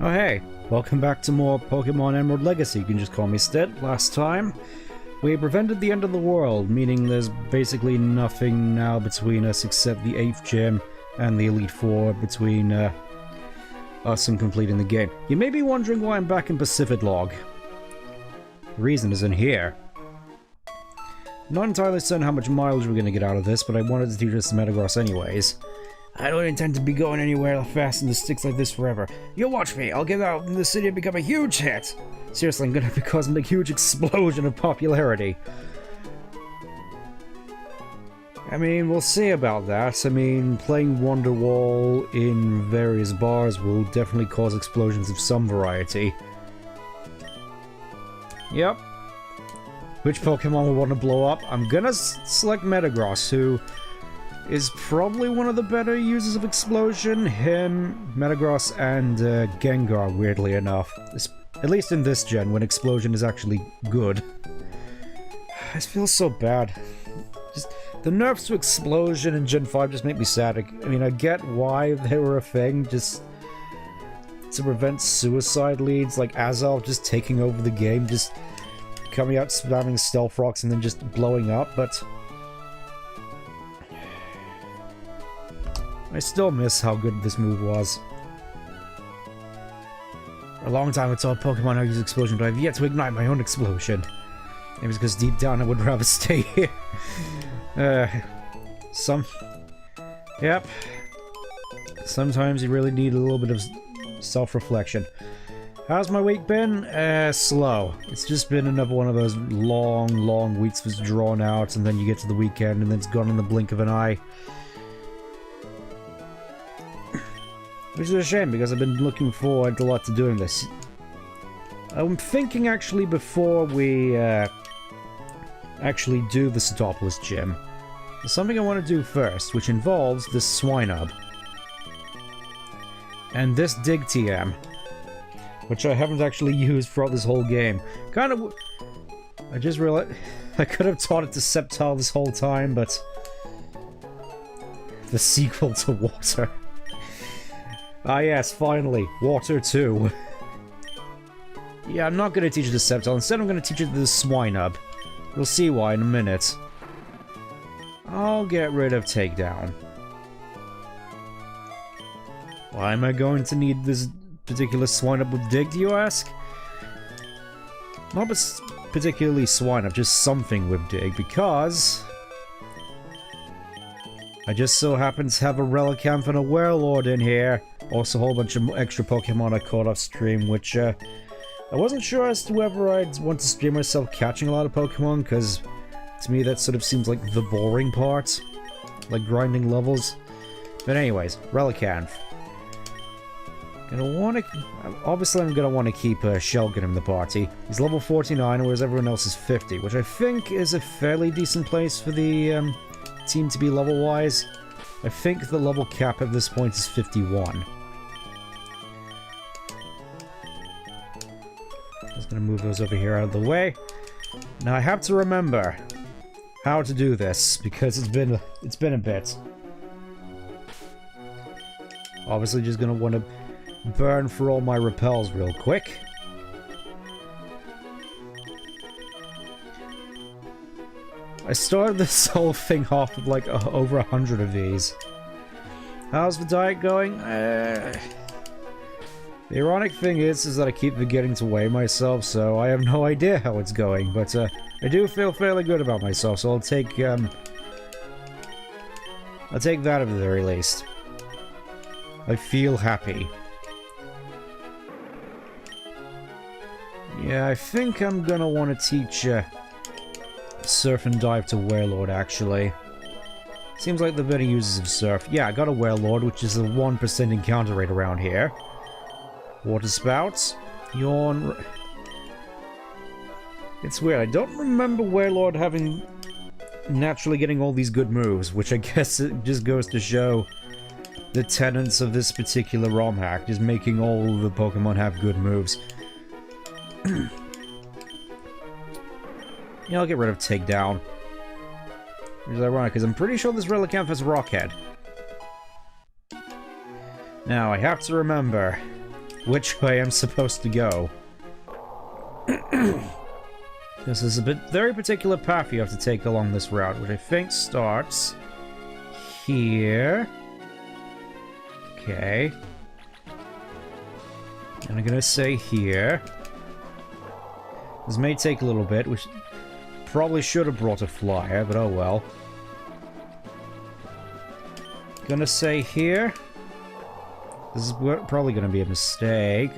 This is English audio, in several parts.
Oh hey, welcome back to more Pokemon Emerald Legacy. You can just call me Stead. Last time, we prevented the end of the world, meaning there's basically nothing now between us except the 8th gym and the Elite Four between us and completing the game. You may be wondering why I'm back in Pacific Log. The reason is in here. Not entirely certain how much mileage we're going to get out of this, but I wanted to teach us Metagross anyways. I don't intend to be going anywhere fast in the sticks like this forever. You'll watch me. I'll get out in the city and become a huge hit. Seriously, I'm gonna be causing a huge explosion of popularity. I mean, we'll see about that. I mean, playing Wonderwall in various bars will definitely cause explosions of some variety. Yep. Which Pokemon will want to blow up? I'm gonna select Metagross, who is probably one of the better users of Explosion. Him, Metagross, and Gengar, weirdly enough. At least in this gen, when Explosion is actually good. I feel so bad. Just the nerfs to Explosion in Gen 5 just make me sad. I mean, I get why they were a thing, just to prevent suicide leads, like Azelf just taking over the game, just coming out spamming Stealth Rocks and then just blowing up, but I still miss how good this move was. For a long time I told Pokemon how to use Explosion, but I've yet to ignite my own Explosion. Maybe it's because deep down I would rather stay here. Yep. Sometimes you really need a little bit of self-reflection. How's my week been? Slow. It's just been another one of those long weeks that's drawn out, and then you get to the weekend, and then it's gone in the blink of an eye. Which is a shame, because I've been looking forward a lot to doing this. I'm thinking, actually, before we actually do the Satopolis gym, there's something I want to do first, which involves this Swinub. And this Dig TM, which I haven't actually used throughout this whole game. Kind of... I just realized I could have taught it to Sceptile this whole time, but... the sequel to Water. Ah yes, finally, Water 2. Yeah, I'm not going to teach it to Sceptile. Instead, I'm going to teach it to the Swinub. We'll see why in a minute. I'll get rid of Takedown. Why am I going to need this particular Swinub with Dig, do you ask? Not particularly Swinub, just something with Dig, because I just so happen to have a Relicanth and a Werelord in here. Also a whole bunch of extra Pokemon I caught off stream, which I wasn't sure as to whether I'd want to stream myself catching a lot of Pokemon, because to me that sort of seems like the boring part. Like grinding levels. But anyways, Relicanth. Obviously I'm gonna want to keep Shelgon in the party. He's level 49, whereas everyone else is 50, which I think is a fairly decent place for the team to be level-wise. I think the level cap at this point is 51. I'm just gonna move those over here out of the way. Now I have to remember how to do this, because it's been a bit. Obviously just gonna want to burn for all my repels real quick. I started this whole thing off with like over 100 of these. How's the diet going? The ironic thing is that I keep forgetting to weigh myself, so I have no idea how it's going, but I do feel fairly good about myself, so I'll take that at the very least. I feel happy. Yeah, I think I'm gonna want to teach Surf and Dive to Werelord, actually. Seems like the better users of Surf. Yeah, I got a Werelord, which is a 1% encounter rate around here. Water Spouts. Yawn. It's weird, I don't remember Werelord having... naturally getting all these good moves, which I guess it just goes to show the tenets of this particular Romhack, just making all the Pokemon have good moves. Yeah, I'll get rid of Takedown. Which is ironic, because I'm pretty sure this Relicanth has Rockhead. Now, I have to remember which way I'm supposed to go. This is a very particular path you have to take along this route, which I think starts here. Okay. And I'm gonna say here. This may take a little bit, which probably should have brought a flyer, but oh well. Gonna say here. This is probably gonna be a mistake.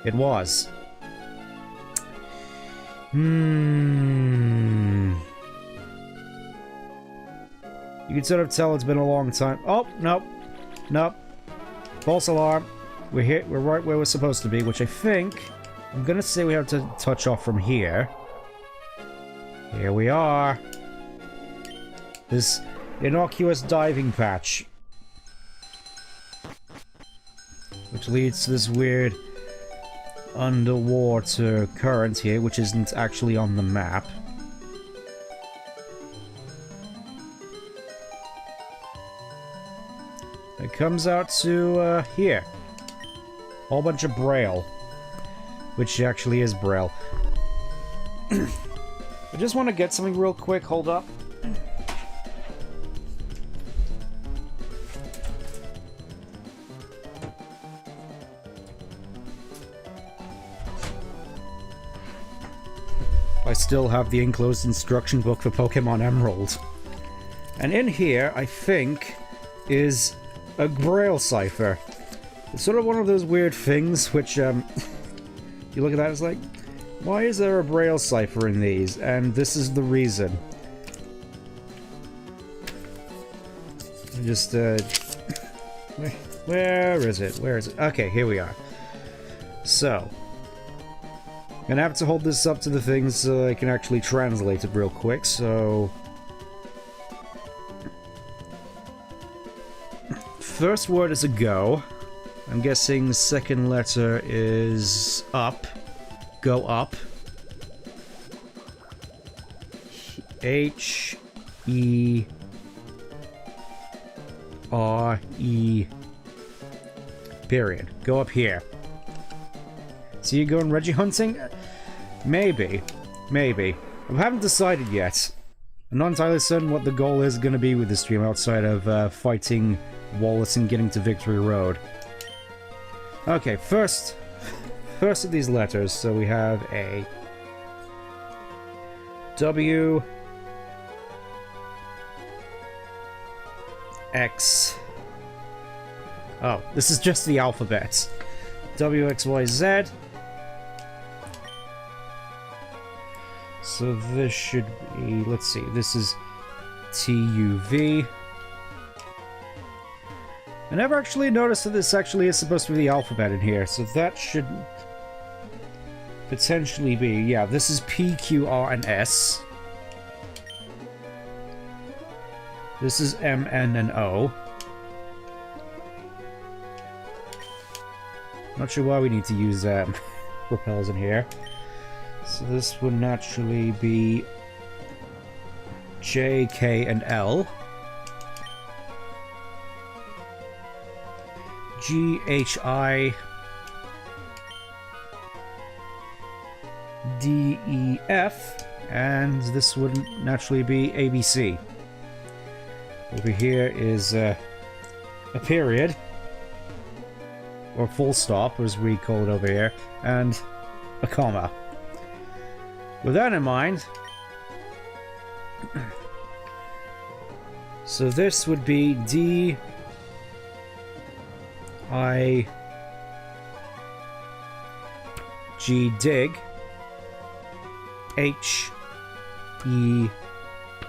It was. You can sort of tell it's been a long time. Oh, nope. Nope. False alarm. We're here. We're right where we're supposed to be, which I think... I'm gonna say we have to touch off from here. Here we are. This innocuous diving patch. Which leads to this weird underwater current here, which isn't actually on the map. It comes out to here. Whole bunch of braille. Which actually is braille. I just want to get something real quick. Hold up. I still have the enclosed instruction book for Pokemon Emerald. And in here, I think, is a braille cipher. It's sort of one of those weird things which, you look at that, it's like, why is there a braille cipher in these? And this is the reason. Just, where is it? Where is it? Okay, here we are. So, I'm gonna have to hold this up to the things so I can actually translate it real quick, so... First word is a go. I'm guessing the second letter is up. Go up. H-E... R-E... Period. Go up here. So you're going Reggie hunting? Maybe. Maybe. I haven't decided yet. I'm not entirely certain what the goal is going to be with this stream outside of fighting Wallace and getting to Victory Road. Okay, first of these letters, so we have a W, X. Oh, this is just the alphabet. W, X, Y, Z. So this should be, let's see, this is T-U-V. I never actually noticed that this actually is supposed to be the alphabet in here, so that should potentially be, yeah, this is P, Q, R, and S. This is M, N, and O. Not sure why we need to use repels in here. So this would naturally be J, K, and L. G, H, I, D, E, F, and this would naturally be A, B, C. Over here is a period, or full stop, as we call it over here, and a comma. With that in mind, so this would be D, I, G, dig, H, E,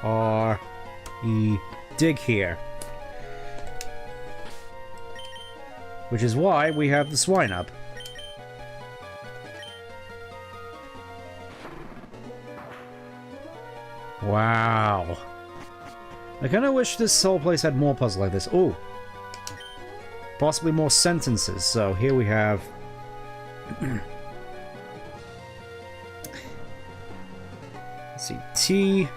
R, E, dig here. Which is why we have the swine up. Wow. I kind of wish this whole place had more puzzles like this. Ooh. Possibly more sentences. So here we have... let's see. T...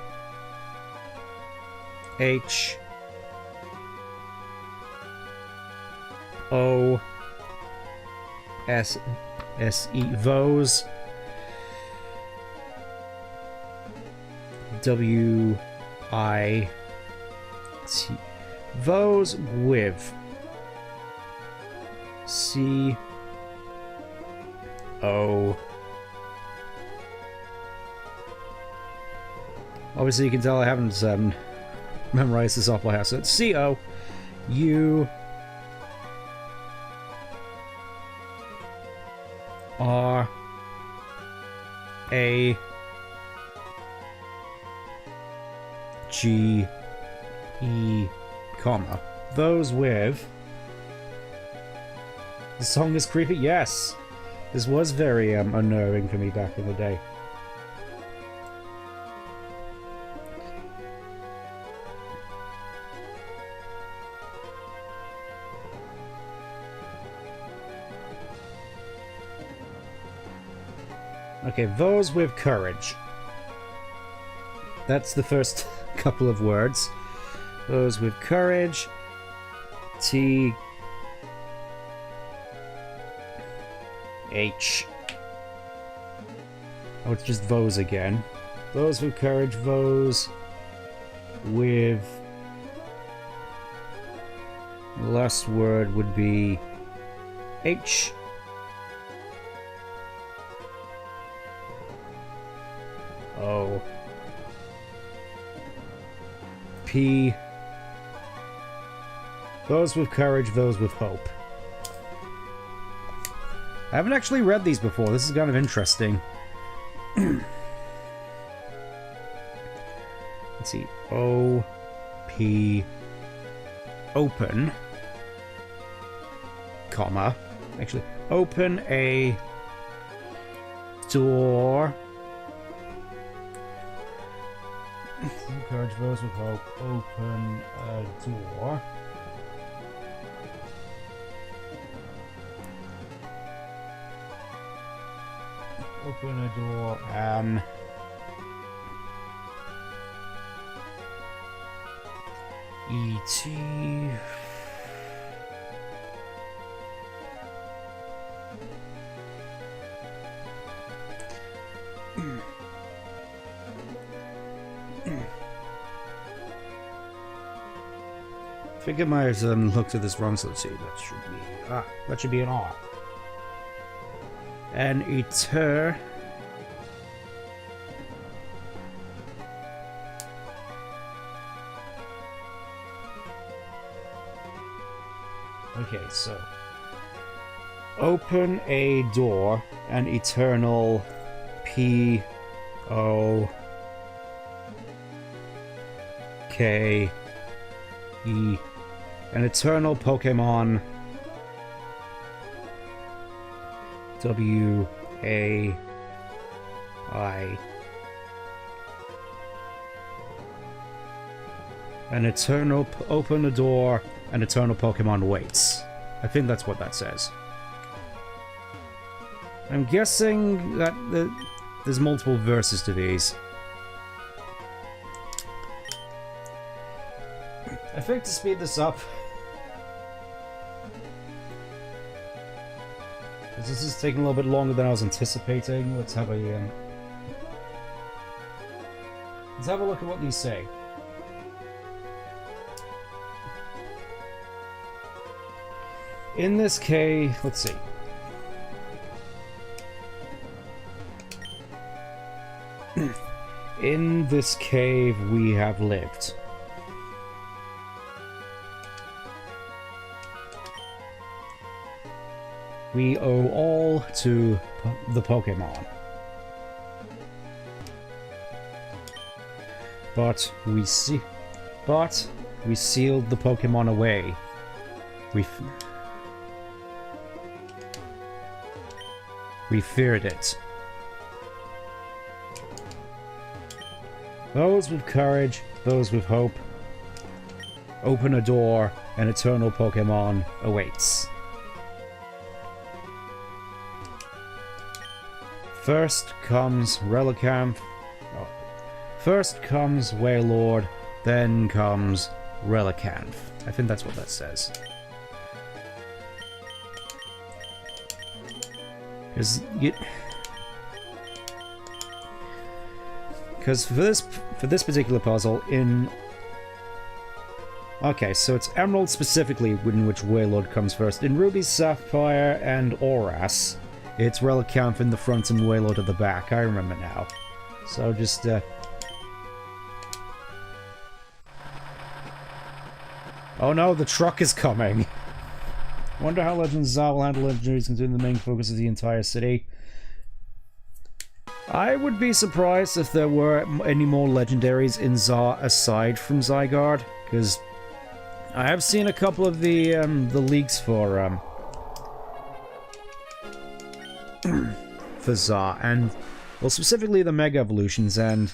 H... O... S-E, Vose. W-I-T. Vose with. C-O. Obviously, you can tell I haven't memorized this off by heart. So it's C-O-U. R A G E, comma. Those with. The song is creepy? Yes! This was very unnerving for me back in the day. Okay, those with courage. That's the first couple of words. Those with courage. T. H. Oh, it's just those again. Those with courage, those with... The last word would be H. O. P. Those with courage, those with hope. I haven't actually read these before. This is kind of interesting. Let's see. O. P. Open. Comma. Actually, open a door. Encourage those with hope. Open a door. Open a door. E.T. I think I might have looked at this wrong, so let's see. That should be an R. An eter. Okay, so open a door, an eternal P O K E, an eternal Pokemon W A I, an eternal open a door, an eternal Pokemon waits. I think that's what that says. I'm guessing that there's multiple verses to these. I think to speed this up, this is taking a little bit longer than I was anticipating. Let's have a look at what these say. In this case, let's see. In this cave we have lived. We owe all to the Pokemon. But we sealed the Pokemon away. We feared it. Those with courage, those with hope. Open a door, an eternal Pokemon awaits. First comes Relicanth. Oh. First comes Wailord, then comes Relicanth. I think that's what that says. Is you... Because for this particular puzzle, in... Okay, so it's Emerald specifically in which Wailord comes first. In Ruby, Sapphire, and Harass, it's Relicanth in the front and Wailord at the back. I remember now. So just, Oh no, the truck is coming! Wonder how Legend of Zar will handle legendaries considering the main focus of the entire city. I would be surprised if there were any more legendaries in Zar aside from Zygarde, because I have seen a couple of the leaks for Zar, and, well, specifically the Mega Evolutions, and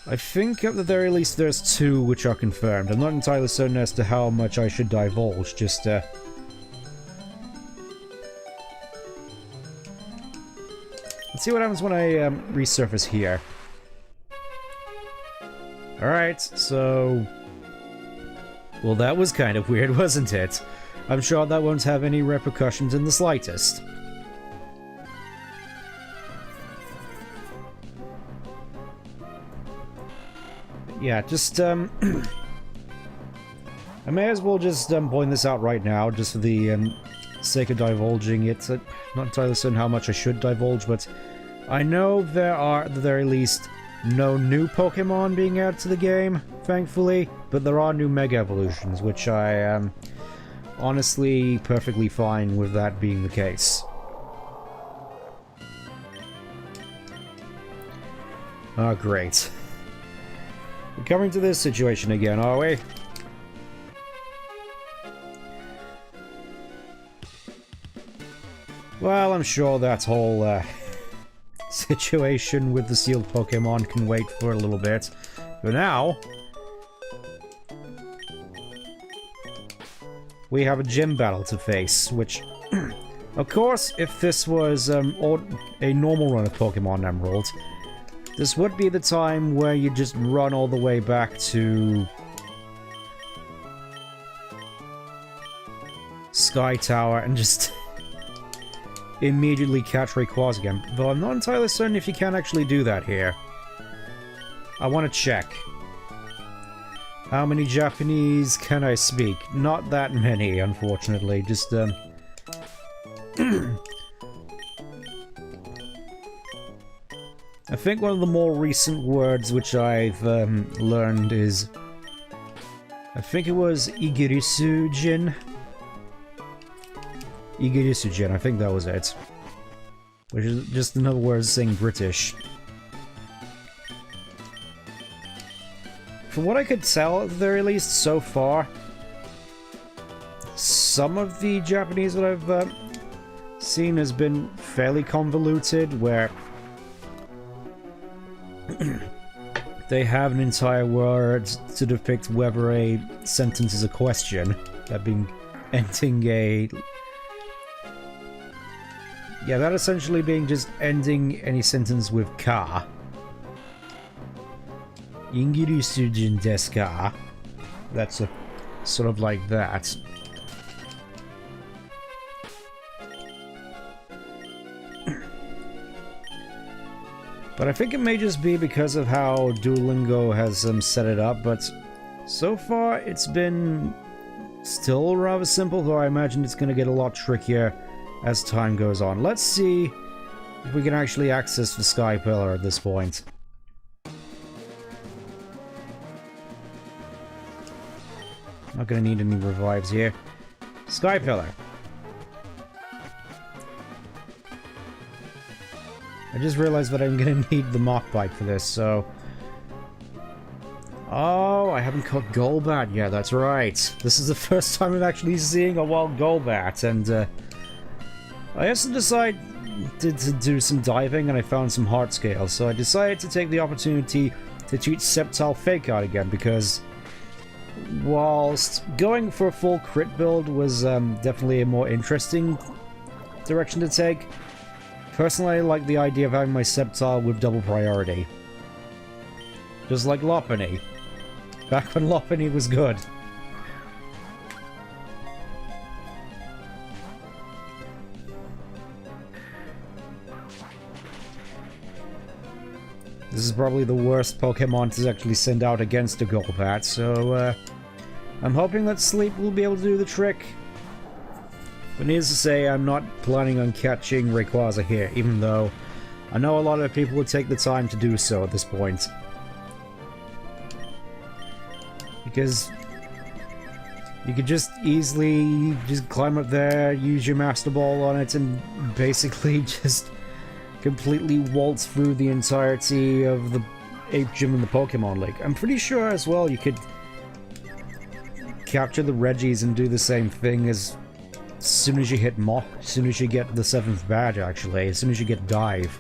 I think at the very least there's 2 which are confirmed. I'm not entirely certain as to how much I should divulge, just, Let's see what happens when I resurface here. Alright, so... Well, that was kind of weird, wasn't it? I'm sure that won't have any repercussions in the slightest. Yeah, just, I may as well just point this out right now, just for the sake of divulging it. I'm not entirely certain how much I should divulge, but I know there are, at the very least, no new Pokemon being added to the game, thankfully, but there are new Mega Evolutions, which I am honestly perfectly fine with that being the case. Oh, great. We're coming to this situation again, are we? Well, I'm sure that whole situation with the sealed Pokemon can wait for a little bit. For now, we have a gym battle to face, which, of course, if this was a normal run of Pokemon Emerald, this would be the time where you just run all the way back to Sky Tower and just immediately catch Rayquaza again. Though I'm not entirely certain if you can actually do that here. I want to check. How many Japanese can I speak? Not that many, unfortunately. Just, I think one of the more recent words which I've learned is... I think it was Igirisujin. Igirisujin, I think that was it. Which is just another word saying British. From what I could tell, at the very least, so far, some of the Japanese that I've seen has been fairly convoluted, where they have an entire word to depict whether a sentence is a question. That being ending a... Yeah, that essentially being just ending any sentence with ka. Ingirisujin desu ka? That's a sort of like that. But I think it may just be because of how Duolingo has set it up, but so far it's been still rather simple, though I imagine it's going to get a lot trickier as time goes on. Let's see if we can actually access the Sky Pillar at this point. Not going to need any revives here. Sky Pillar. I just realized that I'm going to need the Mach Bite for this, so... Oh, I haven't caught Golbat yet, that's right. This is the first time I'm actually seeing a wild Golbat, and I also decided to do some diving, and I found some heart scales, so I decided to take the opportunity to treat Sceptile Fake Out again, because whilst going for a full crit build was definitely a more interesting direction to take, personally, I like the idea of having my Sceptile with double priority. Just like Lopunny. Back when Lopunny was good. This is probably the worst Pokemon to actually send out against a Golbat, so I'm hoping that Sleep will be able to do the trick. But needless to say, I'm not planning on catching Rayquaza here, even though I know a lot of people would take the time to do so at this point. Because you could just easily just climb up there, use your Master Ball on it, and basically just completely waltz through the entirety of the 8th gym in the Pokemon League. I'm pretty sure as well you could capture the Reggies and do the same thing as soon as you hit Mach, as soon as you get the 7th badge actually, as soon as you get Dive.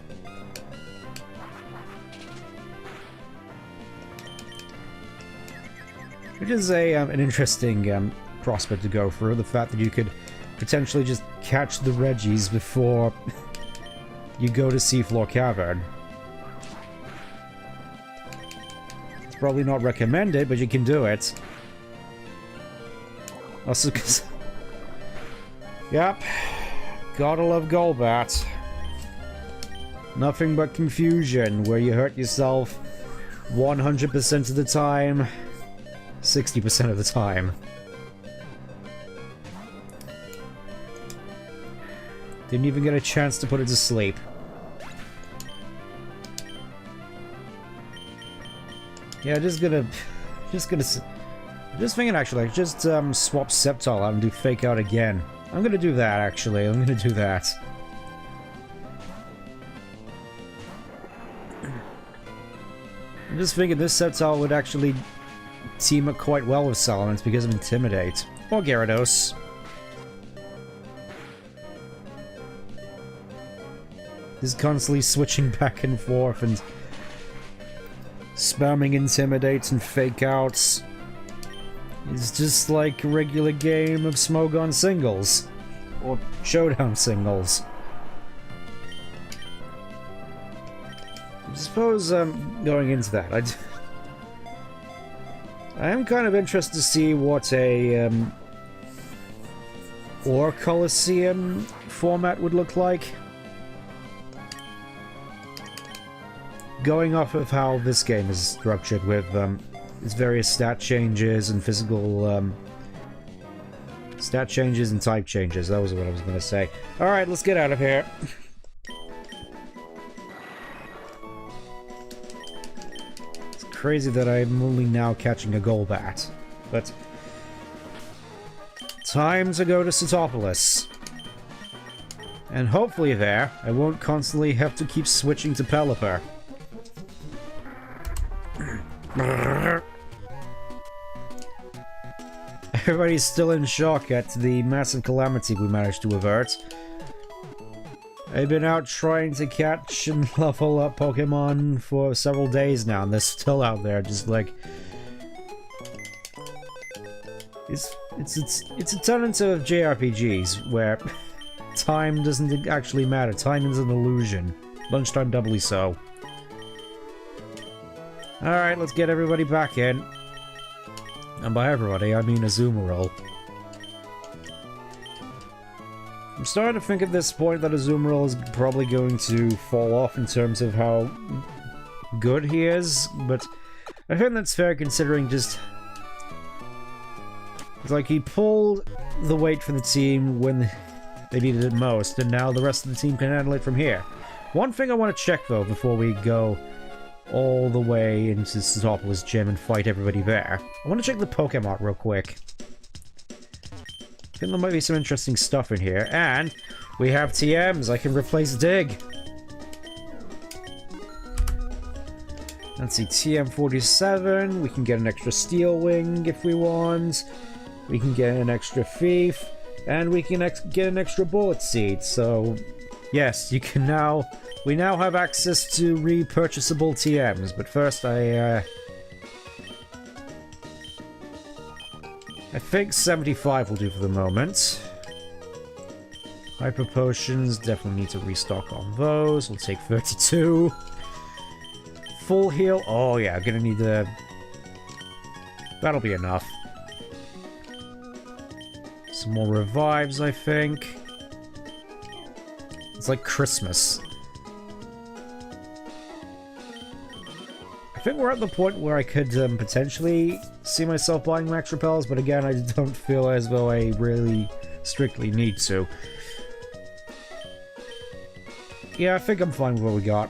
Which is an interesting prospect to go through, the fact that you could potentially just catch the Reggies before you go to Seafloor Cavern. It's probably not recommended, but you can do it. Also, because... Yep. Gotta love Golbat. Nothing but confusion, where you hurt yourself 100% of the time, 60% of the time. Didn't even get a chance to put it to sleep. Yeah, just thinking actually, just swap Sceptile out and do Fake Out again. I'm gonna do that actually, I'm gonna do that. I'm just thinking this Sceptile would actually team up quite well with Salamence because of Intimidate. Or Gyarados. He's constantly switching back and forth and spamming Intimidates and Fake Outs. It's just like a regular game of Smogon singles. Or Showdown singles. I suppose going into that, I am kind of interested to see what a Or Coliseum format would look like. Going off of how this game is structured with its various stat changes and physical stat changes and type changes. That was what I was going to say. Alright, let's get out of here. It's crazy that I'm only now catching a Golbat. But time to go to Setopolis. And hopefully there, I won't constantly have to keep switching to Pelipper. Everybody's still in shock at the massive calamity we managed to avert. I've been out trying to catch and level up Pokemon for several days now, and they're still out there, just like... It's a tendency of JRPGs, where time doesn't actually matter. Time is an illusion. Lunchtime doubly so. Alright, let's get everybody back in. And by everybody, I mean Azumarill. I'm starting to think at this point that Azumarill is probably going to fall off in terms of how good he is, but I think that's fair considering just... It's like he pulled the weight for the team when they needed it most, and now the rest of the team can handle it from here. One thing I want to check, though, before we go all the way into Setopolis Gym and fight everybody there. I want to check the Pokemon real quick. I think there might be some interesting stuff in here. And we have TMs. I can replace Dig. Let's see, TM47. We can get an extra Steel Wing if we want. We can get an extra Thief. And we can get an extra Bullet Seed. So, yes, you can now... We now have access to repurchasable TMs, but first I think 75 will do for the moment. Hyper Potions, definitely need to restock on those. We'll take 32. Full heal, oh yeah, I'm gonna need the... That'll be enough. Some more revives, I think. It's like Christmas. think we're at the point where I could potentially see myself buying max repels, but again, I don't feel as though I really strictly need to. Yeah, I think I'm fine with what we got.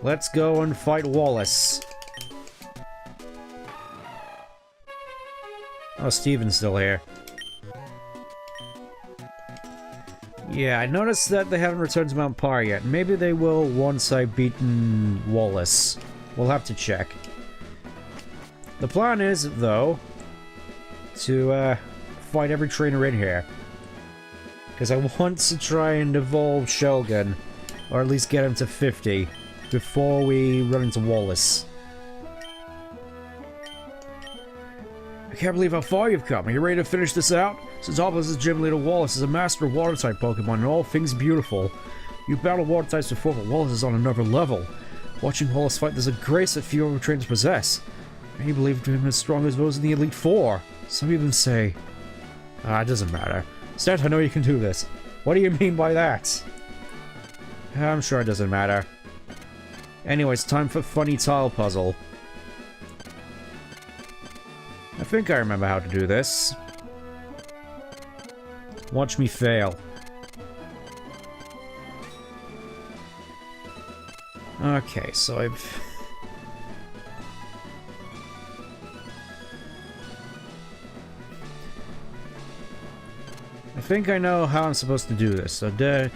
Let's go and fight Wallace. Oh, Steven's still here. Yeah, I noticed that they haven't returned to Mount Pyre yet. Maybe they will once I've beaten Wallace. We'll have to check. The plan is, though, to fight every trainer in here. Because I want to try and evolve Shogun, or at least get him to 50, before we run into Wallace. I can't believe how far you've come. Are you ready to finish this out? Since Obelisk's gym leader Wallace is a master of water-type Pokemon and all things beautiful. You've battled water types before, but Wallace is on another level. Watching Wallace fight, there's a grace that few other trainers possess. Many believe him as strong as those in the Elite Four. Some even say... it doesn't matter. Stat, I know you can do this. What do you mean by that? I'm sure it doesn't matter. Anyways, time for funny tile puzzle. I think I remember how to do this. Watch me fail. Okay, so I've... I think I know how I'm supposed to do this. So that's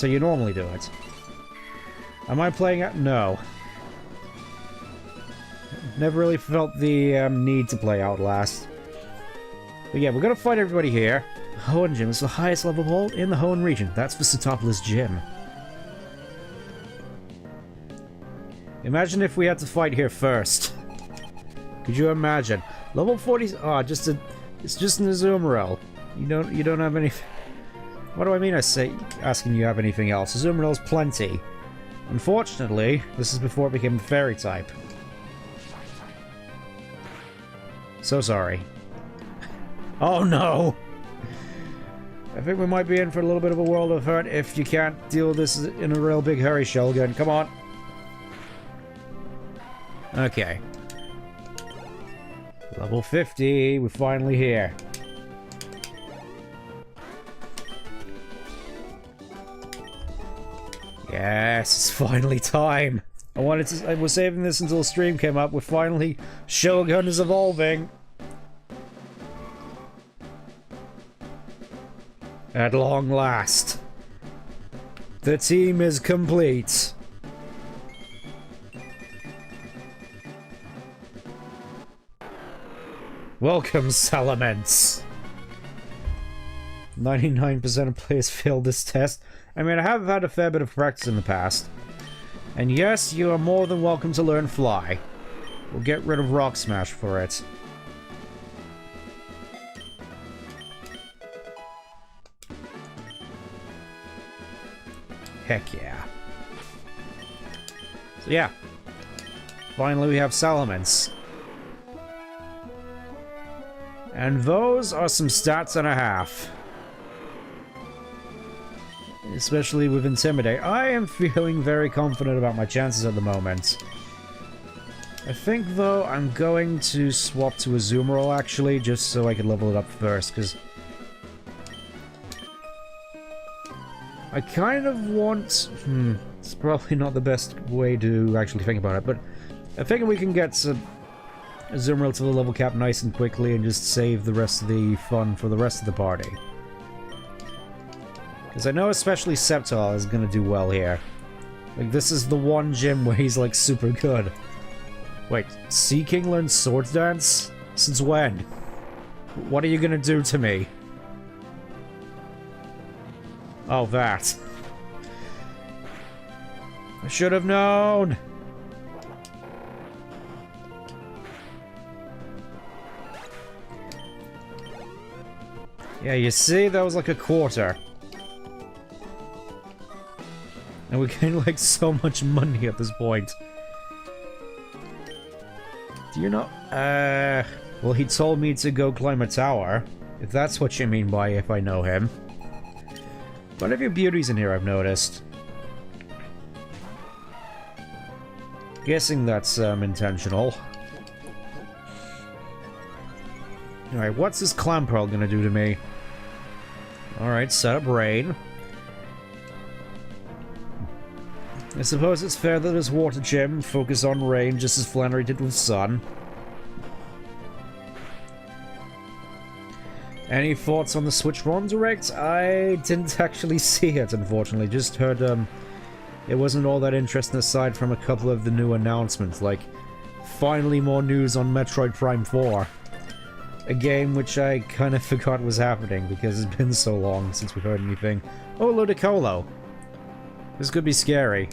how you normally do it. Am I playing it? No. Never really felt the need to play Outlast. But yeah, we're gonna fight everybody here. Hoenn Gym is the highest level hall in the Hoenn region. That's for Satopolis Gym. Imagine if we had to fight here first. Could you imagine? Level 40. Oh, it's just an Azumarill. You don't have any. What do I mean? I say asking you have anything else? Azumarill's plenty. Unfortunately, this is before it became a fairy type. So sorry. Oh no! I think we might be in for a little bit of a world of hurt if you can't deal with this in a real big hurry, Shogun. Come on. Okay. Level 50. We're finally here. Yes, it's finally time. I was saving this until the stream came up. We're finally... Shogun is evolving. At long last. The team is complete. Welcome, Salamence. 99% of players failed this test. I mean, I have had a fair bit of practice in the past. And yes, you are more than welcome to learn Fly. We'll get rid of Rock Smash for it. Heck yeah. So yeah. Finally we have Salamence. And those are some stats and a half. Especially with Intimidate. I am feeling very confident about my chances at the moment. I think, though, I'm going to swap to Azumarill, actually, just so I can level it up first, because... I kind of want... it's probably not the best way to actually think about it, but I think we can get Azumarill to the level cap nice and quickly and just save the rest of the fun for the rest of the party. Because I know especially Sceptile is going to do well here. Like, this is the one gym where he's, like, super good. Wait, Sea King learned Sword Dance? Since when? What are you going to do to me? Oh, that. I should have known! Yeah, you see? That was like a quarter. And we're getting like so much money at this point. Do you know? Well, he told me to go climb a tower. If that's what you mean by if I know him. Quite a few beauties in here, I've noticed. Guessing that's intentional. Alright, what's this clam pearl gonna do to me? Alright, set up rain. I suppose it's fair that his water gem focus on rain just as Flannery did with sun. Any thoughts on the Switch ROM Direct? I didn't actually see it, unfortunately. Just heard, it wasn't all that interesting aside from a couple of the new announcements, like, finally more news on Metroid Prime 4. A game which I kind of forgot was happening because it's been so long since we heard anything. Oh, Ludicolo! This could be scary.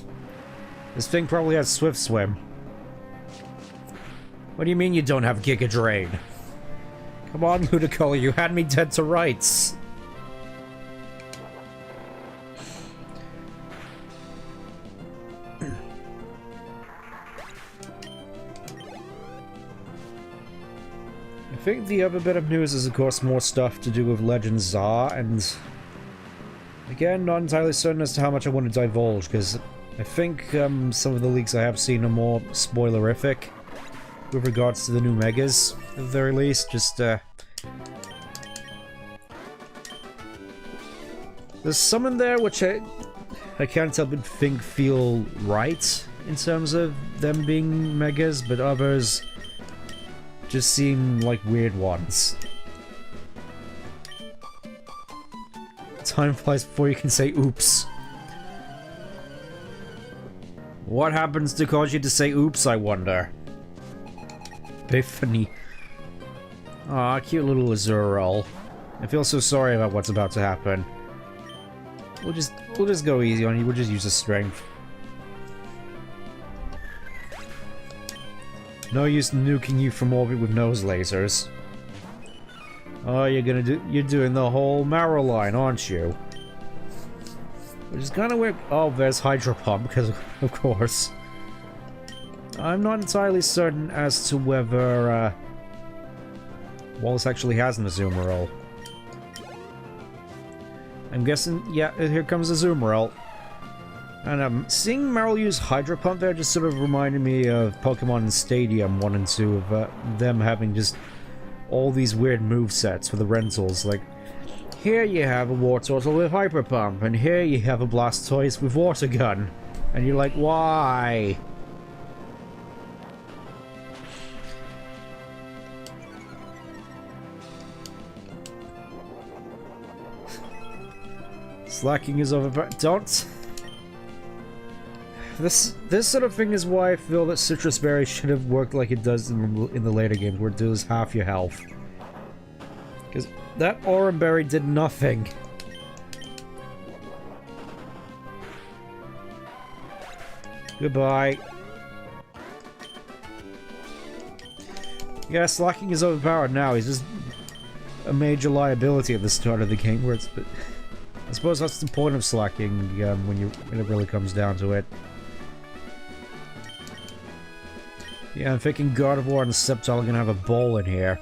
This thing probably has Swift Swim. What do you mean you don't have Giga Drain? Come on, Ludicolo, you had me dead to rights. I think the other bit of news is, of course, more stuff to do with Legend Czar, and again, not entirely certain as to how much I want to divulge, because I think some of the leaks I have seen are more spoilerific with regards to the new Megas, at the very least. Just, there's some in there which I can't help but think feel right in terms of them being Megas, but others just seem like weird ones. Time flies before you can say oops. What happens to cause you to say oops, I wonder? Epiphany. Aw, cute little Azurill. I feel so sorry about what's about to happen. We'll just go easy on you, we'll just use the strength. No use nuking you from orbit with nose lasers. Oh, you're doing the whole Marrow line, aren't you? Which is kind of weird. Oh, there's Hydro Pump, because of course. I'm not entirely certain as to whether Wallace actually has an Azumarill. I'm guessing, yeah, here comes Azumarill. And seeing Meryl use Hydro Pump there just sort of reminded me of Pokemon Stadium 1 and 2, of them having just all these weird movesets for the rentals. Like, here you have a Wartortle with Hyper Pump, and here you have a Blastoise with Water Gun. And you're like, why? Slacking is over. Don't. This sort of thing is why I feel that Citrus Berry should have worked like it does in the later games, where it does half your health. Because that Oran Berry did nothing. Goodbye. Yeah, Slacking is overpowered now. He's just a major liability at the start of the game, where it's... I suppose that's the point of Slacking when it really comes down to it. Yeah, I'm thinking Gardevoir and Sceptile are gonna have a ball in here.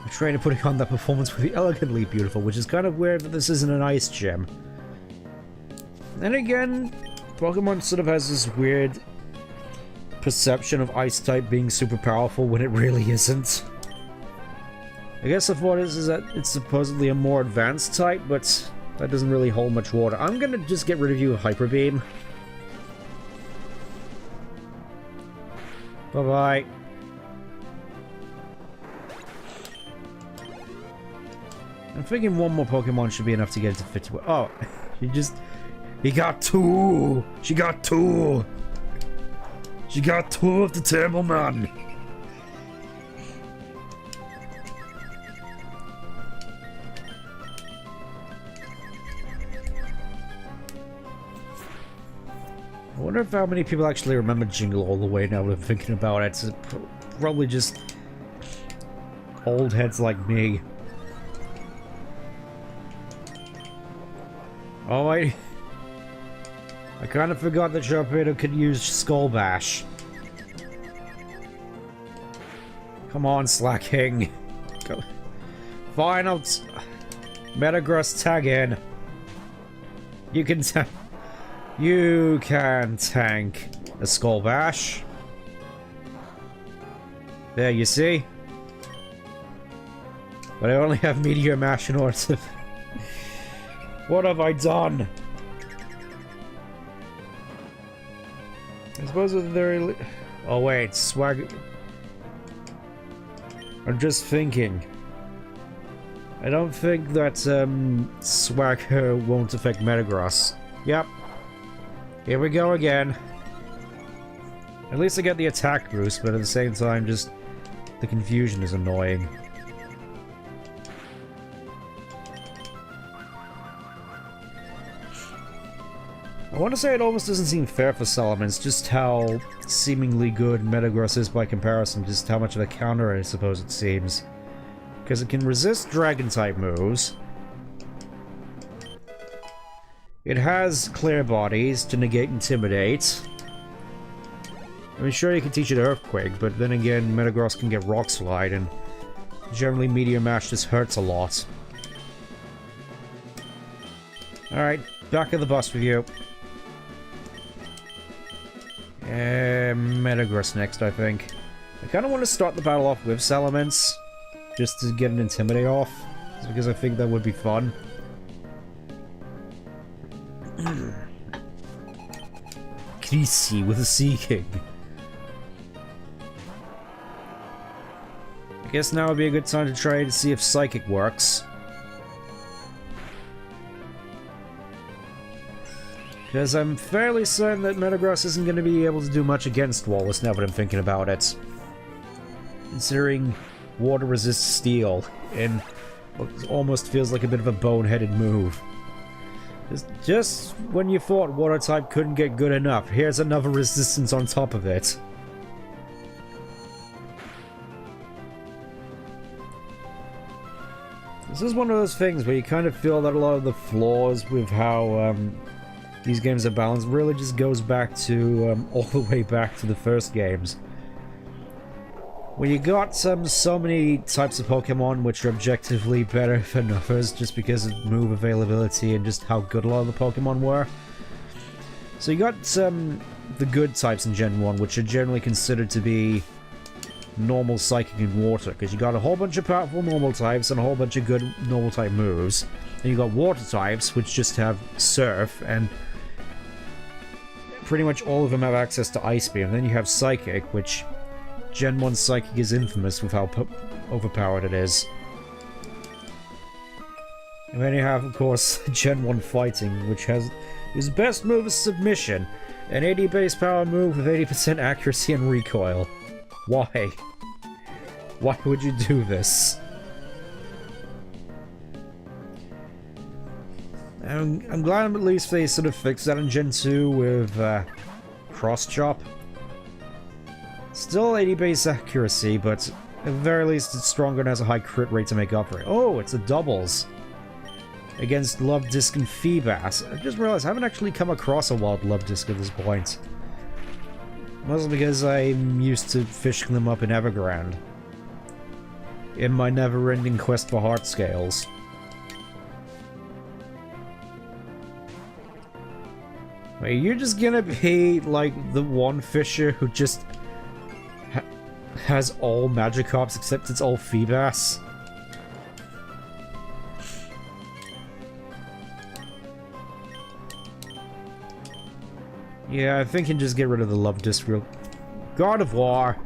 I'm trying to put on that performance with the Elegantly Beautiful, which is kind of weird that this isn't an Ice Gem. Then again, Pokemon sort of has this weird perception of Ice-type being super powerful when it really isn't. I guess the thought is that it's supposedly a more advanced type, but that doesn't really hold much water. I'm gonna just get rid of you with Hyper Beam. Bye-bye. I'm thinking one more Pokemon should be enough to get it to 50. Oh, he got two! She got two! She got two of the Table Man! I wonder if how many people actually remember Jingle All the Way now that I'm thinking about it. It's probably just old heads like me. Oh, I kind of forgot that Sharpedo could use Skull Bash. Come on, Slacking. Go. Fine, I'll... Metagross, tag in. You can tank a Skull Bash. There, you see? But I only have Meteor Mash in order to... What have I done? I suppose they're... Oh wait, Swag... I'm just thinking. I don't think that Swagger won't affect Metagross. Yep. Here we go again. At least I get the attack boost, but at the same time, just the confusion is annoying. I want to say it almost doesn't seem fair for Salamence, just how seemingly good Metagross is by comparison, just how much of a counter I suppose it seems. Because it can resist Dragon-type moves. It has Clear Bodies to negate Intimidate. I mean, sure you can teach it Earthquake, but then again, Metagross can get Rock Slide, and generally Meteor Mash just hurts a lot. Alright, back of the bus with you. Metagross next, I think. I kind of want to start the battle off with Salamence, just to get an Intimidate off, because I think that would be fun. Creasy with a Seeking. I guess now would be a good time to try to see if Psychic works. Because I'm fairly certain that Metagross isn't going to be able to do much against Wallace now that I'm thinking about it. Considering Water resists Steel in what almost feels like a bit of a boneheaded move. Just when you thought Water type couldn't get good enough, here's another resistance on top of it. This is one of those things where you kind of feel that a lot of the flaws with how these games are balanced really just goes back to all the way back to the first games. When you got so many types of Pokemon which are objectively better than others just because of move availability and just how good a lot of the Pokemon were. So you got the good types in Gen 1, which are generally considered to be normal, Psychic, and Water, because you got a whole bunch of powerful normal types and a whole bunch of good normal type moves. And you got Water types, which just have Surf, and pretty much all of them have access to Ice Beam. And then you have Psychic, which Gen 1 Psychic is infamous with how overpowered it is. And then you have, of course, Gen 1 Fighting, which has his best move is Submission, an 80 base power move with 80% accuracy and recoil. Why? Why would you do this? I'm glad at least they sort of fixed that in Gen 2 with Cross Chop. Still 80 base accuracy, but at the very least it's stronger and has a high crit rate to make up for it. Oh, it's a doubles! Against Love Disc and Feebas. I just realized I haven't actually come across a wild Love Disc at this point. Mostly because I'm used to fishing them up in Evergrande. In my never-ending quest for heart scales. Wait, you're just gonna be like the one fisher who just has all Magikarps except it's all Feebas? Yeah, I think you can just get rid of the Love Disc real... God of War!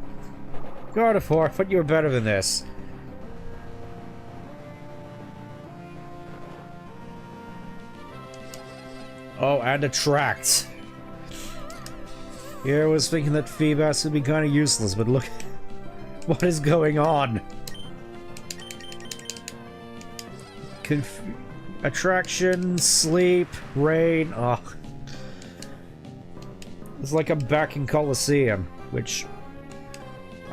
God of War, I thought you were better than this. Oh, and Attract. Here I was thinking that Feebas would be kind of useless, but look... What is going on? Attraction, Sleep, Rain... Ugh. It's like I'm back in Colosseum, which...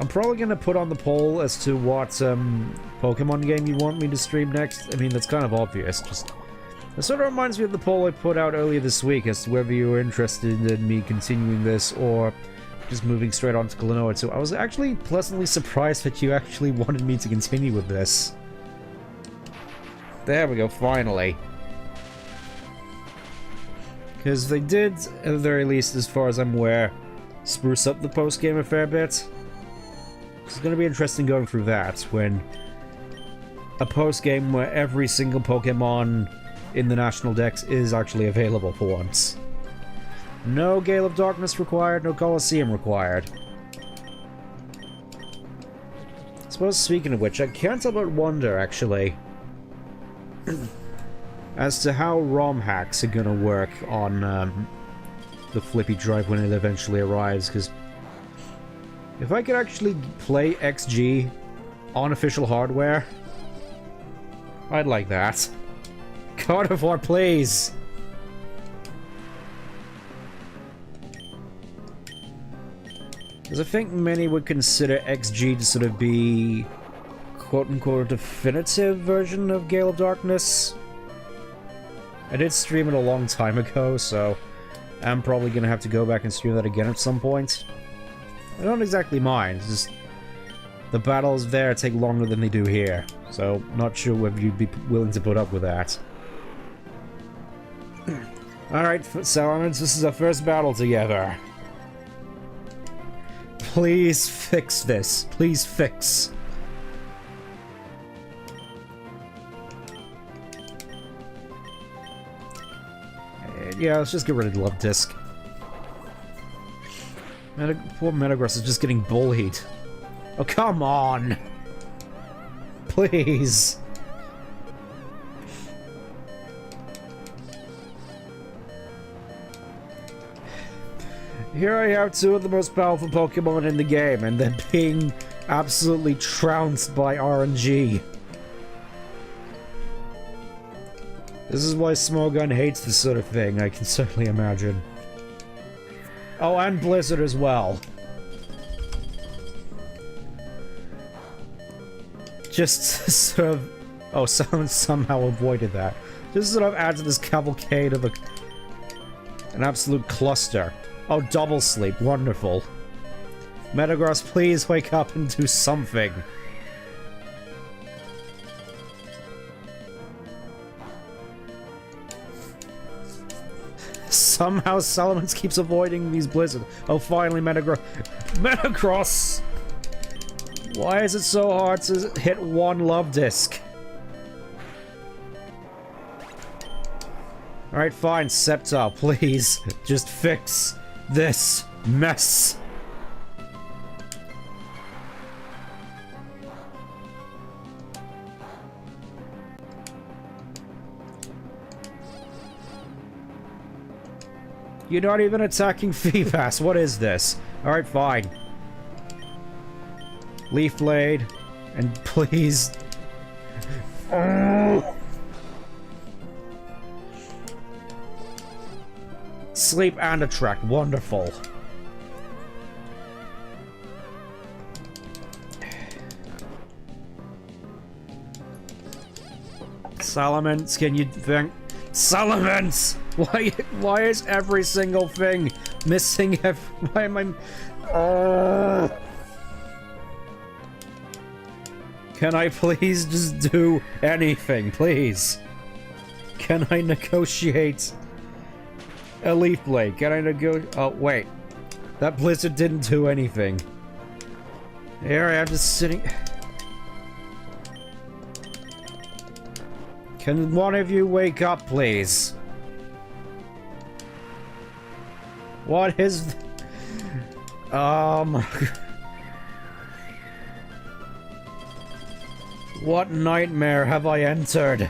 I'm probably going to put on the poll as to what Pokemon game you want me to stream next. I mean, that's kind of obvious. Just it sort of reminds me of the poll I put out earlier this week as to whether you were interested in me continuing this or just moving straight on to Klonoa 2. I was actually pleasantly surprised that you actually wanted me to continue with this. There we go, finally. Because they did, at the very least, as far as I'm aware, spruce up the post-game a fair bit. It's going to be interesting going through that, when a post-game where every single Pokemon in the National Dex is actually available for once. No Gale of Darkness required, no Colosseum required. I suppose, speaking of which, I can't help but wonder, actually, as to how ROM hacks are going to work on the flippy drive when it eventually arrives, because if I could actually play XG on official hardware, I'd like that. Carnivore, please! Because I think many would consider XG to sort of be quote-unquote a definitive version of Gale of Darkness. I did stream it a long time ago, so I'm probably going to have to go back and stream that again at some point. I don't exactly mind, it's just the battles there take longer than they do here, so not sure whether you'd be willing to put up with that. Alright, Salamence, this is our first battle together. Please fix this. Please fix. Yeah, let's just get rid of the love disc. Poor Metagross is just getting bullied. Oh, come on! Please! Here I have two of the most powerful Pokemon in the game, and they're being absolutely trounced by RNG. This is why Smogon hates this sort of thing, I can certainly imagine. Oh, and Blizzard as well. Just sort of... Oh, someone somehow avoided that. Just sort of adds to this cavalcade of an absolute cluster. Oh, double sleep. Wonderful. Metagross, please wake up and do something. Somehow Salamence keeps avoiding these blizzards. Oh, finally, Metagross. Metagross! Why is it so hard to hit one love disc? Alright, fine, Sceptile, please. Just fix this mess. You're not even attacking Feebas. What is this? Alright, fine. Leaf Blade. And please... Sleep and attract. Wonderful. Salamence, can you think... Salamence! Why is every single thing missing? Why am I... Can I please just do anything, please? Can I negotiate a Leaf Blade? Can I negotiate... Oh, wait. That Blizzard didn't do anything. Here I am just sitting... Can one of you wake up, please? What is... What nightmare have I entered?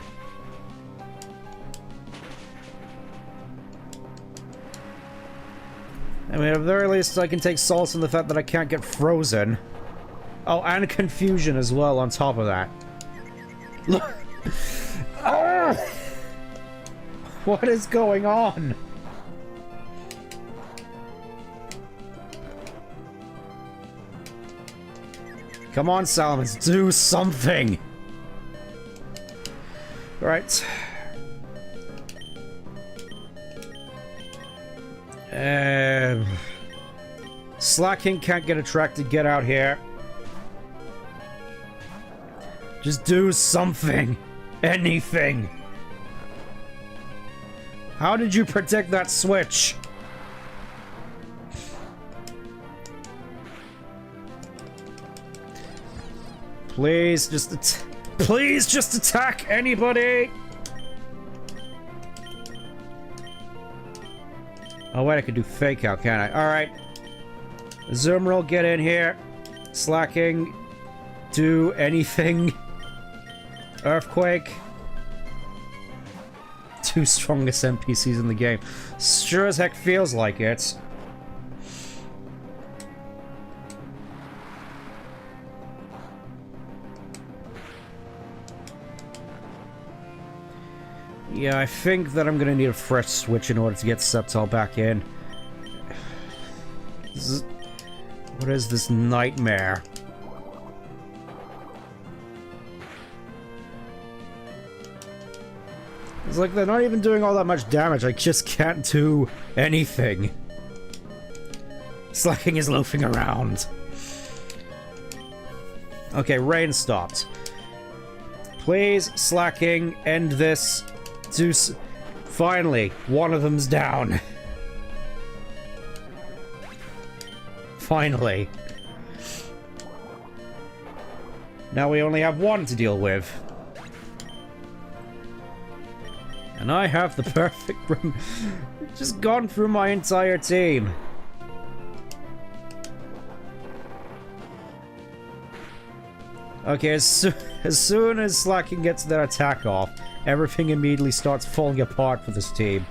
I mean, at the very least, I can take solace in the fact that I can't get frozen. Oh, and confusion as well on top of that. Look! Oh! What is going on? Come on, Salamence, do something! Alright. Slacking can't get attracted, get out here. Just do something! Anything! How did you protect that switch? Please just attack anybody! Oh wait, I could do fake out, can't I? Alright. Zoomerl, get in here. Slacking. Do anything. Earthquake. Two strongest NPCs in the game. Sure as heck feels like it. Yeah, I think that I'm gonna need a fresh switch in order to get Sceptile back in. What is this nightmare? It's like they're not even doing all that much damage, I just can't do anything. Slacking is loafing around. Okay, rain stopped. Please, Slacking, end this. Finally, one of them's down. Finally. Now we only have one to deal with. And I have the perfect room. Just gone through my entire team. Okay, as soon as Slacking gets their attack off, everything immediately starts falling apart for this team.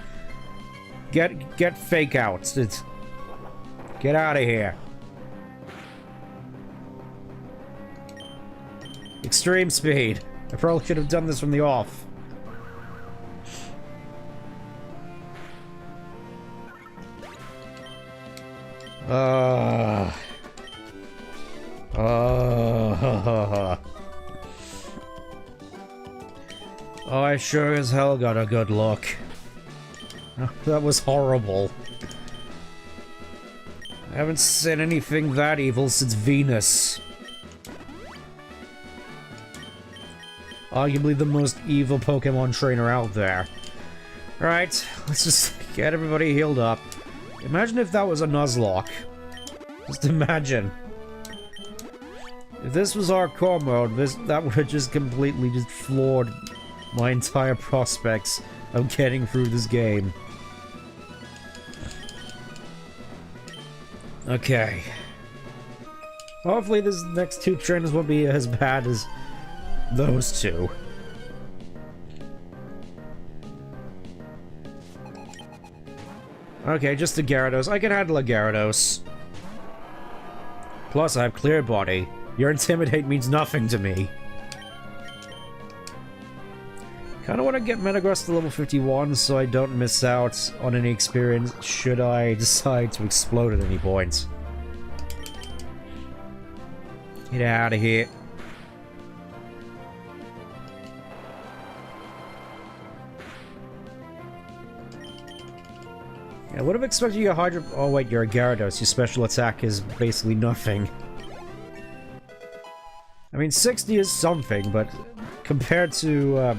Get fake out. Get out of here. Extreme speed. I probably should have done this from the off. Oh, I sure as hell got a good look. That was horrible. I haven't seen anything that evil since Venus. Arguably the most evil Pokemon trainer out there. Alright, let's just get everybody healed up. Imagine if that was a Nuzlocke. Just imagine. If this was our core mode, that would have just completely just floored my entire prospects of getting through this game. Okay. Hopefully these next two trainers won't be as bad as those two. Okay, just a Gyarados. I can handle a Gyarados. Plus, I have Clear Body. Your Intimidate means nothing to me. Kinda wanna get Metagross to level 51 so I don't miss out on any experience should I decide to explode at any point. Get out of here. I would have expected your Hydro... Oh wait, you're a Gyarados. Your special attack is basically nothing. I mean, 60 is something, but compared to,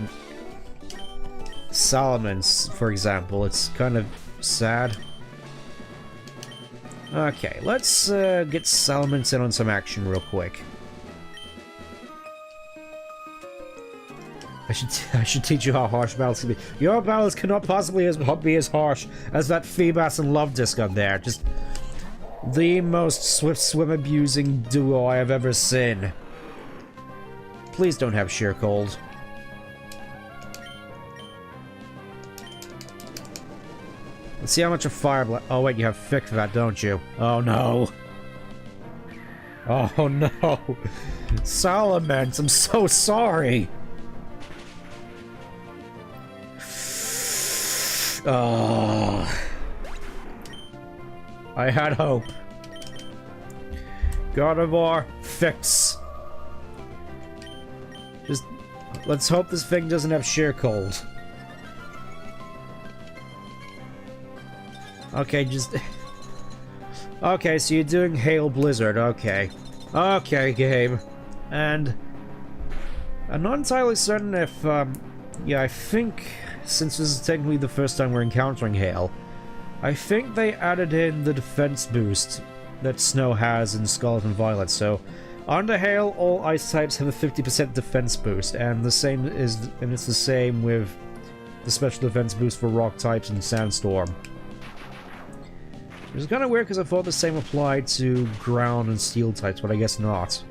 Salamence, for example, it's kind of sad. Okay, let's, get Salamence in on some action real quick. I should teach you how harsh battles can be. Your battles cannot possibly be as harsh as that Feebas and Love Disc up there. Just the most swift swim abusing duo I have ever seen. Please don't have sheer cold. Let's see how much a fire blast. Oh wait, you have Fick for that, don't you? Oh no. Oh no. Salamence, I'm so sorry. Oh. I had hope. God of War, fix. Let's hope this thing doesn't have sheer cold. Okay, just... Okay, so you're doing Hail Blizzard, okay. Okay, game. And... I'm not entirely certain if, yeah, I think, since this is technically the first time we're encountering Hail, I think they added in the defense boost that Snow has in Scarlet and Violet, so under Hail, all ice types have a 50% defense boost, and it's the same with the special defense boost for rock types in Sandstorm. Which is kind of weird because I thought the same applied to ground and steel types, but I guess not.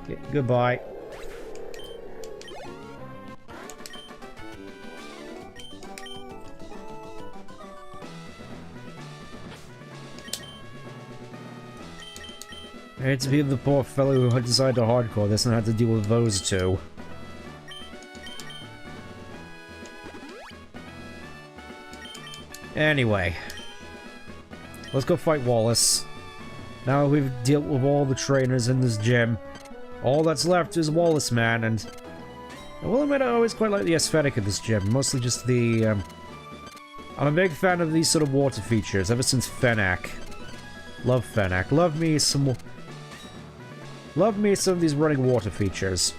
Okay, goodbye. I hate to be the poor fellow who had decided to hardcore this and had to deal with those two. Anyway. Let's go fight Wallace. Now we've dealt with all the trainers in this gym. All that's left is Wallace, man, and... I will admit I always quite like the aesthetic of this gym. Mostly just the, I'm a big fan of these sort of water features, ever since Fennac. Love Fennac. Love me some of these running water features.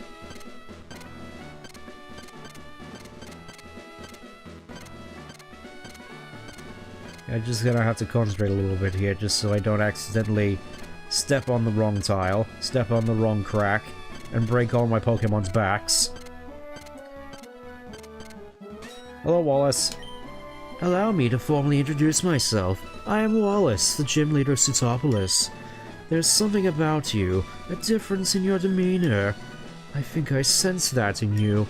I'm just gonna have to concentrate a little bit here, just so I don't accidentally step on the wrong tile, step on the wrong crack, and break all my Pokemon's backs. Hello, Wallace. Allow me to formally introduce myself. I am Wallace, the gym leader of Sutopolis. There's something about you, a difference in your demeanor. I think I sense that in you.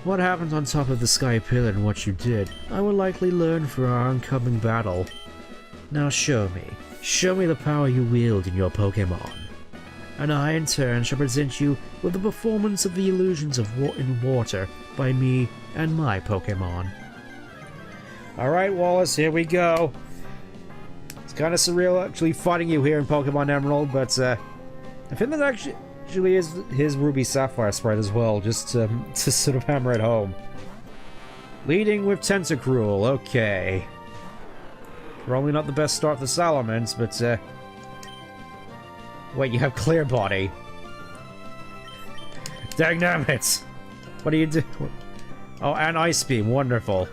What happened on top of the Sky Pillar and what you did, I will likely learn for our oncoming battle. Now show me. Show me the power you wield in your Pokémon. And I, in turn, shall present you with the performance of the illusions of in water by me and my Pokémon. Alright, Wallace, here we go. It's kind of surreal actually fighting you here in Pokemon Emerald, but I think that actually is his Ruby Sapphire sprite as well, just to sort of hammer it home. Leading with Tentacruel, okay. Probably not the best start for Salamence, but wait, you have Clear Body. Dagnammit! What do you do? Oh, and Ice Beam, wonderful.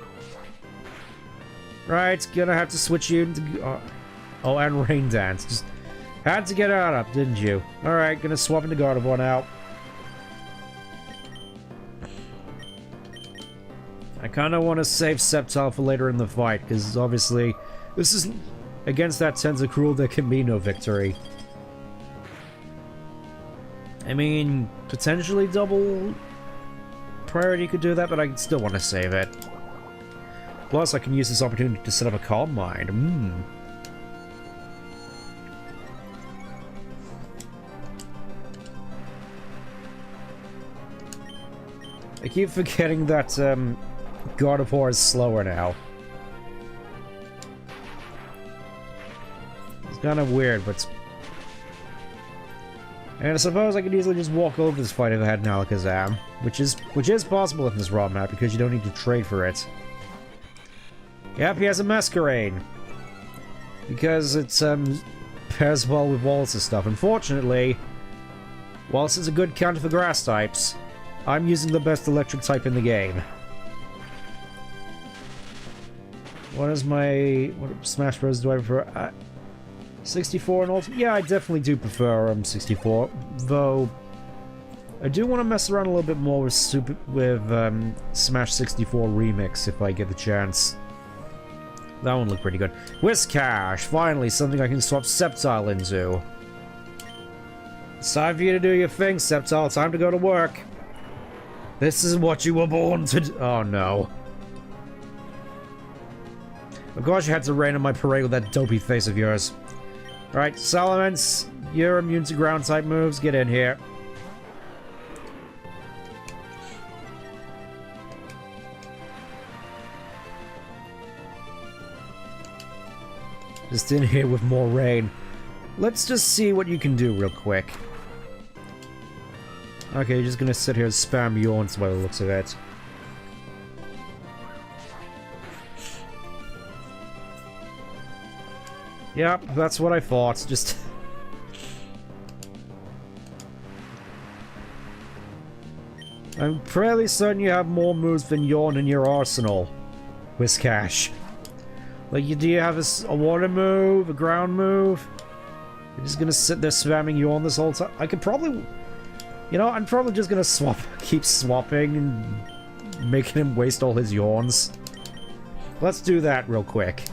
Right, gonna have to switch you into... oh, and Rain Dance. Just had to get out of, didn't you? Alright, gonna swap into Gardevoir now. I kinda want to save Sceptile for later in the fight, because obviously, this is... against that Tentacruel, there can be no victory. I mean, potentially double priority could do that, but I still want to save it. Plus, I can use this opportunity to set up a Calm Mind. I keep forgetting that Gardevoir is slower now. It's kind of weird, but... And I suppose I could easily just walk over this fight if I had an Alakazam, which is possible in this ROM map because you don't need to trade for it. Yep, he has a Masquerain. Because it pairs well with Wallace's stuff. Unfortunately, whilst it's a good counter for grass types, I'm using the best electric type in the game. What is my... what Smash Bros. Do I prefer? 64 and Ultimate? Yeah, I definitely do prefer 64. Though, I do want to mess around a little bit more with Smash 64 Remix if I get the chance. That one looked pretty good. Whiscash! Finally, something I can swap Sceptile into. It's time for you to do your thing, Sceptile. Time to go to work. This is what you were born to do. Oh, no. Of course you had to rain on my parade with that dopey face of yours. Alright, Salamence, you're immune to ground-type moves. Get in here. Just in here with more rain. Let's just see what you can do real quick. Okay, you're just gonna sit here and spam yawns by the looks of it. Yep, that's what I thought. Just... I'm fairly certain you have more moves than Yawn in your arsenal, Whiscash. Like, do you have a water move, a ground move? You're just gonna sit there spamming Yawn this whole time? I could probably... You know, I'm probably just gonna keep swapping and making him waste all his yawns. Let's do that real quick.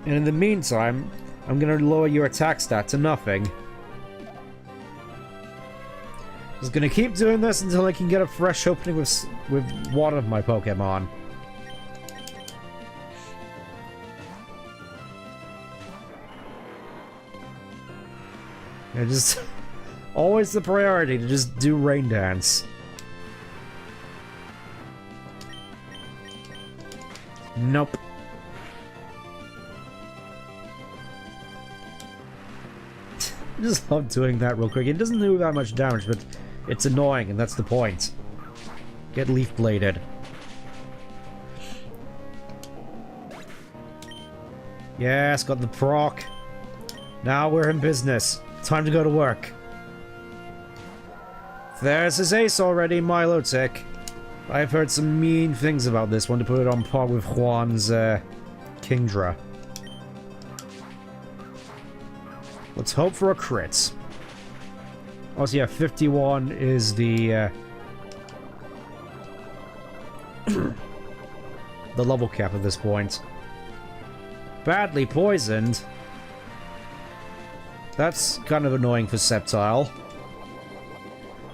And in the meantime, I'm gonna lower your attack stat to nothing. Just gonna keep doing this until I can get a fresh opening with one of my Pokemon. Yeah, just always the priority to just do Rain Dance. Nope. I just love doing that real quick. It doesn't do that much damage, but it's annoying, and that's the point. Get Leaf Bladed. Yes, got the proc. Now we're in business. Time to go to work. There's his ace already, Milotic. I've heard some mean things about this one, to put it on par with Juan's Kingdra. Let's hope for a crit. Also, yeah, 51 is the the level cap at this point. Badly poisoned. That's kind of annoying for Sceptile.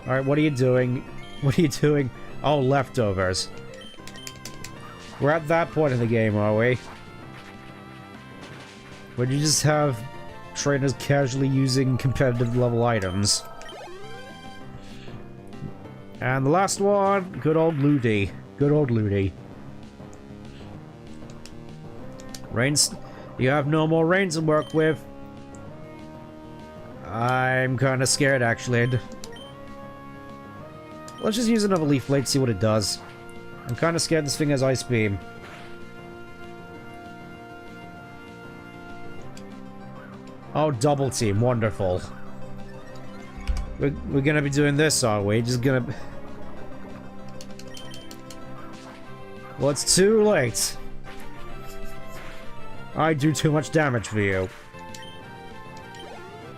Alright, what are you doing? What are you doing? Oh, leftovers. We're at that point in the game, are we? Where you just have trainers casually using competitive level items. And the last one, good old Ludi. Good old Ludi. Rains, you have no more rains to work with. I'm kind of scared, actually. Let's just use another Leaf Blade, see what it does. I'm kind of scared this thing has Ice Beam. Oh, double team. Wonderful. We're gonna be doing this, aren't we? Just gonna... Well, it's too late. I do too much damage for you.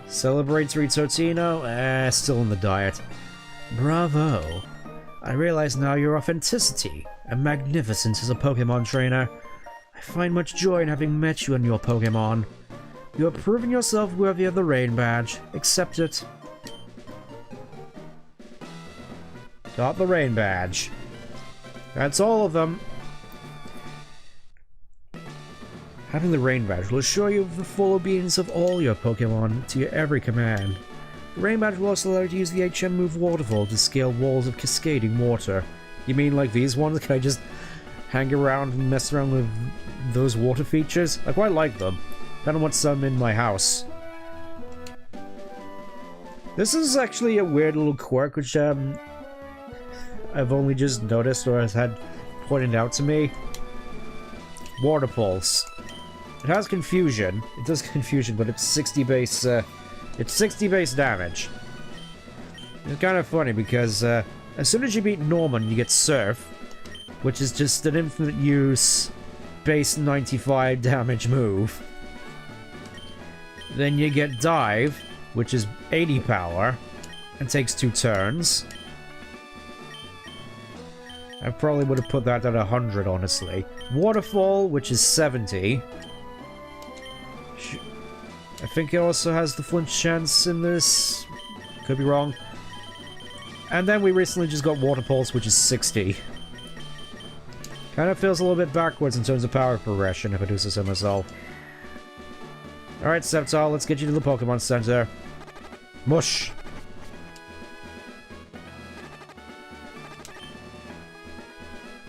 Celebratory Totino? Still in the diet. Bravo. I realize now your authenticity and magnificence as a Pokemon trainer. I find much joy in having met you and your Pokemon. You have proven yourself worthy of the Rain Badge. Accept it. Got the Rain Badge. That's all of them. Having the Rain Badge will assure you of the full obedience of all your Pokemon to your every command. The Rain Badge will also allow you to use the HM move Waterfall to scale walls of cascading water. You mean like these ones? Can I just hang around and mess around with those water features? I quite like them. I don't want some in my house. This is actually a weird little quirk which I've only just noticed or has had pointed out to me. Water Pulse. It has confusion. It does confusion, but it's 60 base. It's 60 base damage. It's kind of funny because as soon as you beat Norman, you get Surf, which is just an infinite use base 95 damage move. Then you get Dive, which is 80 power, and takes 2 turns. I probably would have put that at 100, honestly. Waterfall, which is 70. I think it also has the flinch chance in this. Could be wrong. And then we recently just got Water Pulse, which is 60. Kind of feels a little bit backwards in terms of power progression, if I do so myself. Alright, Sceptile, let's get you to the Pokemon Center. Mush!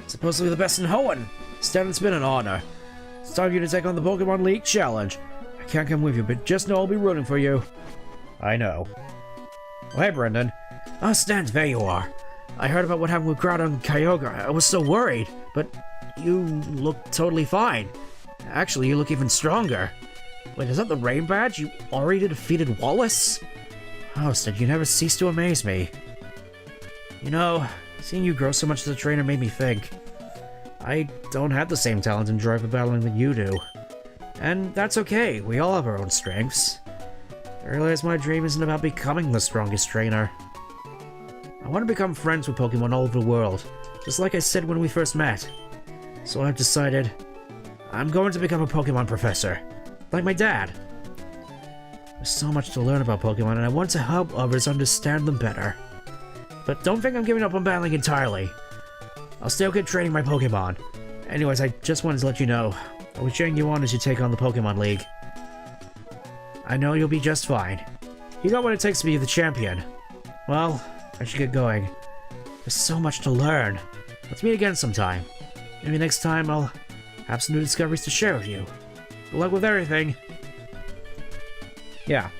Supposed to be the best in Hoenn! Stan, it's been an honor. It's time for you to take on the Pokemon League Challenge. I can't come with you, but just know I'll be rooting for you. I know. Oh, hey, Brendan. Oh, Stan, there you are. I heard about what happened with Grotto and Kyogre. I was so worried, but you look totally fine. Actually, you look even stronger. Wait, is that the Rain Badge? You already defeated Wallace? Oh, Stan, you never cease to amaze me. You know, seeing you grow so much as a trainer made me think. I don't have the same talent and drive for battling that you do. And that's okay, we all have our own strengths. I realize my dream isn't about becoming the strongest trainer. I want to become friends with Pokemon all over the world, just like I said when we first met. So I've decided, I'm going to become a Pokemon professor, like my dad. There's so much to learn about Pokemon and I want to help others understand them better. But don't think I'm giving up on battling entirely. I'll still keep training my Pokemon. Anyways, I just wanted to let you know, I'll be cheering you on as you take on the Pokemon League. I know you'll be just fine. You got what it takes to be the champion. Well, I should get going. There's so much to learn. Let's meet again sometime. Maybe next time I'll have some new discoveries to share with you. Good luck with everything. Yeah.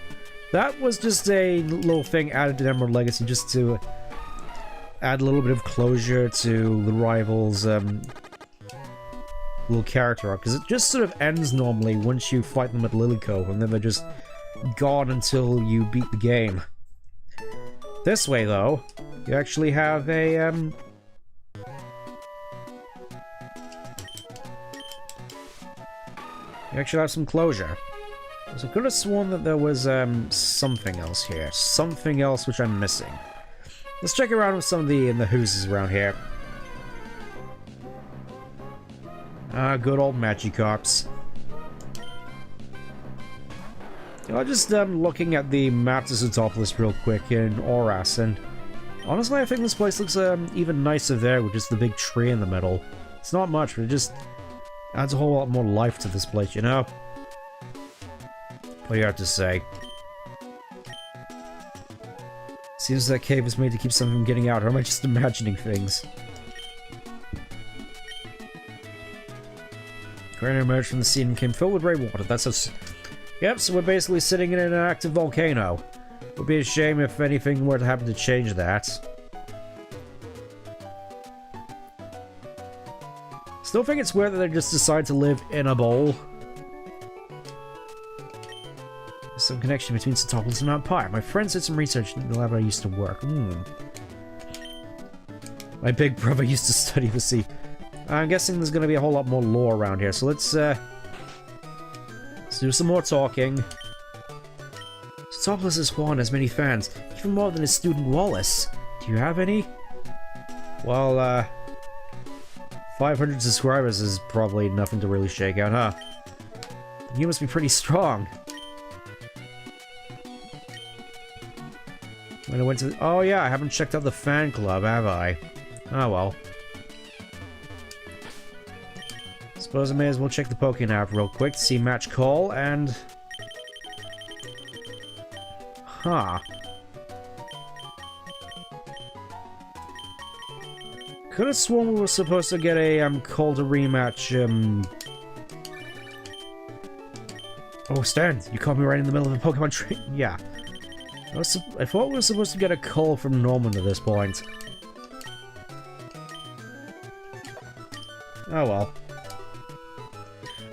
That was just a little thing added to Emerald Legacy just to add a little bit of closure to the rivals' little character arc, because it just sort of ends normally once you fight them at Lily Cove, and then they're just gone until you beat the game. This way, though, you actually have a, you actually have some closure. So I could have sworn that there was, something else here. Something else which I'm missing. Let's check around with some of the Hooses around here. Good old Magikarps. I'm just looking at the map to Sootopolis real quick in Oras, and honestly I think this place looks even nicer there with just the big tree in the middle. It's not much, but it just adds a whole lot more life to this place, you know? What do you have to say? Seems that cave was made to keep something from getting out, or am I just imagining things? Granite emerged from the sea and became filled with rainwater. That's us. Yep, so we're basically sitting in an active volcano. It would be a shame if anything were to happen to change that. Still think it's weird that they just decided to live in a bowl. There's some connection between Sootopolis and Mount Pyre. My friend did some research in the lab I used to work. My big brother used to study the sea. I'm guessing there's going to be a whole lot more lore around here, so let's do some more talking. Sootopolis' Hoenn has many fans, even more than his student Wallace. Do you have any? Well, 500 subscribers is probably nothing to really shake out, huh? You must be pretty strong. When I went to... Oh yeah, I haven't checked out the fan club, have I? Oh well. Suppose I may as well check the Pokémon app real quick to see match call, and... Huh. Could have sworn we were supposed to get a call to rematch, Oh, Stan, you caught me right in the middle of a Pokemon tree. Yeah. I thought we were supposed to get a call from Norman at this point. Oh well.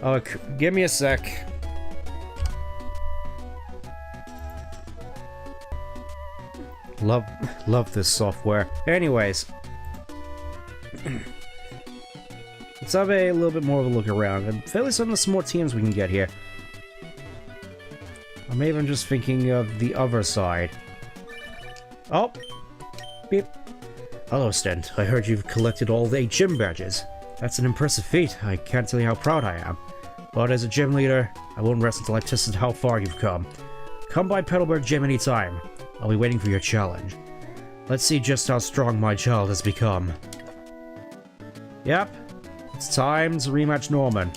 Oh, give me a sec. Love this software. Anyways. Let's have a little bit more of a look around. I'm fairly certain there's some more teams we can get here. I'm even just thinking of the other side. Oh! Beep. Hello, Stent. I heard you've collected all the 8 gym badges. That's an impressive feat. I can't tell you how proud I am. But as a gym leader, I won't rest until I've tested how far you've come. Come by Petalburg Gym anytime. I'll be waiting for your challenge. Let's see just how strong my child has become. Yep. It's time to rematch Norman.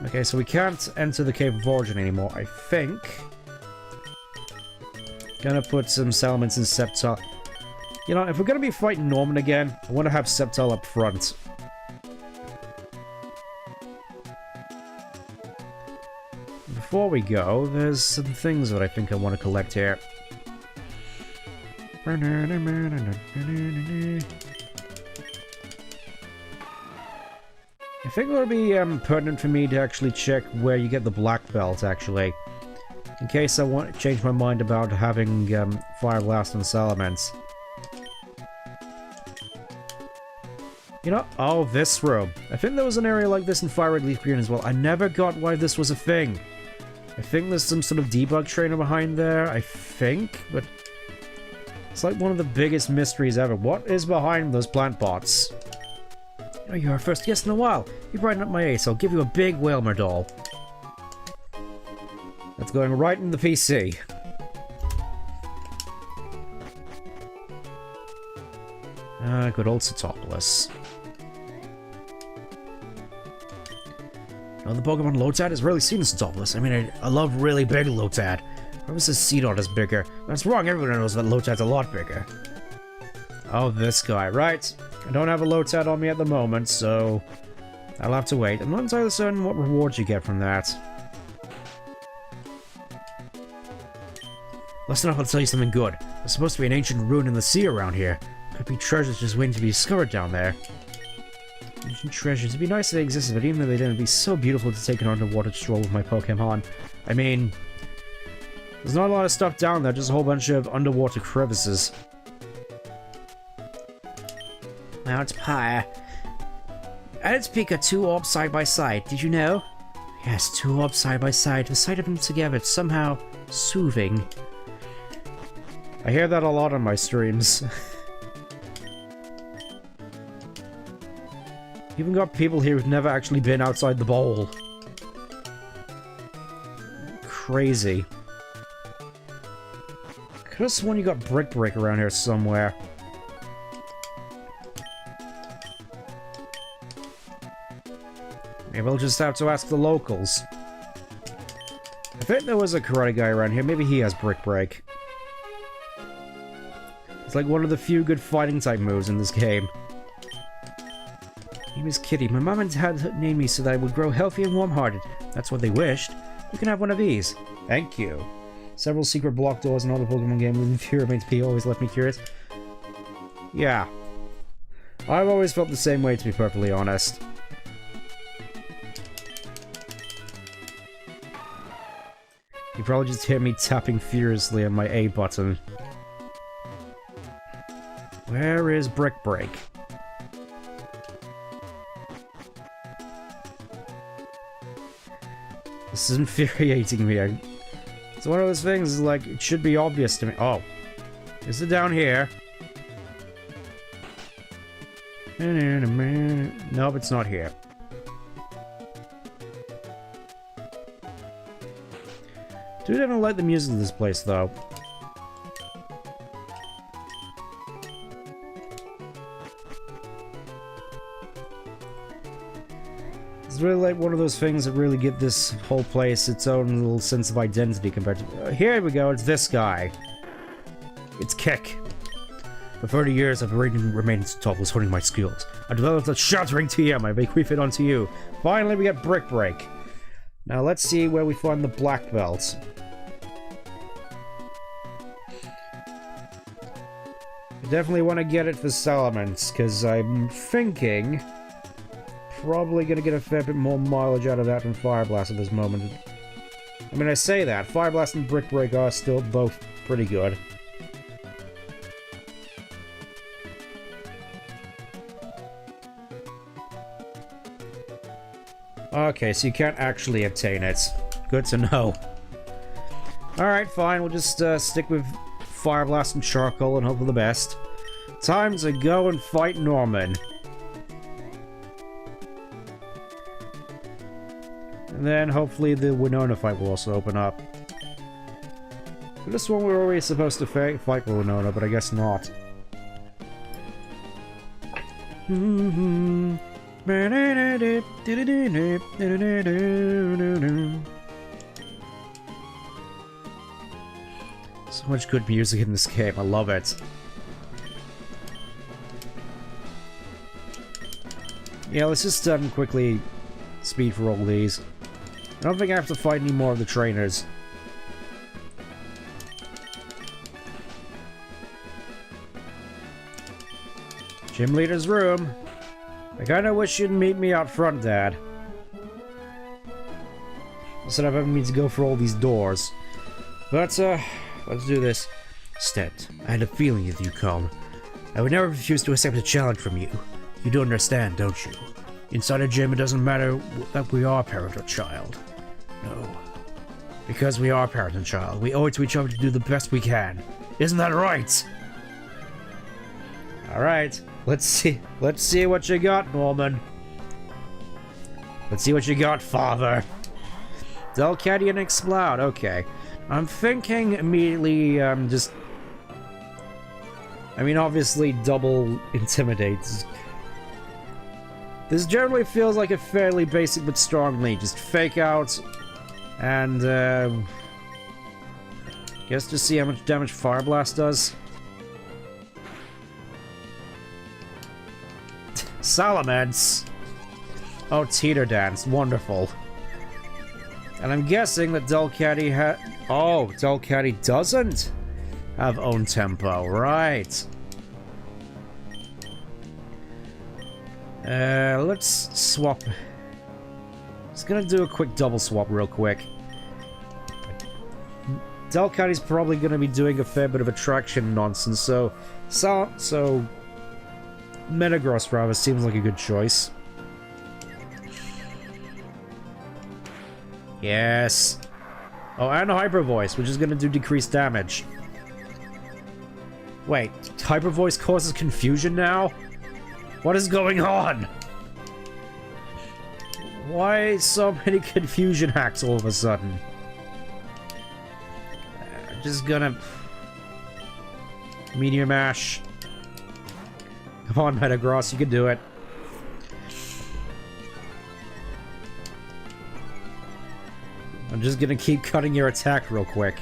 Okay, so we can't enter the Cave of Origin anymore, I think. Gonna put some Salamence in Sceptile. You know, if we're gonna be fighting Norman again, I want to have Sceptile up front. before we go, there's some things that I think I want to collect here. I think it would be pertinent for me to actually check where you get the black belt, actually. In case I want to change my mind about having Fire Blast and Salamence. You know, oh, this room. I think there was an area like this in Fire Red Leaf Green as well. I never got why this was a thing. I think there's some sort of debug trainer behind there, I think, but it's like one of the biggest mysteries ever. What is behind those plant bots? Oh, you're our first guest in a while. You brighten up my ace. I'll give you a big Whalmer doll. That's going right in the PC. Good old Satopolis. Oh, the Pokemon Lotad has really seen Satopolis. I mean, I love really big Lotad. Whoever says Seedot is bigger? That's wrong, everyone knows that Lotad's a lot bigger. Oh, this guy, right. I don't have a Lotad on me at the moment, so I'll have to wait. I'm not entirely certain what rewards you get from that. Listen up, I'll tell you something good. There's supposed to be an ancient ruin in the sea around here. Could be treasures just waiting to be discovered down there. Ancient treasures. It'd be nice if they existed, but even though they didn't, it'd be so beautiful to take an underwater stroll with my POKéMON. I mean, there's not a lot of stuff down there, just a whole bunch of underwater crevices. Now it's Pyre. And its peak are two orbs side by side. Did you know? Yes, two orbs side by side. The sight of them together, it's somehow soothing. I hear that a lot on my streams. Even got people here who've never actually been outside the bowl. Crazy. Could have sworn you got Brick Break around here somewhere. Maybe I'll just have to ask the locals. I think there was a karate guy around here. Maybe he has Brick Break. It's like one of the few good fighting type moves in this game. My name is Kitty. My mom and dad named me so that I would grow healthy and warm-hearted. That's what they wished. You can have one of these. Thank you. Several secret block doors in all the Pokemon games with Furry remains P always left me curious. Yeah. I've always felt the same way, to be perfectly honest. You probably just hear me tapping furiously on my A button. Where is Brick Break? This is infuriating me. It's one of those things, like, it should be obvious to me. Oh. Is it down here? Nope, it's not here. Dude, I don't like the music of this place, though. It's really like one of those things that really give this whole place its own little sense of identity compared to... here we go, it's this guy. It's Keck. For 30 years, I've remained topless, honing my skills. I developed a shattering TM, I bequeath it onto you. Finally, we get Brick Break. Now, let's see where we find the black belt. I definitely want to get it for Salamence, because I'm thinking... probably gonna get a fair bit more mileage out of that than Fire Blast at this moment. I mean, I say that. Fire Blast and Brick Break are still both pretty good. Okay, so you can't actually obtain it. Good to know. Alright, fine. We'll just stick with Fire Blast and Charcoal and hope for the best. Time to go and fight Norman. And then hopefully the Winona fight will also open up. For this one we're already supposed to fight with Winona, but I guess not. So much good music in this game, I love it. Yeah, let's just quickly speed for all these. I don't think I have to fight any more of the trainers. Gym leader's room. I kinda wish you'd meet me out front, Dad. Instead of having me to go for all these doors. But, let's do this. Stet, I had a feeling that you'd come. I would never refuse to accept a challenge from you. You do understand, don't you? Inside a gym, it doesn't matter that we are parent or child. No. Because we are parent and child, we owe it to each other to do the best we can. Isn't that right? Alright, let's see what you got, Norman. Let's see what you got, Father. Delcatty and Explode, okay. I'm thinking immediately, just... I mean, obviously, double intimidates. This generally feels like a fairly basic but strong lead. Just fake out, and, guess just see how much damage Fire Blast does. Salamence! Oh, Teeter Dance, wonderful. And I'm guessing that Delcatty oh, Delcatty doesn't have own tempo, right. Let's swap. Just gonna do a quick double swap real quick. Delcatty's probably gonna be doing a fair bit of attraction nonsense, so Metagross rather seems like a good choice. Yes. Oh, and Hyper Voice, which is going to do decreased damage. Wait, Hyper Voice causes confusion now? What is going on? Why so many confusion hacks all of a sudden? Just gonna... Meteor Mash. Come on, Metagross, you can do it. I'm just gonna keep cutting your attack real quick.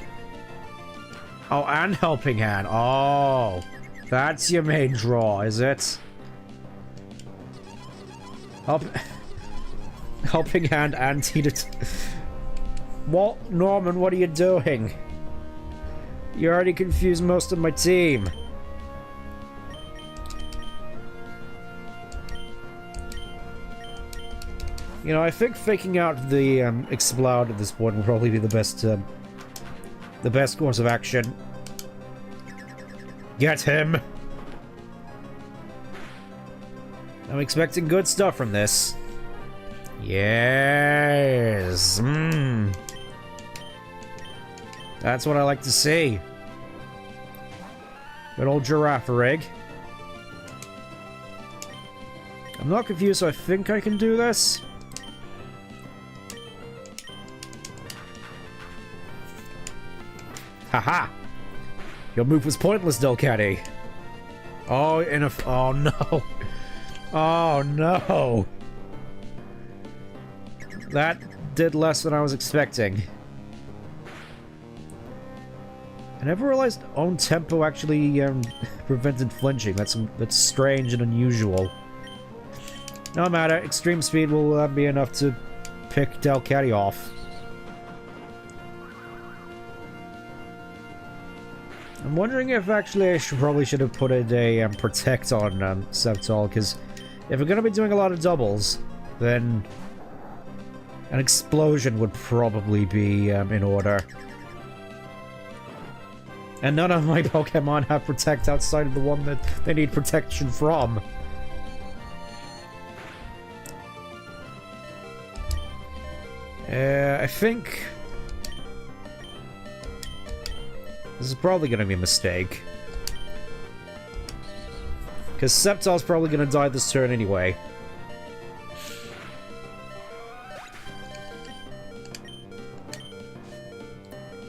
Oh, and Helping Hand. Oh, that's your main draw, is it? Helping Hand and Teeter... What? Norman, what are you doing? You already confused most of my team. You know, I think faking out the Explode at this point will probably be the best course of action. Get him! I'm expecting good stuff from this. Yes! That's what I like to see. Good old Giraffe rig. I'm not confused, so I think I can do this. Haha! Your move was pointless, Delcatty. Oh, oh no. Oh no. That did less than I was expecting. I never realized own tempo actually prevented flinching. That's strange and unusual. No matter, extreme speed will be enough to pick Delcatty off. I'm wondering if actually I probably should have put a Protect on Sceptile, because if we're going to be doing a lot of doubles, then an Explosion would probably be in order. And none of my Pokemon have Protect outside of the one that they need protection from. I think... This is probably going to be a mistake. Because Sceptile's probably going to die this turn anyway.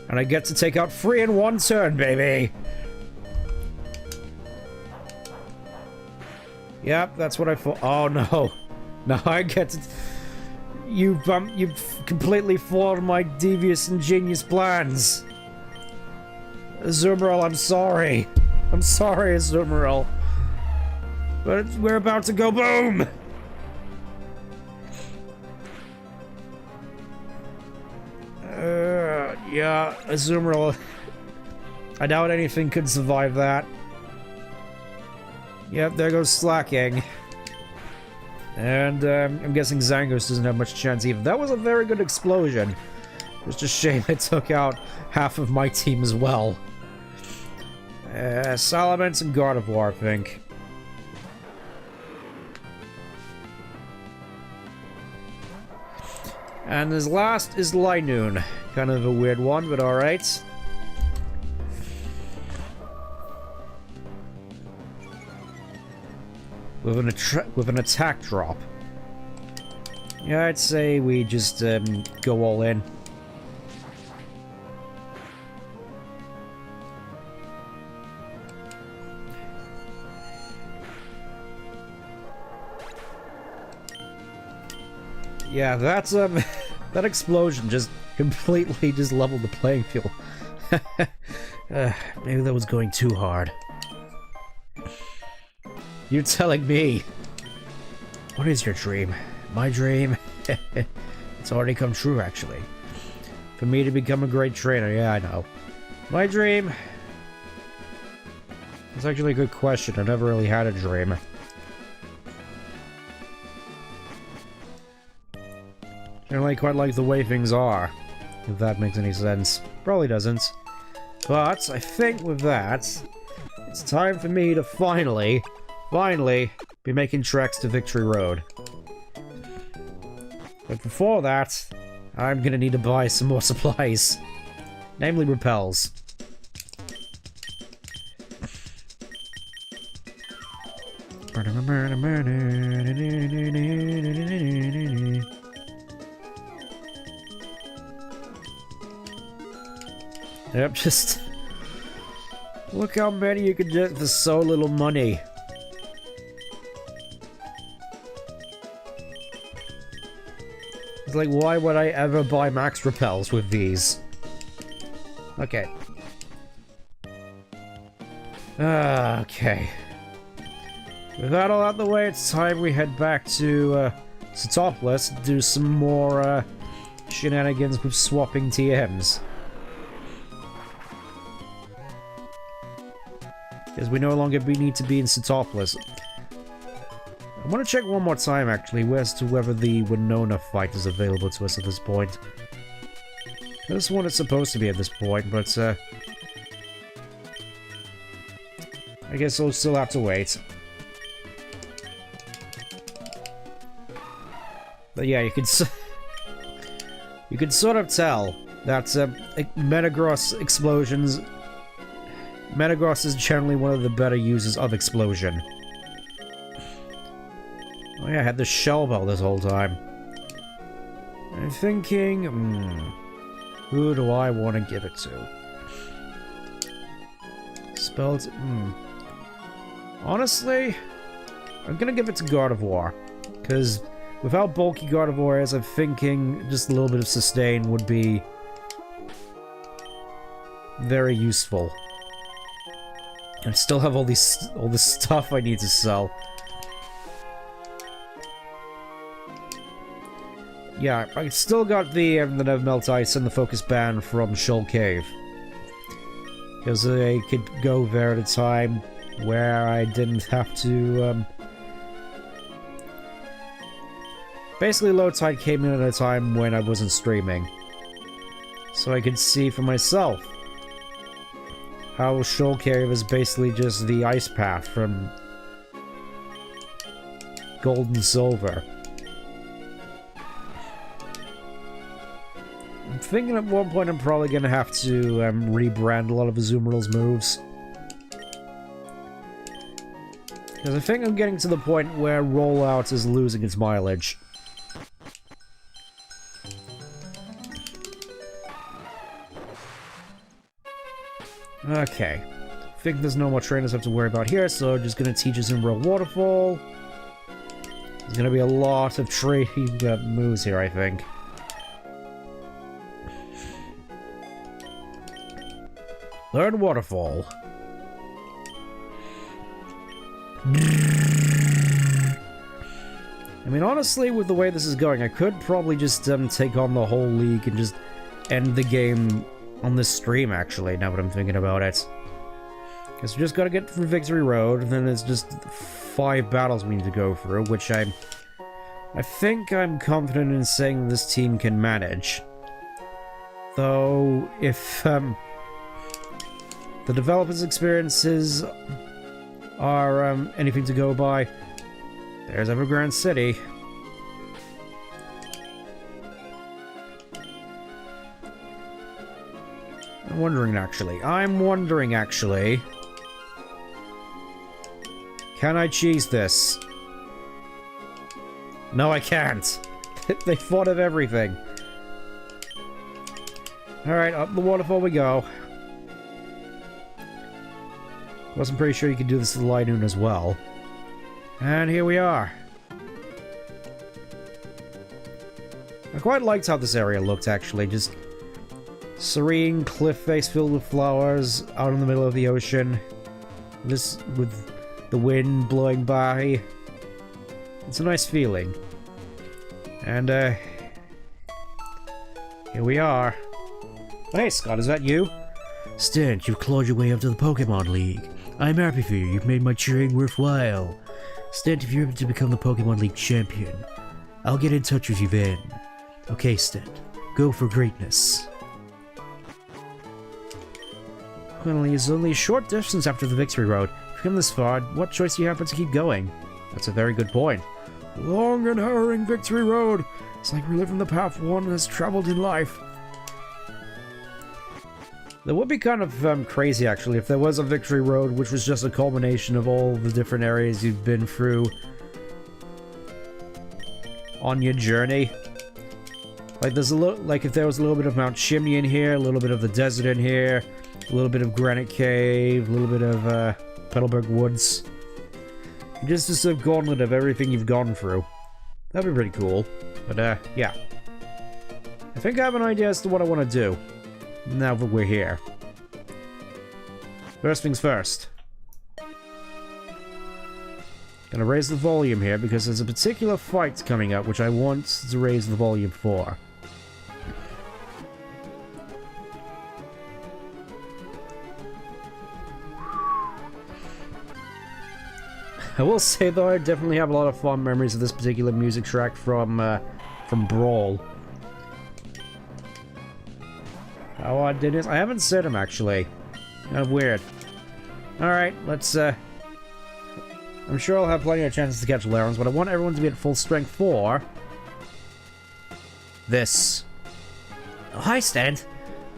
And I get to take out 3 in 1 turn, baby! Yep, that's what I thought. Oh no. No, I get to... You've completely foiled my devious, ingenious plans. Azumarill, I'm sorry. I'm sorry, Azumarill. But we're about to go boom! Yeah, Azumarill. I doubt anything could survive that. Yep, there goes Slacking. And I'm guessing Zangos doesn't have much chance either. That was a very good explosion. Just a shame it took out half of my team as well. Salamence and Gardevoir, I think. And his last is Linoon. Kind of a weird one, but alright. With an attack drop. Yeah, I'd say we just go all in. Yeah, that's that explosion just completely just leveled the playing field. Maybe that was going too hard. You're telling me. What is your dream? My dream? It's already come true, actually. For me to become a great trainer, yeah, I know. My dream? That's actually a good question. I never really had a dream. Generally quite like the way things are, if that makes any sense. Probably doesn't. But I think with that, it's time for me to finally be making treks to Victory Road. But before that, I'm gonna need to buy some more supplies. Namely repels. Yep, just look how many you can get for so little money. It's like, why would I ever buy max repels with these? Okay. Okay. With that all out the way, it's time we head back to Satopolis to do some more shenanigans with swapping TMs. Because we no longer need to be in Satopolis. I want to check one more time, actually, as to whether the Winona fight is available to us at this point. This one is supposed to be at this point, but I guess we'll still have to wait. But yeah, you can sort of tell that Metagross explosions. Metagross is generally one of the better users of explosion. Oh yeah, I had the Shell Bell this whole time. I'm thinking, who do I want to give it to? Spelled, Honestly, I'm gonna give it to Gardevoir, because with how bulky Gardevoir is, I'm thinking just a little bit of sustain would be very useful. I still have all this stuff I need to sell. Yeah, I still got the Melt Ice and the Focus Band from Shoal Cave. Because I could go there at a time where I didn't have to, Basically, Low Tide came in at a time when I wasn't streaming. So I could see for myself how Shoal Cave is basically just the ice path from Gold and Silver. I'm thinking at one point I'm probably going to have to rebrand a lot of Azumarill's moves. Because I think I'm getting to the point where Rollout is losing its mileage. Okay. I think there's no more trainers I have to worry about here, so I'm just going to teach Azumarill Waterfall. There's going to be a lot of training moves here, I think. Learn Waterfall. I mean, honestly, with the way this is going, I could probably just take on the whole league and just end the game on this stream, actually, now that I'm thinking about it. Because we just gotta get through Victory Road, and then there's just 5 battles we need to go through, which I think I'm confident in saying this team can manage. Though, if the developers' experiences are anything to go by, there's Evergrande City. I'm wondering, actually. Can I cheese this? No, I can't. They thought of everything. Alright, up the waterfall we go. I'm pretty sure you could do this to the Hoenn as well. And here we are. I quite liked how this area looked, actually. Just serene cliff face filled with flowers out in the middle of the ocean. This with the wind blowing by. It's a nice feeling. And here we are. Hey Scott, is that you? Stent, you've clawed your way up to the Pokemon League. I'm happy for you. You've made my cheering worthwhile. Stent, if you're able to become the Pokemon League champion, I'll get in touch with you then. Okay, Stent. Go for greatness. Well, it's only a short distance after the Victory Road. If you've come this far, what choice do you have but to keep going? That's a very good point. Long and harrowing Victory Road. It's like reliving the path one has traveled in life. That would be kind of crazy, actually, if there was a Victory Road which was just a culmination of all the different areas you've been through on your journey. Like, there's a little, like if there was a little bit of Mount Chimney in here, a little bit of the desert in here, a little bit of Granite Cave, a little bit of Petalburg Woods. Just a sort of gauntlet of everything you've gone through. That'd be pretty cool. But yeah. I think I have an idea as to what I want to do. Now that we're here. First things first. Gonna raise the volume here because there's a particular fight coming up which I want to raise the volume for. I will say though, I definitely have a lot of fond memories of this particular music track from Brawl. How odd did it? I haven't said him actually. Kind of weird. Alright, let's I'm sure I'll have plenty of chances to catch Larons, but I want everyone to be at full strength for this. Oh, hi, Stent.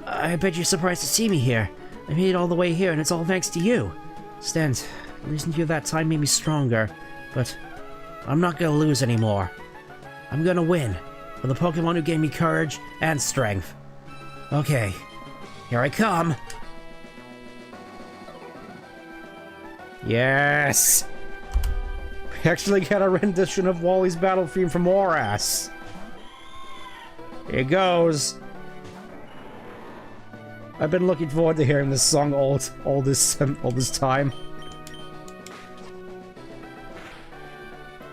I bet you're surprised to see me here. I made it all the way here, and it's all thanks to you. Stent, losing to you that time made me stronger, but I'm not gonna lose anymore. I'm gonna win, for the Pokemon who gave me courage and strength. Okay, here I come. Yes! We actually got a rendition of Wally's battle theme from Harass. Here goes. I've been looking forward to hearing this song all this time.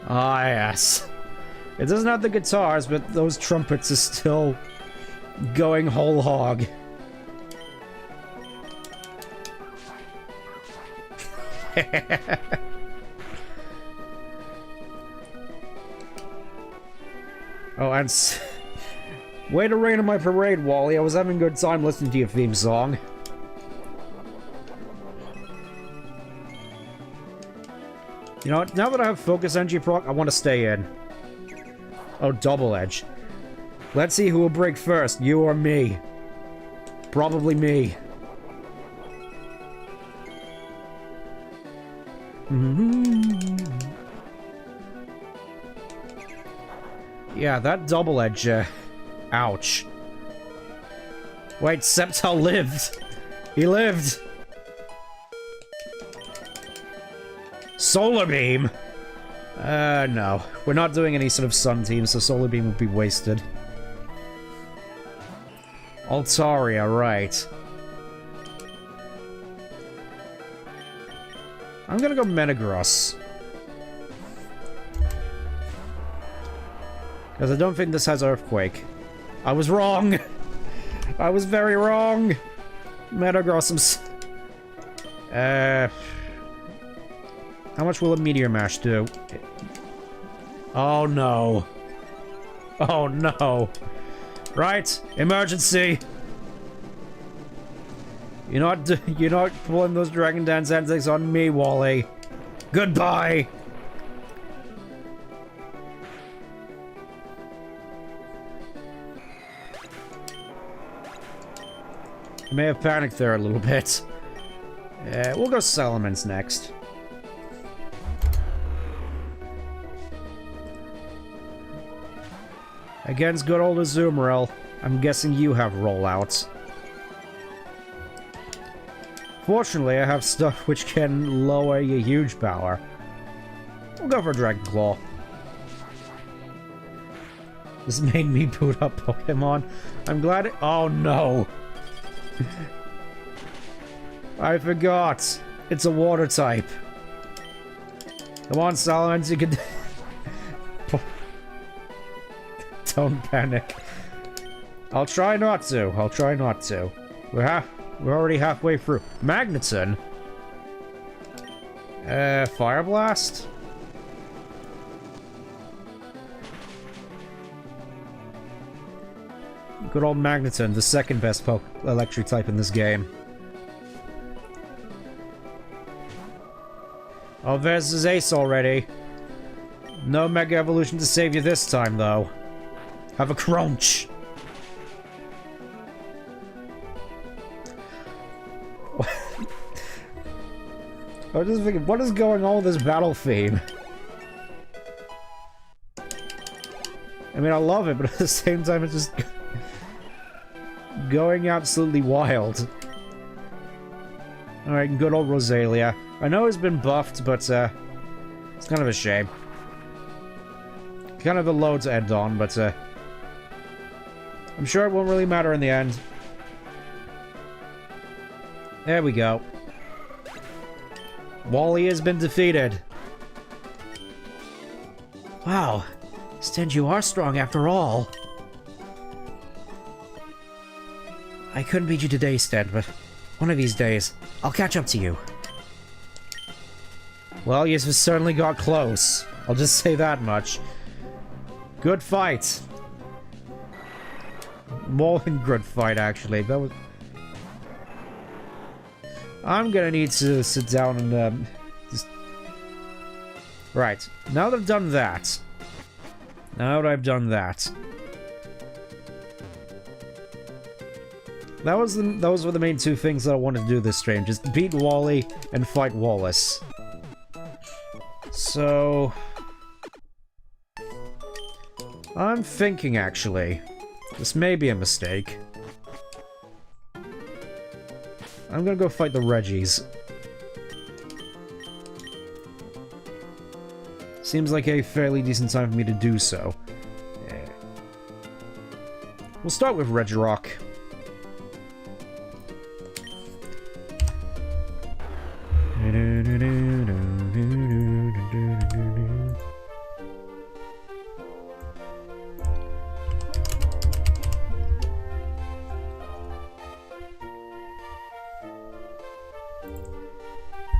Ah, yes. It doesn't have the guitars, but those trumpets are still going whole hog. Oh, and way to rain on my parade, Wally. I was having a good time listening to your theme song. You know what? Now that I have Focus Energy proc, I want to stay in. Oh, Double Edge. Let's see who will break first, you or me. Probably me. Yeah, that Double Edge, ouch. Wait, Sceptile lived. He lived. Solar Beam? No. We're not doing any sort of Sun team, so Solar Beam would be wasted. Altaria, right. I'm gonna go Metagross. Because I don't think this has Earthquake. I was wrong! I was very wrong. Metagrossums. How much will a Meteor Mash do? Oh no. Oh no. Right, emergency. You're not pulling those Dragon Dance antics on me, Wally. Goodbye. I may have panicked there a little bit. We'll go Salamence next. Against good old Azumarill, I'm guessing you have rollouts. Fortunately, I have stuff which can lower your huge power. We'll go for Dragon Claw. This made me boot up Pokemon. I'm glad it— oh no! I forgot. It's a water type. Come on, Salamence, you can— don't panic. I'll try not to. I'll try not to. We're already halfway through. Magneton? Fire Blast? Good old Magneton, the second best electric type in this game. Oh, there's his ace already. No Mega Evolution to save you this time, though. Have a crunch. I was just thinking, what is going on with this battle theme? I mean, I love it, but at the same time, it's just going absolutely wild. Alright, good old Rosalia. I know it's been buffed, but it's kind of a shame. Kind of a load to end on, but I'm sure it won't really matter in the end. There we go. Wally has been defeated. Wow. Stench, you are strong after all. I couldn't beat you today, Sten, but one of these days, I'll catch up to you. Well, you certainly got close. I'll just say that much. Good fight. More than good fight, actually. That was... I'm gonna need to sit down and, just... Right. Now that I've done that... Those were the main two things that I wanted to do this stream. Just beat Wally and fight Wallace. So... I'm thinking, actually. This may be a mistake. I'm gonna go fight the Reggies. Seems like a fairly decent time for me to do so. We'll start with Regirock.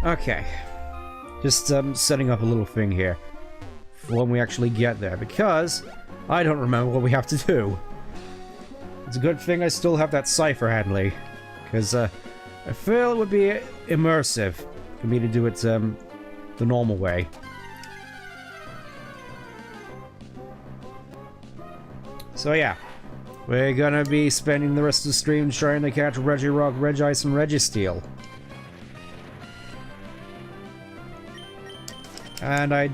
Okay. Just setting up a little thing here for when we actually get there, because I don't remember what we have to do. It's a good thing I still have that cipher handy, because I feel it would be immersive for me to do it the normal way. So yeah, we're gonna be spending the rest of the stream trying to catch Regirock, Regice, and Registeel. And I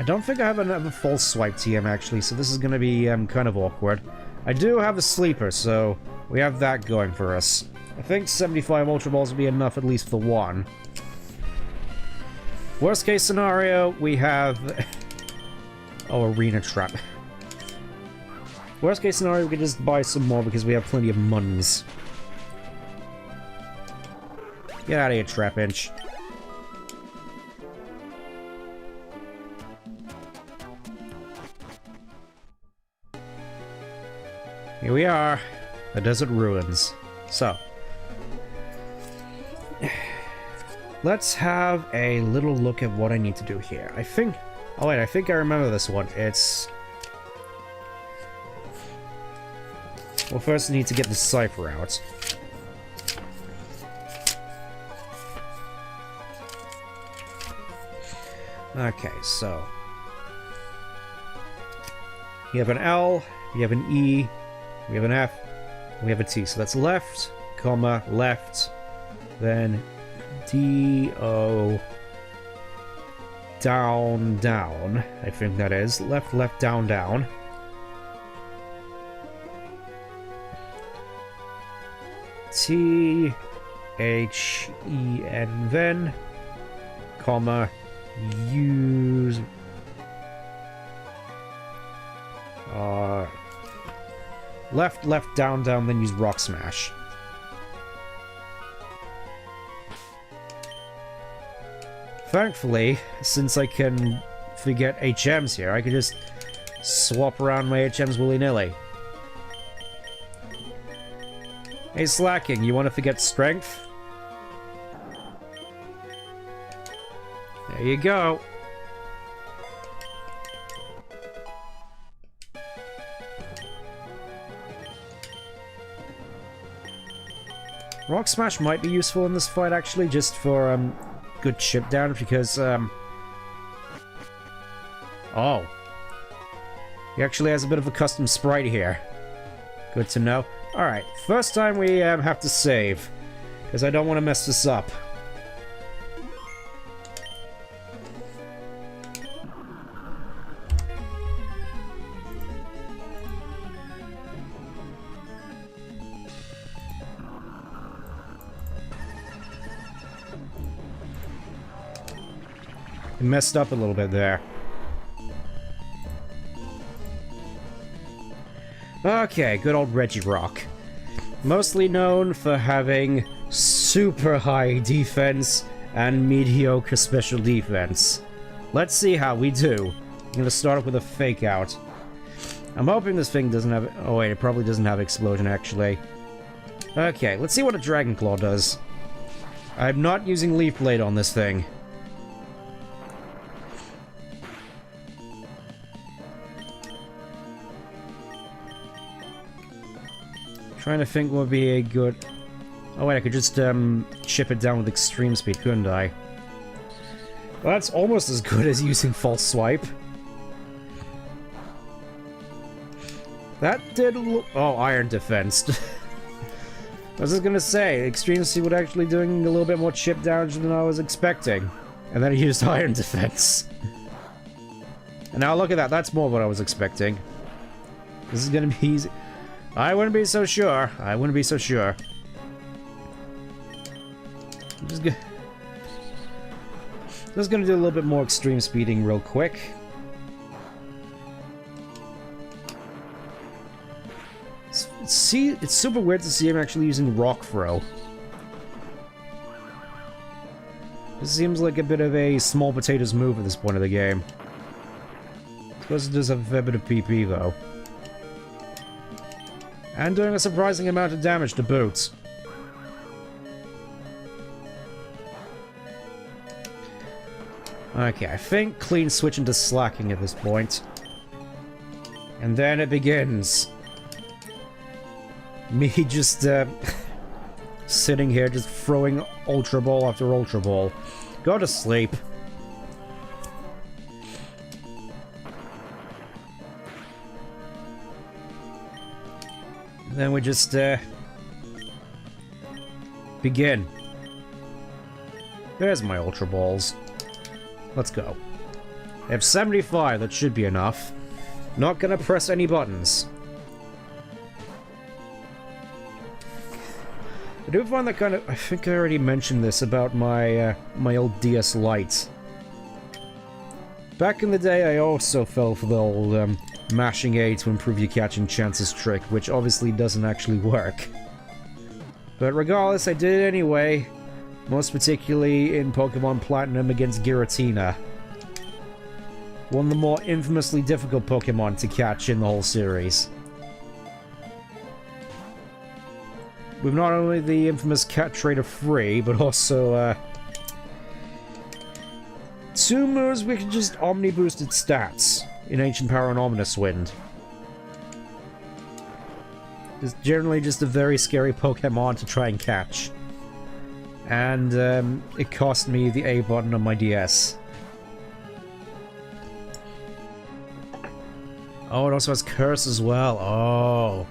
don't think I have another false swipe TM actually, so this is gonna be kind of awkward. I do have a sleeper, so we have that going for us. I think 75 Ultra Balls will be enough at least for one. Worst case scenario, we have... oh, Arena Trap. Worst case scenario, we could just buy some more because we have plenty of monies. Get out of here, Trapinch. Here we are. The desert ruins. So. Let's have a little look at what I need to do here. I think... Oh wait, I think I remember this one. It's... Well, first I need to get the cipher out. Okay, so... We have an L, we have an E, we have an F, we have a T. So that's left, comma, left, then D, O, down, down. I think that is. Left, left, down, down. T, H, E, N, then, comma, use... left, left, down, down, then use Rock Smash. Thankfully, since I can forget HMs here, I can just swap around my HMs willy-nilly. Hey, Slacking, you want to forget Strength? There you go. Rock Smash might be useful in this fight, actually, just for, good chip down, because, Oh. He actually has a bit of a custom sprite here. Good to know. Alright, first time we, have to save, because I don't want to mess this up. Messed up a little bit there. Okay, good old Regirock. Mostly known for having super high defense and mediocre special defense. Let's see how we do. I'm gonna start off with a fake out. I'm hoping this thing doesn't have... Oh wait, it probably doesn't have explosion actually. Okay, let's see what a Dragon Claw does. I'm not using Leaf Blade on this thing. Trying to think what would be a good... Oh wait, I could just chip it down with extreme speed, couldn't I? Well, that's almost as good as using False Swipe. That did oh, Iron Defense. I was just gonna say, extreme speed would actually doing a little bit more chip damage than I was expecting. And then I used Iron Defense. And now look at that, that's more what I was expecting. This is gonna be easy. I wouldn't be so sure. I wouldn't be so sure. I'm just gonna do a little bit more extreme speeding real quick. See, it's super weird to see him actually using Rock Throw. This seems like a bit of a small potatoes move at this point of the game. I suppose it does have a fair bit of PP though. And doing a surprising amount of damage to boot. Okay, I think clean switch into Slacking at this point. And then it begins. Me just, sitting here just throwing Ultra Ball after Ultra Ball. Go to sleep. Then we just, begin. There's my Ultra Balls. Let's go. I have 75, that should be enough. Not gonna press any buttons. I do find that kind of... I think I already mentioned this about my, my old DS Lite. Back in the day, I also fell for the old, mashing A to improve your catching chances trick, which obviously doesn't actually work. But regardless, I did it anyway. Most particularly in Pokemon Platinum against Giratina. One of the more infamously difficult Pokemon to catch in the whole series. with not only the infamous cat trader Furry, but also, 2 moves we can just omni-boost its stats in Ancient Power and Ominous Wind. It's generally just a very scary Pokemon to try and catch. And, it cost me the A button on my DS. Oh, it also has Curse as well. Oh.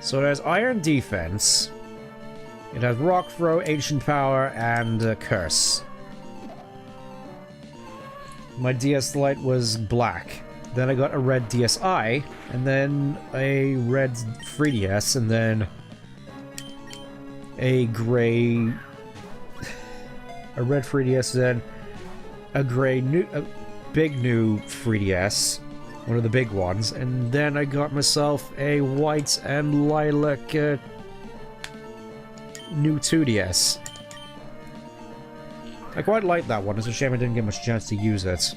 So there's Iron Defense. It has Rock Throw, Ancient Power, and Curse. My DS Lite was black. Then I got a red DSi, and then a red 3DS, and then a gray... a red 3DS, then a gray new... big new 3DS, one of the big ones, and then I got myself a white and lilac new 2DS. I quite like that one. It's a shame I didn't get much chance to use it.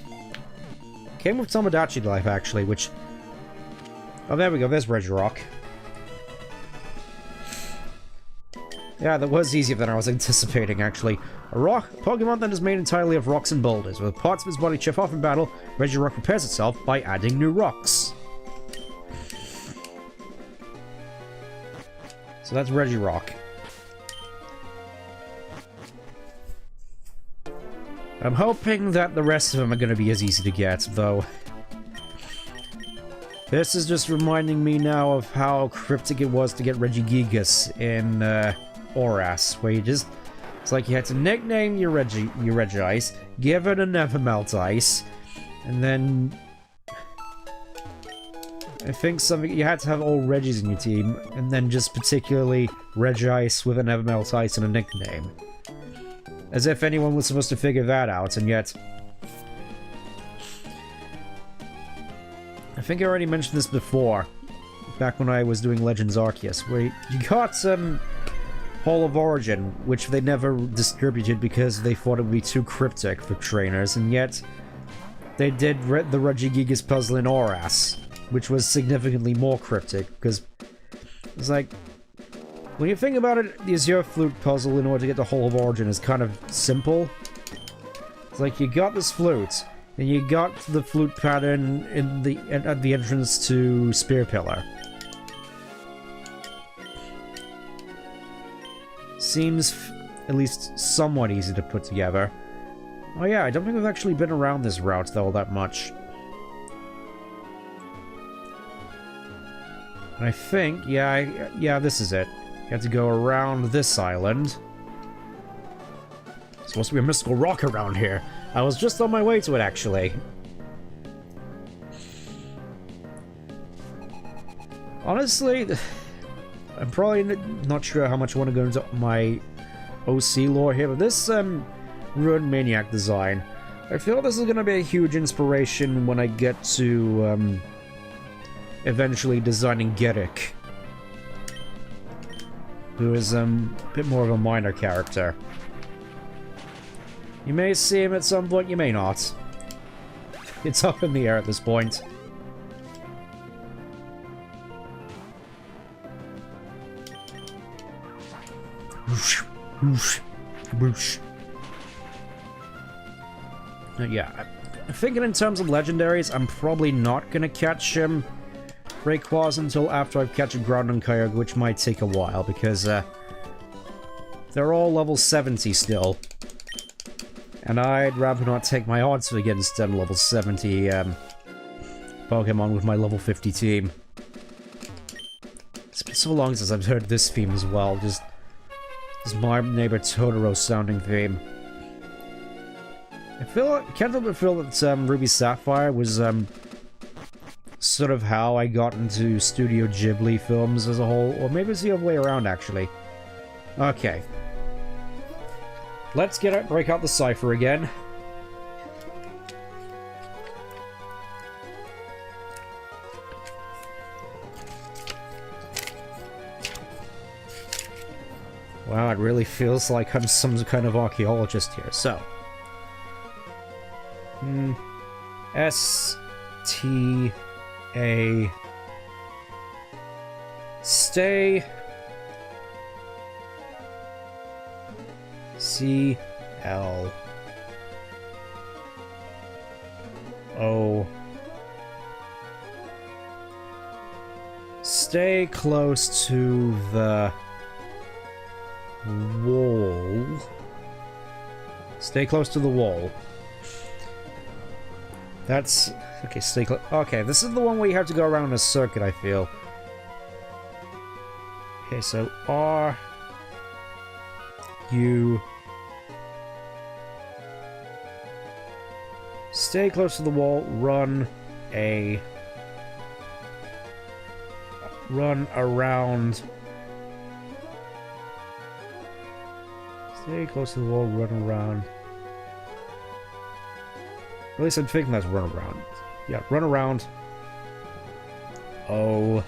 Came with Tomodachi Life, actually, which... oh, there we go. There's Regirock. Yeah, that was easier than I was anticipating, actually. A Pokemon that is made entirely of rocks and boulders. With parts of its body chip off in battle, Regirock repairs itself by adding new rocks. So that's Regirock. I'm hoping that the rest of them are going to be as easy to get, though. This is just reminding me now of how cryptic it was to get Regigigas in Horass, where you just... it's like you had to nickname your Regice, give it a Nevermelt Ice, and then... I think something you had to have all Regis in your team, and then just particularly Regice with a Nevermelt Ice and a nickname. As if anyone was supposed to figure that out, and yet... I think I already mentioned this before, back when I was doing Legends Arceus, where you got Hall of Origin, which they never distributed because they thought it would be too cryptic for trainers, and yet they did the Regigigas puzzle in Horass, which was significantly more cryptic, because it's like, when you think about it, the Azure Flute puzzle in order to get the Hall of Origin is kind of simple. It's like, you got this flute, and you got the flute pattern at the entrance to Spear Pillar. Seems at least somewhat easy to put together. Oh yeah, I don't think I've actually been around this route, though, that much. And I think, yeah, this is it. You have to go around this island. There's supposed to be a mystical rock around here. I was just on my way to it, actually. Honestly, I'm probably not sure how much I want to go into my OC lore here, but this Ruined Maniac design, I feel this is going to be a huge inspiration when I get to eventually designing Gerik, who is a bit more of a minor character. You may see him at some point, you may not. It's up in the air at this point. Whoosh, whoosh, whoosh. Yeah, I'm thinking in terms of legendaries, I'm probably not gonna catch Rayquaza until after I catch a Groudon Kyogre, which might take a while, because they're all level 70 still. And I'd rather not take my odds against level 70 Pokemon with my level 50 team. It's been so long since I've heard this theme as well, just my neighbor Totoro sounding theme. Can't help but feel that Ruby Sapphire was sort of how I got into Studio Ghibli films as a whole, or maybe it's the other way around, actually. Okay. Let's break out the cipher again. Wow, it really feels like I'm some kind of archaeologist here. So, S T A Stay. C-L. O. Stay close to the wall. Stay close to the wall. That's... okay, stay close. Okay, this is the one where you have to go around in a circuit, I feel. Okay, so R... U... Stay close to the wall, run around. Stay close to the wall, run around. At least I'm thinking that's run around. Yeah, run around. Oh.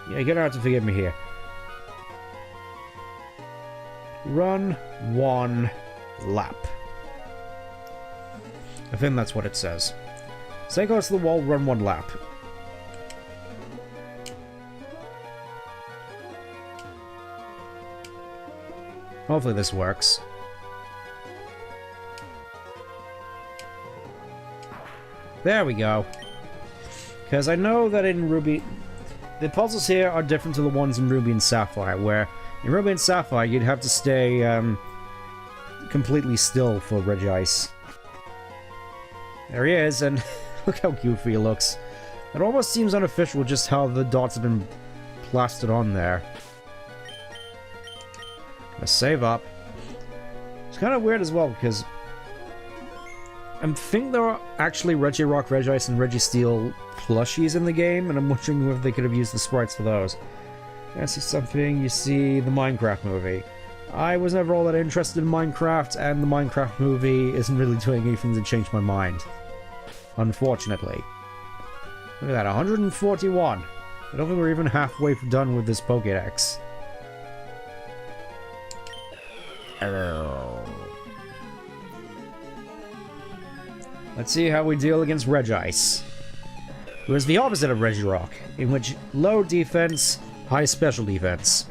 Yeah, you're gonna have to forgive me here. Run 1 lap. I think that's what it says. Stay close to the wall, run 1 lap. Hopefully this works. There we go. Because I know that in Ruby... the puzzles here are different to the ones in Ruby and Sapphire, where in Ruby and Sapphire you'd have to stay completely still for Regice. There he is, and look how goofy he looks. It almost seems unofficial just how the dots have been plastered on there. Let's save up. It's kind of weird as well, because I think there are actually Regirock, Regice, and Registeel plushies in the game, and I'm wondering if they could have used the sprites for those. I see something, you see the Minecraft movie. I was never all that interested in Minecraft, and the Minecraft movie isn't really doing anything to change my mind. Unfortunately. Look at that, 141. I don't think we're even halfway done with this Pokédex. Hello. Let's see how we deal against Regice, who is the opposite of Regirock, in which low defense, high special defense.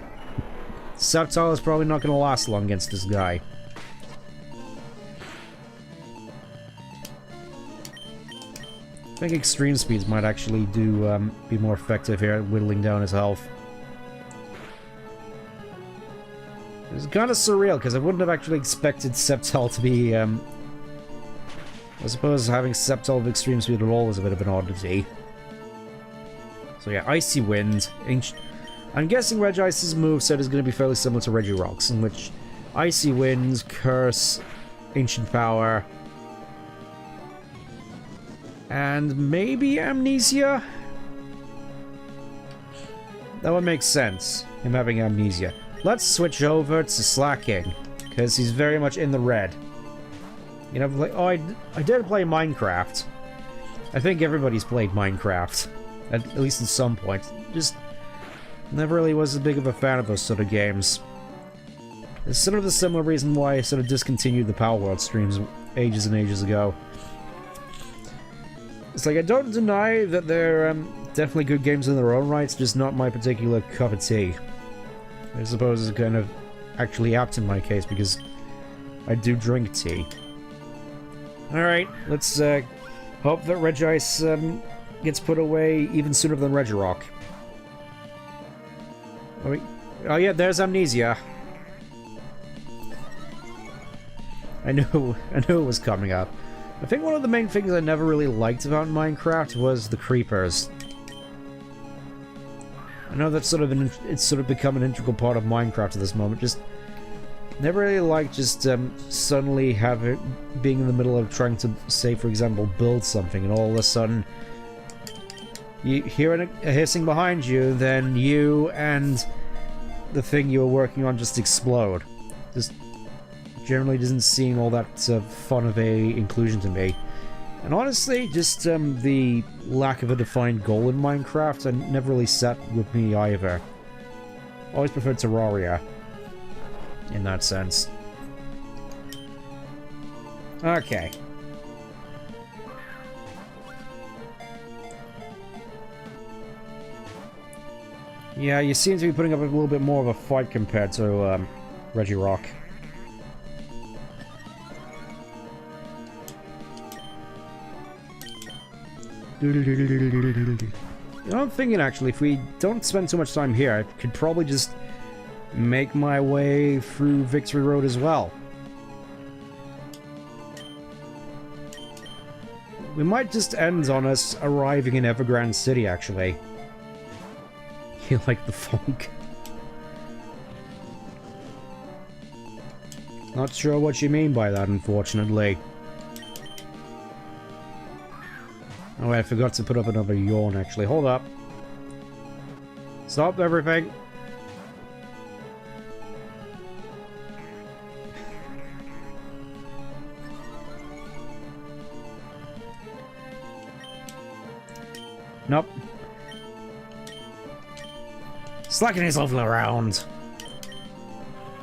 Sceptile is probably not going to last long against this guy. I think extreme speeds might actually be more effective here at whittling down his health. It's kind of surreal, because I wouldn't have actually expected Sceptile to be, I suppose having Sceptile with extreme speed at all is a bit of an oddity. So yeah, Icy Wind. I'm guessing Regice's moveset is going to be fairly similar to Regirock's, in which Icy Wind, Curse, Ancient Power, and maybe Amnesia? That would make sense, him having Amnesia. Let's switch over to Slacking, because he's very much in the red. You know, like, oh, I did play Minecraft. I think everybody's played Minecraft, at least at some point. Just never really was as big of a fan of those sort of games. It's sort of the similar reason why I sort of discontinued the Power World streams ages and ages ago. It's like, I don't deny that they're definitely good games in their own rights, just not my particular cup of tea. I suppose it's kind of actually apt in my case, because I do drink tea. Alright, let's hope that Regice gets put away even sooner than Regirock. Oh yeah, there's Amnesia. I knew it was coming up. I think one of the main things I never really liked about Minecraft was the creepers. I know that's it's sort of become an integral part of Minecraft at this moment. Just never really liked just suddenly being in the middle of trying to, say for example, build something, and all of a sudden you hear a hissing behind you, then you and the thing you were working on just explode. Just generally doesn't seem all that fun of a inclusion to me. And honestly, just the lack of a defined goal in Minecraft never really sat with me either. Always preferred Terraria in that sense. Okay. Yeah, you seem to be putting up a little bit more of a fight compared to Regirock. You know, I'm thinking actually, if we don't spend too much time here, I could probably just make my way through Victory Road as well. We might just end on us arriving in Evergrande City, actually. You like the funk? Not sure what you mean by that, unfortunately. Oh wait, I forgot to put up another yawn, actually. Hold up. Stop everything. Nope. Slacking yourself around.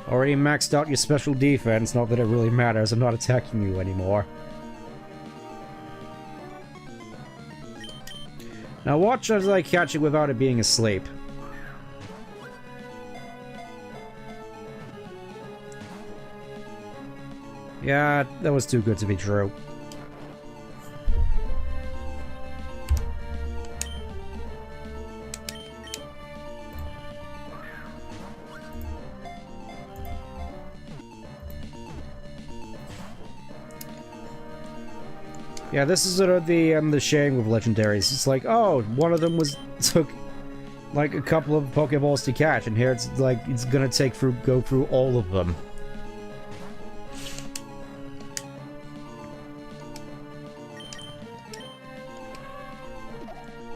Already maxed out your special defense, not that it really matters, I'm not attacking you anymore. Now watch as I catch it without it being asleep. Yeah, that was too good to be true. Yeah, this is sort of the shame with legendaries. It's like, oh, one of them took like a couple of Pokeballs to catch, and here it's like it's gonna go through all of them.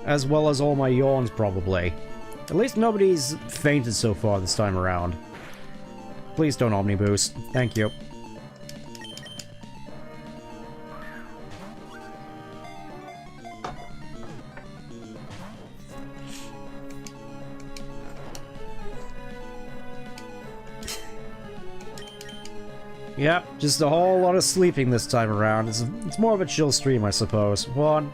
As well as all my yawns, probably. At least nobody's fainted so far this time around. Please don't Omni Boost. Thank you. Yep, just a whole lot of sleeping this time around. It's more of a chill stream, I suppose. One.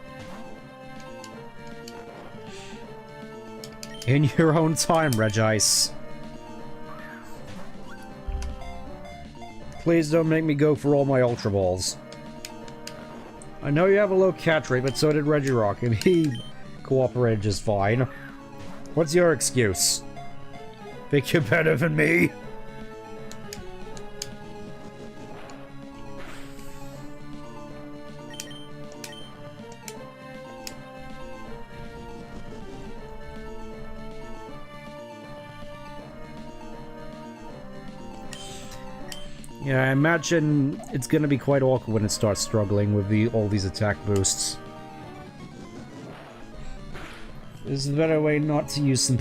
In your own time, Regice. Please don't make me go for all my Ultra Balls. I know you have a low catch rate, but so did Regirock, and he cooperated just fine. What's your excuse? Think you're better than me? Yeah, I imagine it's gonna be quite awkward when it starts struggling with all these attack boosts. There's a better way not to use some...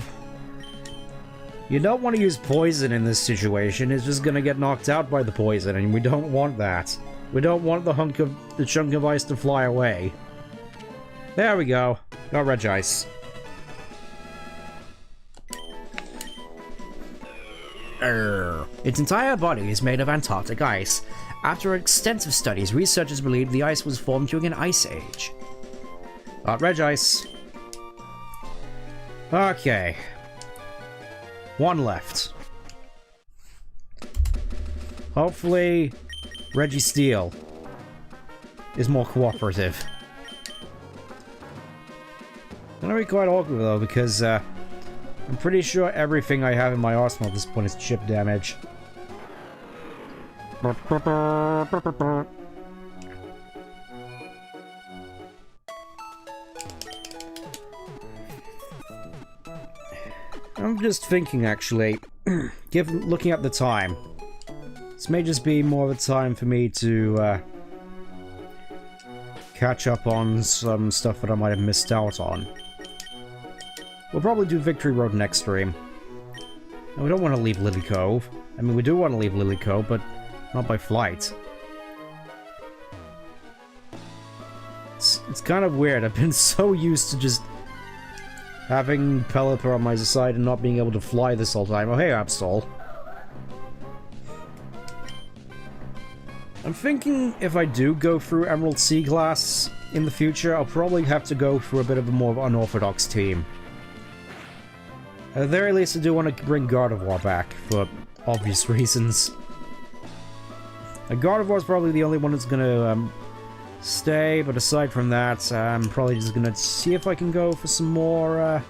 You don't want to use poison in this situation, it's just gonna get knocked out by the poison, and we don't want that. We don't want the chunk of ice to fly away. There we go. Got Regice. Its entire body is made of Antarctic ice. After extensive studies, researchers believe the ice was formed during an ice age. Got Regice. Okay. One left. Hopefully, Registeel is more cooperative. It's gonna be quite awkward though, because I'm pretty sure everything I have in my arsenal at this point is chip damage. I'm just thinking, actually, looking at the time, this may just be more of a time for me to catch up on some stuff that I might have missed out on. We'll probably do Victory Road next stream. And we don't want to leave Lily Cove. I mean, we do want to leave Lily Cove, but not by flight. It's kind of weird. I've been so used to just having Pelipper on my side and not being able to fly this whole time. Oh, hey, Absol. I'm thinking if I do go through Emerald Sea Glass in the future, I'll probably have to go through a bit of a more unorthodox team. At the very least, I do want to bring Gardevoir back, for obvious reasons. Gardevoir is probably the only one that's going to stay, but aside from that, I'm probably just going to see if I can go for some more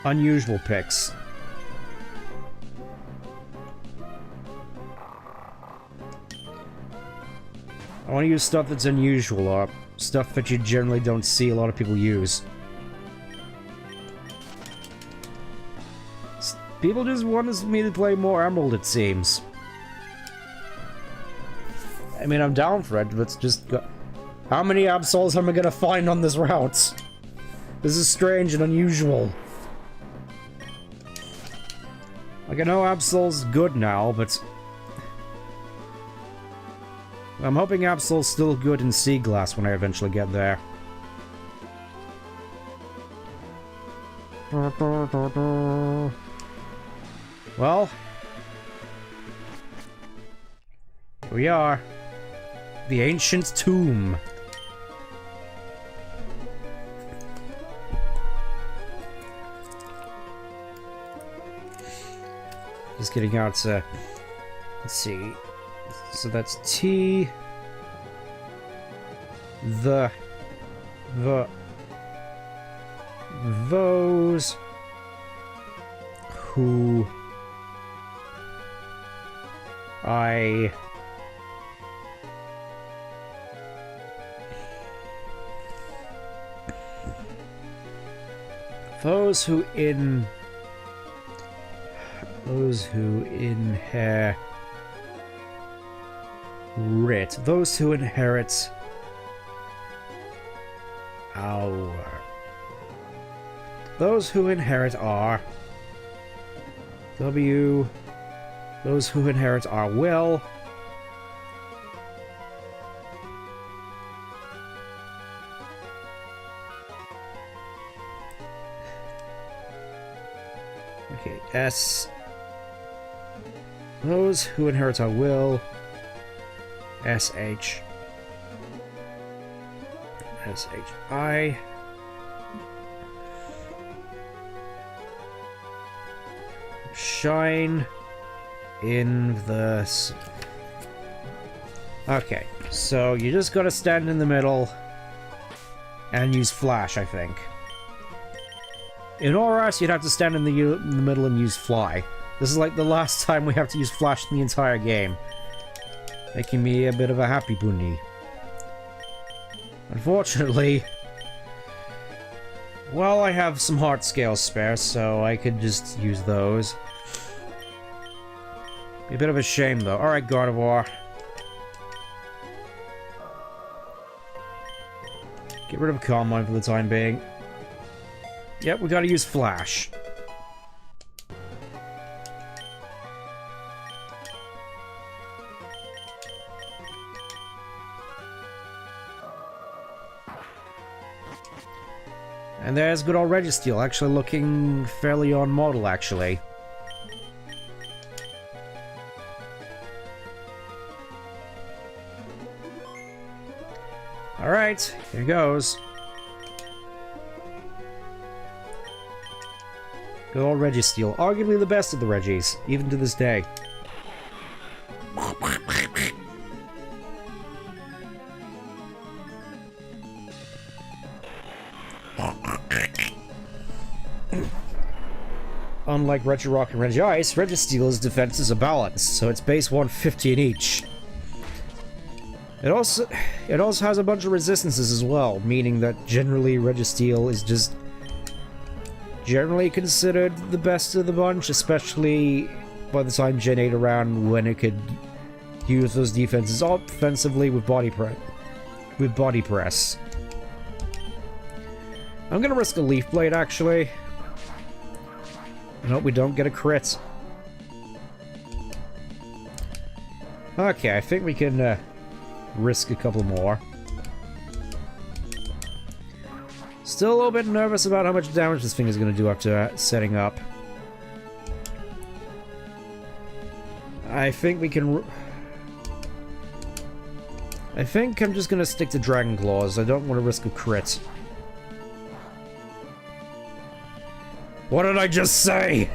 unusual picks. I want to use stuff that's unusual, or stuff that you generally don't see a lot of people use. People just want me to play more Emerald, it seems. I mean, I'm down for it, let's just go. How many Absols am I gonna find on this route? This is strange and unusual. Like, I know Absol's good now, but I'm hoping Absol's still good in Sea Glass when I eventually get there. Well, here we are. The Ancient Tomb. Just getting out, let's see. So that's T. Those who those who inherit our W. Those who inherit our will. Okay, S. Those who inherit our will. SH. SHI. Shine in the sea. Okay, so you just gotta stand in the middle and use Flash, I think. In Horace, you'd have to stand in the middle and use Fly. This is like the last time we have to use Flash in the entire game. Making me a bit of a happy bunny. Unfortunately, well, I have some heart scales spare, so I could just use those. Be a bit of a shame, though. Alright, Gardevoir. Get rid of Calm Mind for the time being. Yep, we gotta use Flash. And there's good old Registeel, actually looking fairly on model, actually. Alright, here goes. Good old Registeel, arguably the best of the Reggies, even to this day. Unlike Regirock and Regice, Registeel's defenses are balanced, so it's base 150 in each. It also has a bunch of resistances as well, meaning that generally Registeel is just generally considered the best of the bunch, especially by the time Gen 8 around, when it could use those defenses offensively with body press. I'm gonna risk a Leaf Blade, actually. I hope we don't get a crit. Okay, I think we can risk a couple more. Still a little bit nervous about how much damage this thing is going to do after setting up. I think we can... I think I'm just gonna stick to Dragon Claws. I don't want to risk a crit. What did I just say?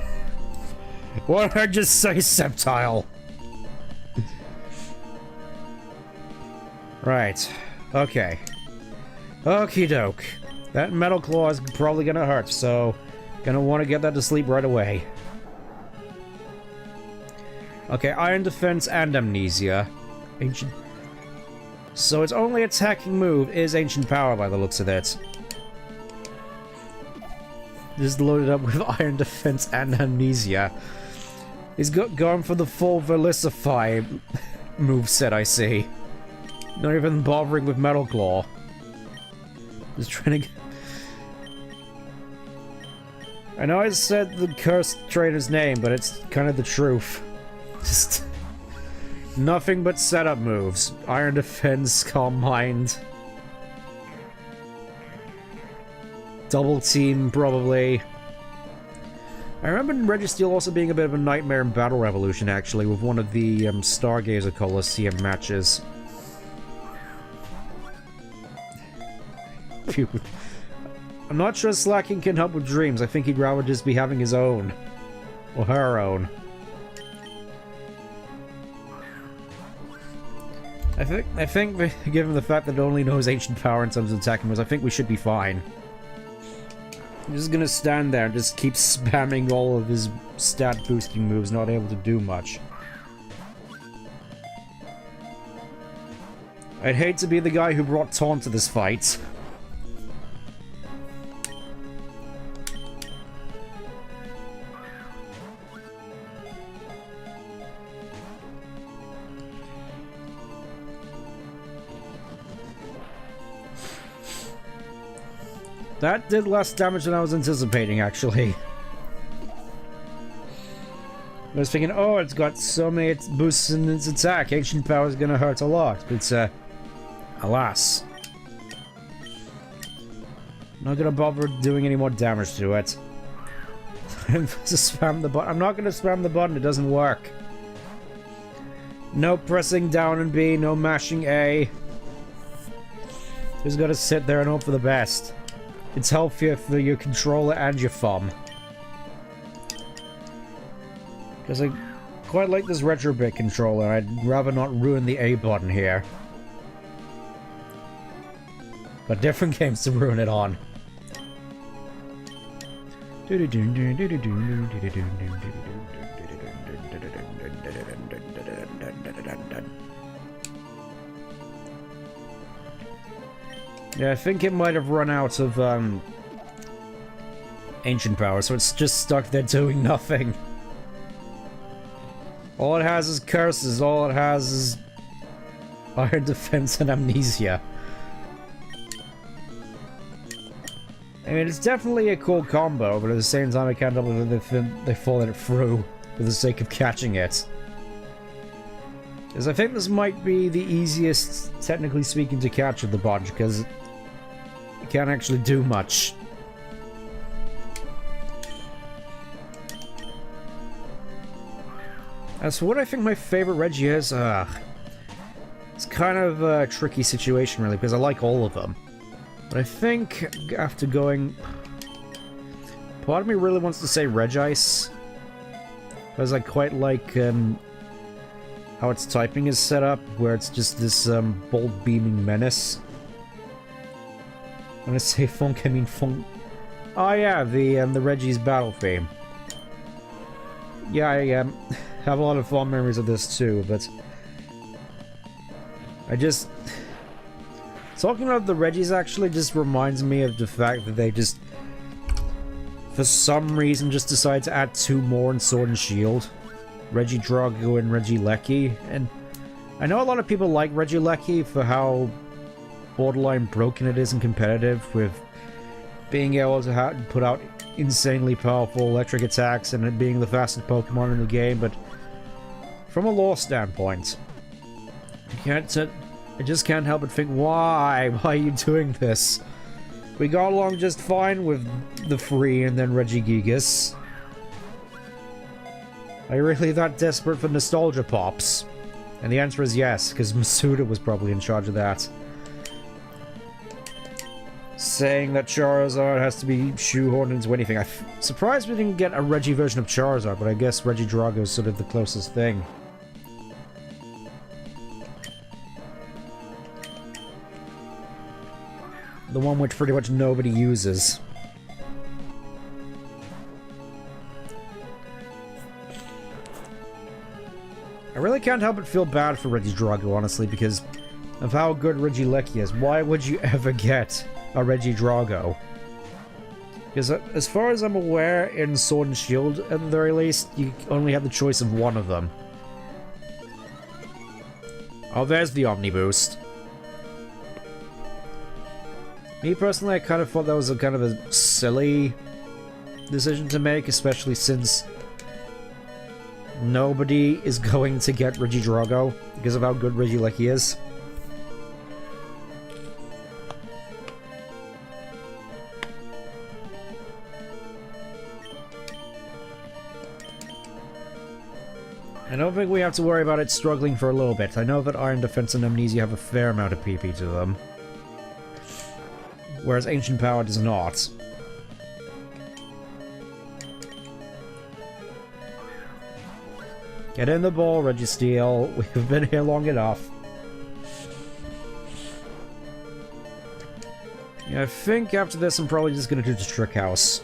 What did I just say, Sceptile? Right. Okay. Okie doke. That Metal Claw is probably gonna hurt, so... Gonna want to get that to sleep right away. Okay, Iron Defense and Amnesia. Ancient... So its only attacking move is Ancient Power by the looks of it. Just loaded up with Iron Defense and Amnesia. He's going for the full Velicify moveset, I see. Not even bothering with Metal Claw. Just trying to... I know I said the cursed trainer's name, but it's kind of the truth. Just... nothing but setup moves. Iron Defense, Calm Mind. Double Team, probably. I remember Registeel also being a bit of a nightmare in Battle Revolution, actually, with one of the Stargazer Coliseum matches. Phew. I'm not sure Slacking can help with dreams. I think he'd rather just be having his own. Or her own. I think given the fact that it only knows Ancient Power in terms of attacking moves, I think we should be fine. I'm just gonna stand there and just keep spamming all of his stat boosting moves, not able to do much. I'd hate to be the guy who brought Taunt to this fight. That did less damage than I was anticipating, actually. I was thinking, oh, it's got so many boosts in its attack, Ancient Power is gonna hurt a lot, but alas. Not gonna bother doing any more damage to it. I'm just spam the button. I'm not gonna spam the button, it doesn't work. No pressing down and B, no mashing A. Just gotta sit there and hope for the best. It's healthier for your controller and your thumb. Because I quite like this Retrobit controller, I'd rather not ruin the A button here. But different games to ruin it on. Yeah, I think it might have run out of, Ancient Power, so it's just stuck there doing nothing. All it has is curses, all it has is Iron Defense and Amnesia. I mean, it's definitely a cool combo, but at the same time I can't believe they followed it through for the sake of catching it. Because I think this might be the easiest, technically speaking, to catch of the bunch, because it can't actually do much. As for what I think my favorite Reggie is, it's kind of a tricky situation, really, because I like all of them. But I think, after going... part of me really wants to say Regice. Because I quite like, how its typing is set up, where it's just this, bold beaming menace. When I say funk, I mean funk... oh yeah, the Reggie's battle theme. Yeah, I, have a lot of fond memories of this too, but... I just... talking about the Reggies actually just reminds me of the fact that they just... for some reason just decided to add 2 more in Sword and Shield. Regidrago and Regieleki, and I know a lot of people like Regieleki for how borderline broken it is and competitive, with being able to put out insanely powerful electric attacks and it being the fastest Pokemon in the game, but from a lore standpoint, I just can't help but think, why are you doing this? We got along just fine with the Furry and then Regigigas. Are you really that desperate for nostalgia pops? And the answer is yes, because Masuda was probably in charge of that. Saying that Charizard has to be shoehorned into anything. I'm surprised we didn't get a Reggie version of Charizard, but I guess Regidrago is sort of the closest thing. The one which pretty much nobody uses. I really can't help but feel bad for Regidrago, honestly, because of how good Regieleki is. Why would you ever get a Regidrago? Because as far as I'm aware, in Sword and Shield, at the very least, you only have the choice of one of them. Oh, there's the Omni Boost. Me personally, I kind of thought that was a kind of a silly decision to make, especially since nobody is going to get Regidrago because of how good Regieleki is. I don't think we have to worry about it struggling for a little bit. I know that Iron Defense and Amnesia have a fair amount of PP to them, whereas Ancient Power does not. Get in the ball, Registeel. We've been here long enough. Yeah, I think after this I'm probably just gonna do the Trick House.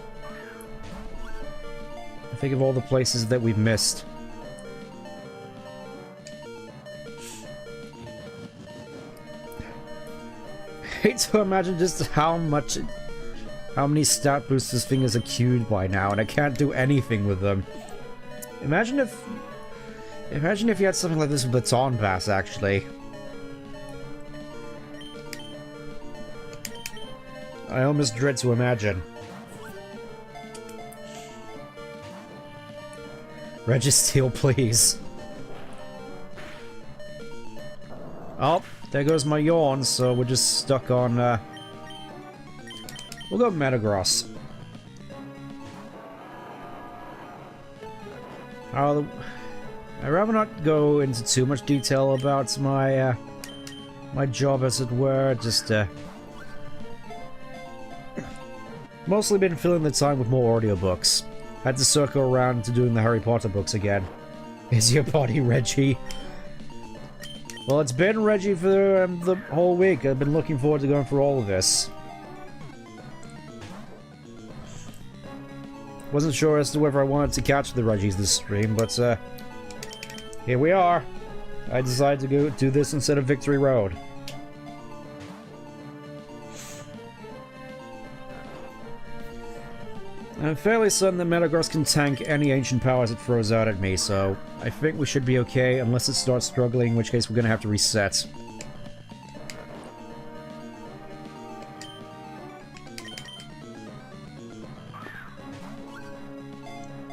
I think of all the places that we've missed. I hate to imagine just how many stat boosts this thing is queued by now, and I can't do anything with them. Imagine if you had something like this with Baton Pass, actually. I almost dread to imagine. Registeel, please. Oh, there goes my yawn, so we're just stuck on, we'll go Metagross. I'd rather not go into too much detail about my, my job, as it were, just, mostly been filling the time with more audiobooks. Had to circle around to doing the Harry Potter books again. Is your body Reggie? Well, it's been Reggie for the whole week. I've been looking forward to going through all of this. Wasn't sure as to whether I wanted to catch the Reggies this stream, but here we are. I decided to go do this instead of Victory Road. I'm fairly certain that Metagross can tank any Ancient Powers it throws out at me, so I think we should be okay, unless it starts struggling, in which case we're gonna have to reset.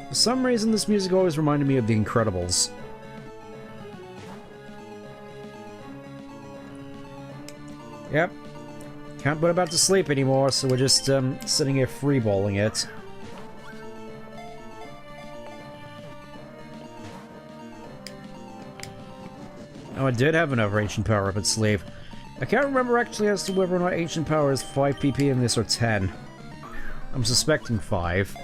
For some reason, this music always reminded me of The Incredibles. Yep. Can't put it back to sleep anymore, so we're just sitting here freeballing it. Oh, I did have another Ancient Power up its sleeve. I can't remember actually as to whether or not Ancient Power is 5 PP in this or 10. I'm suspecting 5.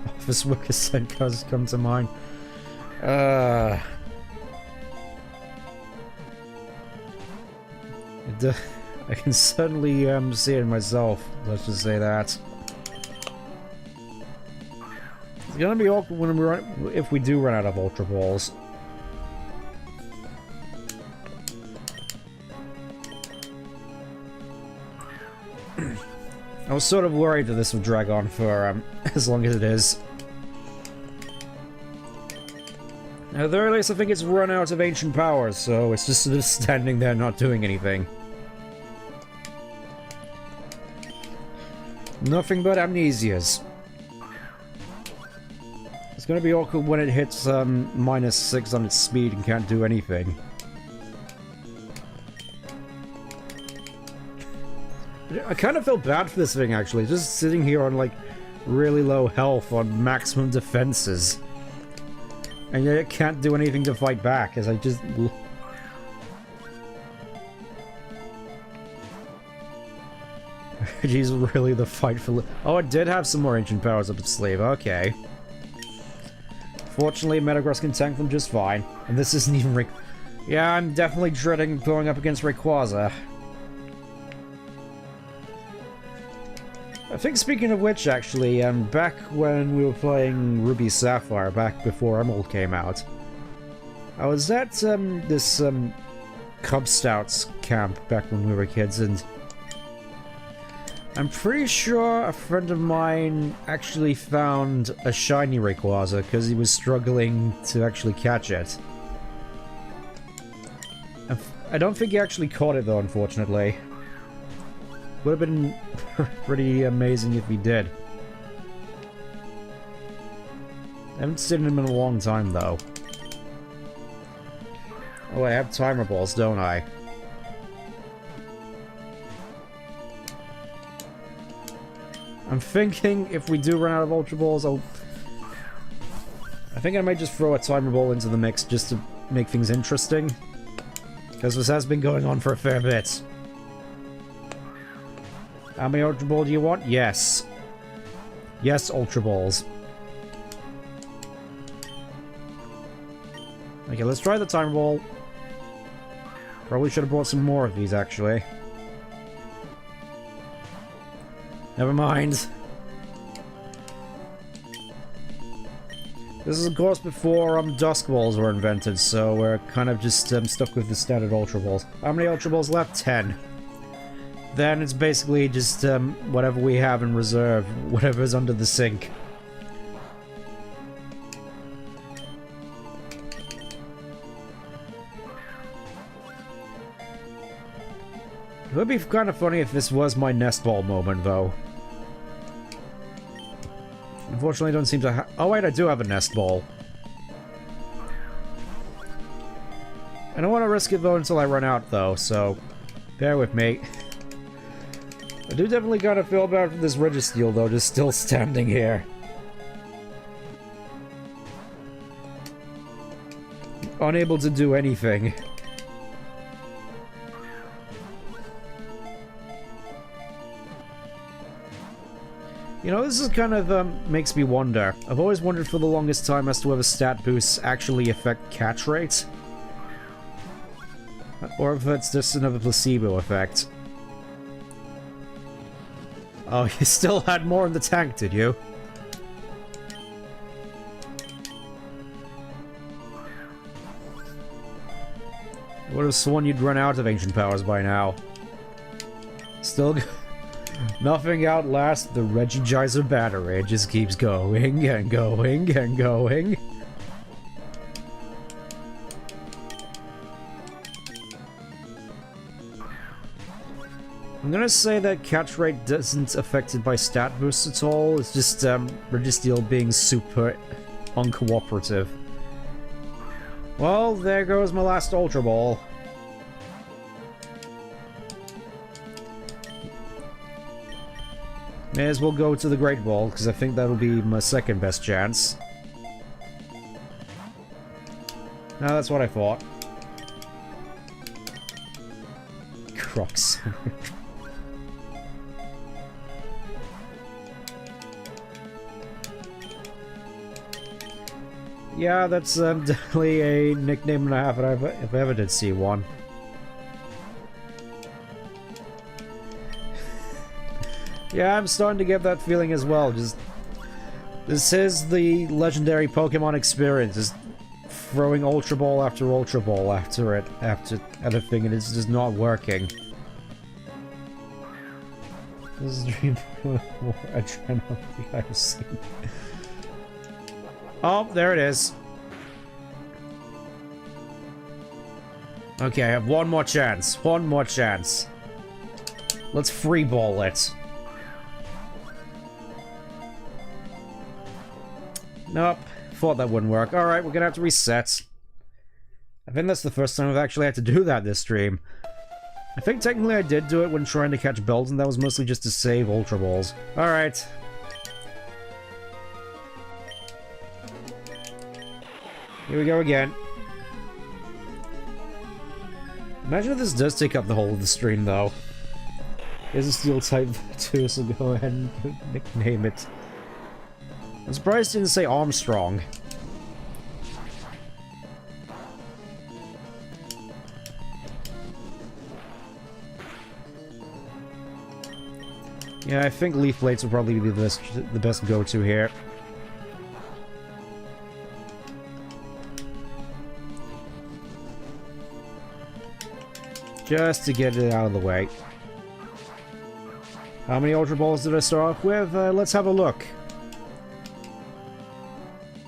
Office Worker Senka's come to mind. I can certainly see it myself, let's just say that. It's gonna be awkward when if we do run out of Ultra Balls. I was sort of worried that this would drag on for as long as it is. At the very least, I think it's run out of Ancient Powers, so it's just sort of standing there not doing anything. Nothing but Amnesias. It's gonna be awkward when it hits -6 on its speed and can't do anything. I kind of feel bad for this thing, actually. Just sitting here on, like, really low health on maximum defenses. And yet it can't do anything to fight back, as I just... Geez, really the fight for... Oh, it did have some more ancient powers up its sleeve, okay. Fortunately, Metagross can tank them just fine. And this isn't even Yeah, I'm definitely dreading going up against Rayquaza. I think, speaking of which, actually, back when we were playing Ruby Sapphire, back before Emerald came out, I was at this Cub Scouts camp back when we were kids, and I'm pretty sure a friend of mine actually found a shiny Rayquaza because he was struggling to actually catch it. I don't think he actually caught it, though, unfortunately. Would have been pretty amazing if he did. I haven't seen him in a long time, though. Oh, I have timer balls, don't I? I'm thinking if we do run out of Ultra Balls, I think I might just throw a timer ball into the mix just to make things interesting. Because this has been going on for a fair bit. How many Ultra Balls do you want? Yes. Yes, Ultra Balls. Okay, let's try the timer ball. Probably should have brought some more of these, actually. Never mind. This is, of course, before Dusk Balls were invented, so we're kind of just stuck with the standard Ultra Balls. How many Ultra Balls left? 10. Then it's basically just whatever we have in reserve, whatever's under the sink. It would be kind of funny if this was my nest ball moment, though. Unfortunately, I don't seem to have... Oh, wait, I do have a nest ball. I don't want to risk it, though, until I run out, though, so... Bear with me. I do definitely kind of feel bad for this Registeel, though, just still standing here. Unable to do anything. You know, this is kind of, makes me wonder. I've always wondered for the longest time as to whether stat boosts actually affect catch rate. Or if it's just another placebo effect. Oh, you still had more in the tank, did you? I would have sworn you'd run out of ancient powers by now. Still nothing outlasts the Regigizer battery. It just keeps going and going and going. I'm gonna say that catch rate isn't affected by stat boosts at all. It's just Registeel being super uncooperative. Well, there goes my last Ultra Ball. May as well go to the Great Ball, because I think that'll be my second best chance. No, that's what I thought. Crocs. Yeah, that's definitely a nickname and a half if I ever did see one. Yeah, I'm starting to get that feeling as well. Just this is the legendary Pokemon experience. Just throwing Ultra Ball after Ultra Ball after it, after anything, and it's just not working. This is Dream Pokemon Adrenaline I've seen. Oh, there it is. Okay, I have one more chance. One more chance. Let's free ball it. Nope. Thought that wouldn't work. Alright, we're gonna have to reset. I think that's the first time I've actually had to do that this stream. I think technically I did do it when trying to catch bells, and that was mostly just to save Ultra Balls. Alright. Here we go again. Imagine if this does take up the whole of the stream, though. It's a steel type too, so go ahead and nickname it. I'm surprised it didn't say Armstrong. Yeah, I think Leaf Blades will probably be the best go-to here. Just to get it out of the way. How many Ultra Balls did I start off with? Let's have a look.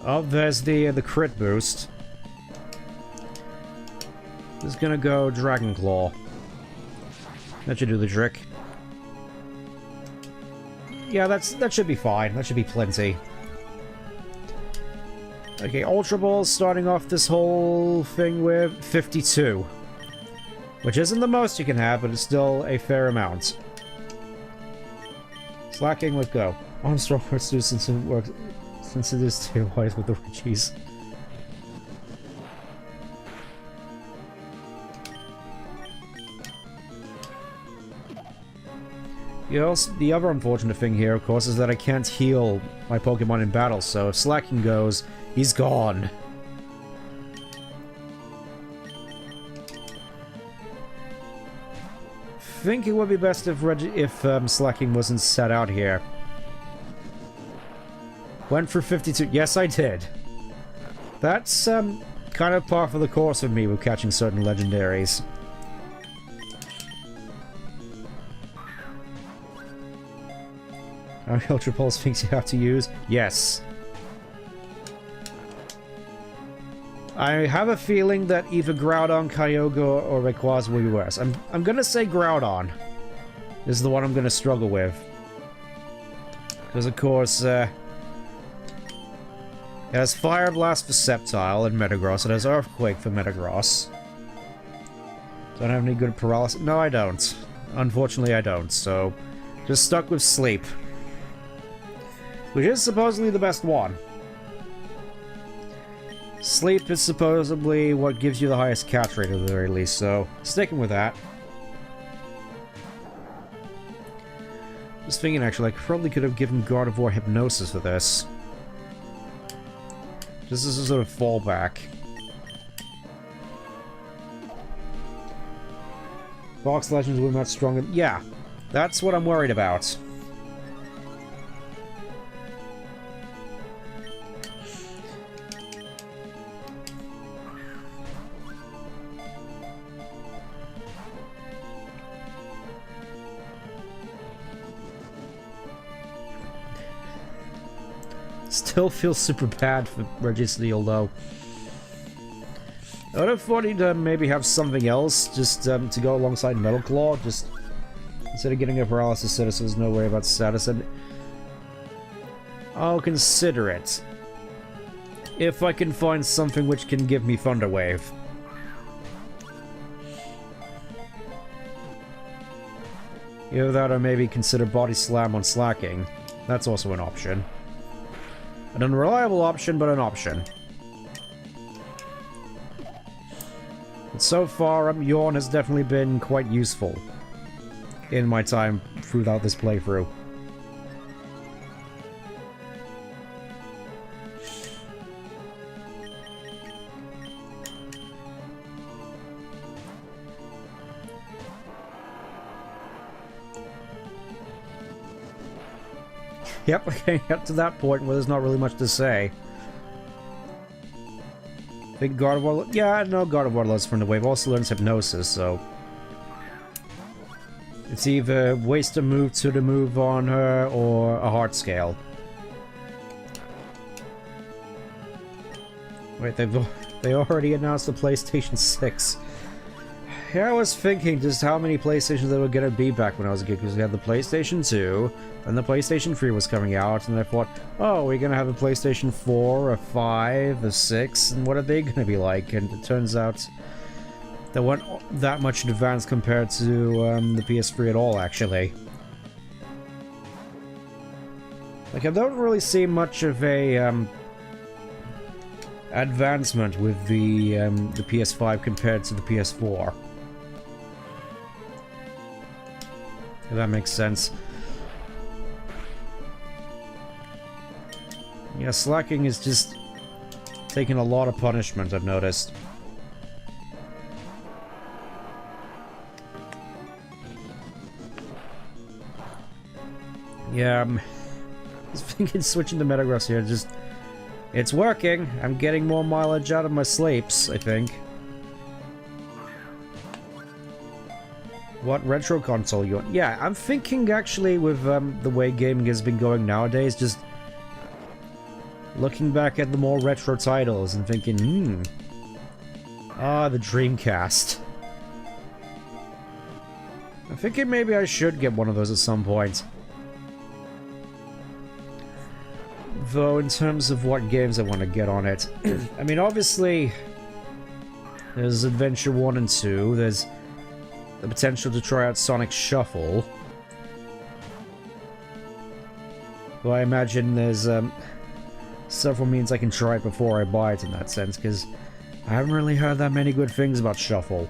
Oh, there's the crit boost. Just gonna go Dragon Claw. That should do the trick. Yeah, that should be fine. That should be plenty. Okay, Ultra Balls starting off this whole thing with 52. Which isn't the most you can have, but it's still a fair amount. Slacking, let go. Armstrong works too since it is tier wise with the Richies. The other unfortunate thing here, of course, is that I can't heal my Pokemon in battle, so if Slacking goes, he's gone. I think it would be best if Slacking wasn't set out here. Went for 52. Yes, I did. That's kind of par for the course of me with catching certain legendaries. How many Ultra Pulse things you have to use? Yes. I have a feeling that either Groudon, Kyogre, or Rayquaza will be worse. I'm gonna say Groudon is the one I'm gonna struggle with. Because, of course, it has Fire Blast for Sceptile and Metagross. It has Earthquake for Metagross. Don't have any good Paralysis. No, I don't. Unfortunately, I don't. So, just stuck with Sleep. Which is supposedly the best one. Sleep is supposedly what gives you the highest catch rate at the very least, so sticking with that. Just thinking, actually, I probably could have given Gardevoir Hypnosis for this. Just as a sort of fallback. Fox Legends were much stronger. Yeah, that's what I'm worried about. Still feels super bad for Registeel, though. I would have thought he'd maybe have something else just to go alongside Metal Claw, just instead of getting a Paralysis status, so there's no worry about status. And I'll consider it if I can find something which can give me Thunder Wave. Either that or maybe consider Body Slam on Slacking. That's also an option. An unreliable option, but an option. But so far, Yawn has definitely been quite useful in my time throughout this playthrough. Yep, okay, up to that point where there's not really much to say. I think Gardevoir... Yeah, no, Gardevoir loves from the wave. Also learns Hypnosis, so... It's either waste a move to the move on her, or a Heart Scale. Wait, they already announced the PlayStation 6. Yeah, I was thinking just how many PlayStations there were gonna be back when I was a kid, because we had the PlayStation 2, and the PlayStation 3 was coming out, and I thought, oh, we're gonna have a PlayStation 4, a 5, a 6, and what are they gonna be like? And it turns out They weren't that much advanced compared to the PS3 at all, actually. Like, I don't really see much of a advancement with the PS5 compared to the PS4. If that makes sense. Yeah, slacking is just taking a lot of punishment, I've noticed. Yeah, I was thinking switching to Metagross here, just... It's working! I'm getting more mileage out of my sleeps, I think. What retro console you want? Yeah, I'm thinking actually with the way gaming has been going nowadays, just... looking back at the more retro titles and thinking, Ah, the Dreamcast. I'm thinking maybe I should get one of those at some point. Though, in terms of what games I want to get on it, I mean, obviously, there's Adventure 1 and 2, there's the potential to try out Sonic Shuffle. Well, I imagine there's several means I can try it before I buy it in that sense, because I haven't really heard that many good things about Shuffle.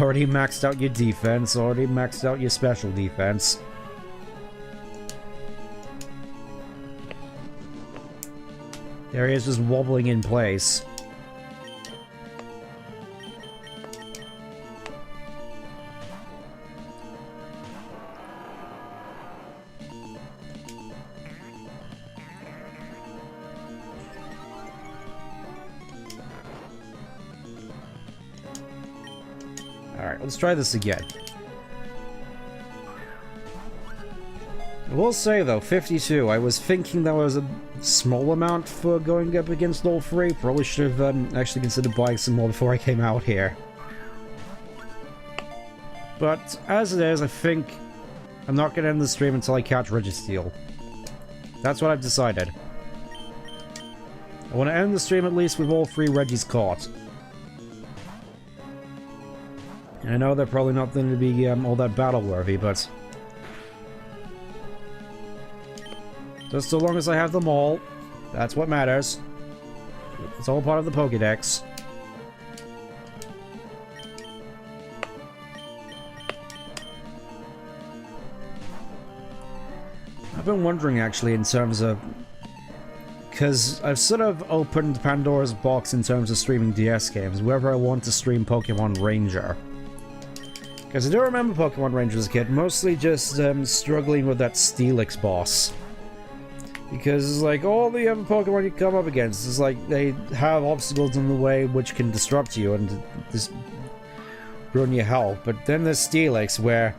Already maxed out your defense, already maxed out your special defense. There he is, just wobbling in place. Alright, let's try this again. I will say though, 52, I was thinking that was a small amount for going up against all three. Probably should have actually considered buying some more before I came out here. But as it is, I think I'm not going to end the stream until I catch Registeel. That's what I've decided. I want to end the stream at least with all three Reggies caught. I know they're probably not going to be all that battle-worthy, but... just so long as I have them all, that's what matters. It's all part of the Pokédex. I've been wondering, actually, in terms of... because I've sort of opened Pandora's box in terms of streaming DS games, wherever I want to stream Pokemon Ranger. Because I do remember Pokemon Ranger as a kid, mostly just struggling with that Steelix boss. Because, like, all the other Pokemon you come up against, is like, they have obstacles in the way which can disrupt you and just ruin your health. But then there's Steelix, where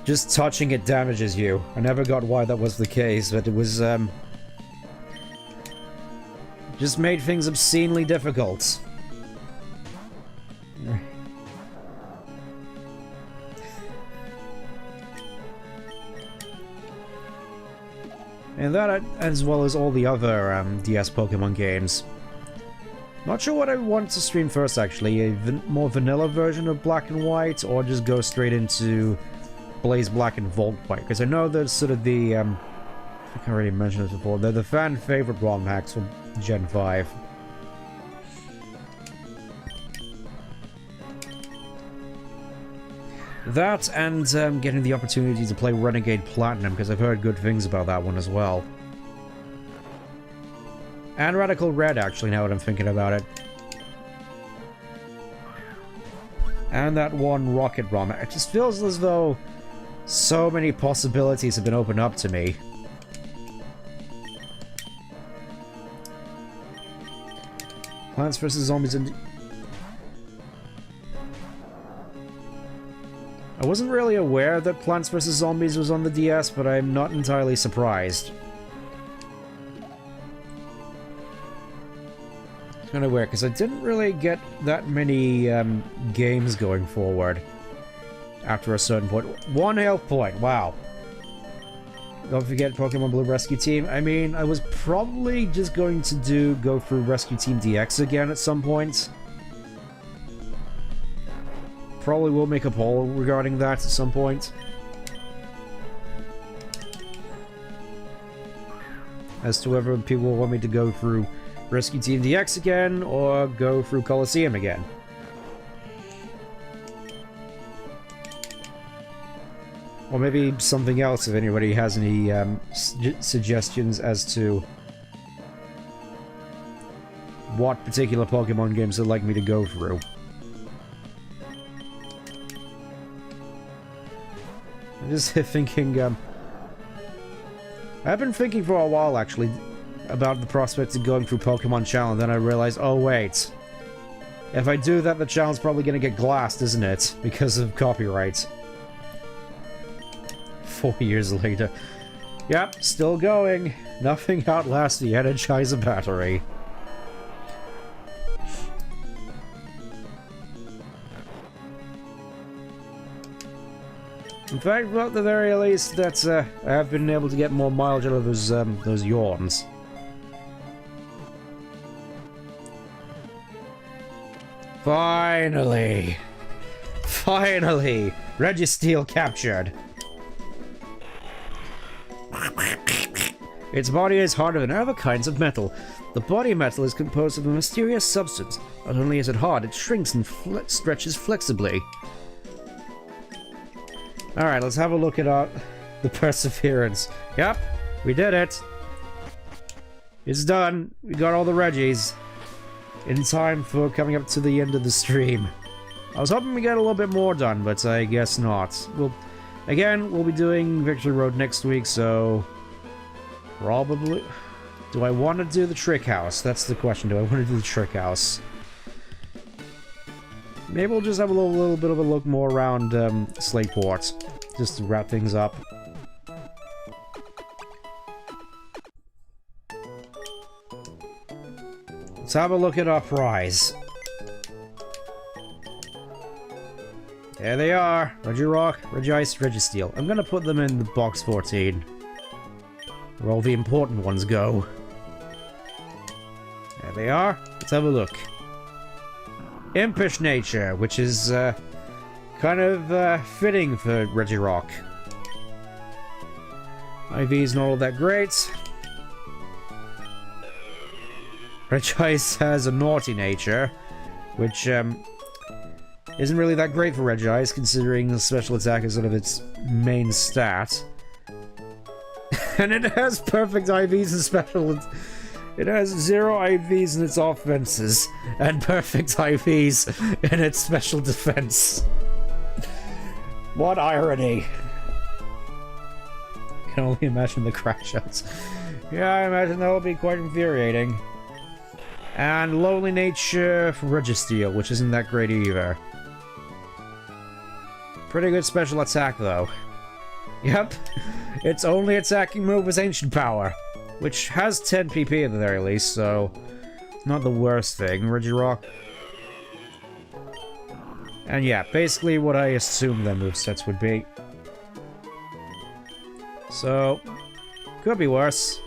just touching it damages you. I never got why that was the case, but it was, just made things obscenely difficult. And that, as well as all the other DS Pokemon games. Not sure what I want to stream first, actually. A more vanilla version of Black and White, or just go straight into Blaze Black and Volt White. Because I know there's sort of the... I think I already mentioned this before. They're the fan-favorite Romhacks from Gen 5. That, and getting the opportunity to play Renegade Platinum, because I've heard good things about that one as well. And Radical Red, actually, now that I'm thinking about it. And that one Rocket ROM. It just feels as though so many possibilities have been opened up to me. Plants vs. Zombies and... I wasn't really aware that Plants vs. Zombies was on the DS, but I'm not entirely surprised. It's kind of weird, because I didn't really get that many games going forward after a certain point. 1 health point, wow. Don't forget Pokemon Blue Rescue Team. I mean, I was probably just going to go through Rescue Team DX again at some point. Probably will make a poll regarding that at some point. As to whether people want me to go through Rescue Team DX again, or go through Coliseum again. Or maybe something else if anybody has any suggestions as to what particular Pokemon games they'd like me to go through. I'm just thinking, I've been thinking for a while actually about the prospect of going through Pokemon Channel, and then I realized, oh wait. If I do that, the channel's probably gonna get glassed, isn't it? Because of copyright. 4 years later. Yep, still going. Nothing outlasts the Energizer battery. In fact, well, at the very least, that's I have been able to get more mileage out of those yawns. Finally! Finally! Registeel captured! Its body is harder than other kinds of metal. The body metal is composed of a mysterious substance. Not only is it hard, it shrinks and stretches flexibly. Alright, let's have a look at the Perseverance. Yep, we did it. It's done. We got all the Reggies. In time for coming up to the end of the stream. I was hoping we get a little bit more done, but I guess not. Again, we'll be doing Victory Road next week, so... Probably... Do I want to do the Trick House? That's the question. Do I want to do the Trick House? Maybe we'll just have a little bit of a look more around Slateport, just to wrap things up. Let's have a look at our prize. There they are. Regirock, Regice, Registeel. I'm gonna put them in the box 14. Where all the important ones go. There they are. Let's have a look. Impish Nature, which is kind of fitting for Regirock. IV's not all that great. Regice has a Naughty Nature, which isn't really that great for Regice, considering the special attack is sort of its main stat. And it has perfect IVs and special... It has 0 IVs in its offenses, and perfect IVs in its special defense. What irony. I can only imagine the crash outs. Yeah, I imagine that will be quite infuriating. And Lonely Nature for Registeel, which isn't that great either. Pretty good special attack, though. Yep, its only attacking move is Ancient Power, which has 10 PP at the very least, so not the worst thing. Regirock. And yeah, basically what I assumed their movesets would be. So, could be worse.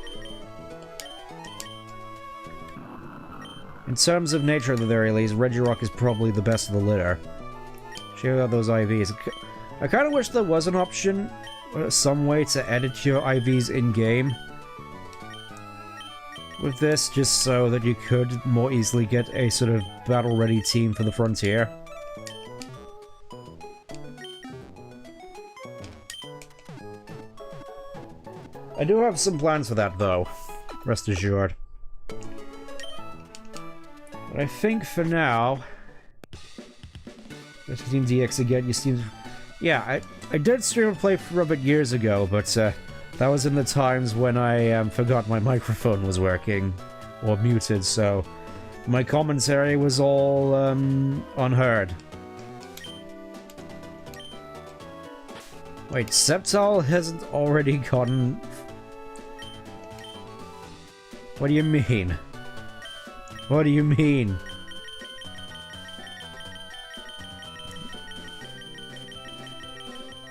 In terms of nature at the very least, Regirock is probably the best of the litter. Check out those IVs. I kind of wish there was an option, some way to edit your IVs in-game with this, just so that you could more easily get a sort of battle-ready team for the Frontier. I do have some plans for that, though. Rest assured. But I think for now... Rescue Team DX again, you seem... Yeah, I did stream and play for a bit years ago, but that was in the times when I forgot my microphone was working, or muted, so my commentary was all unheard. Wait, Sceptile hasn't already gotten... What do you mean? What do you mean?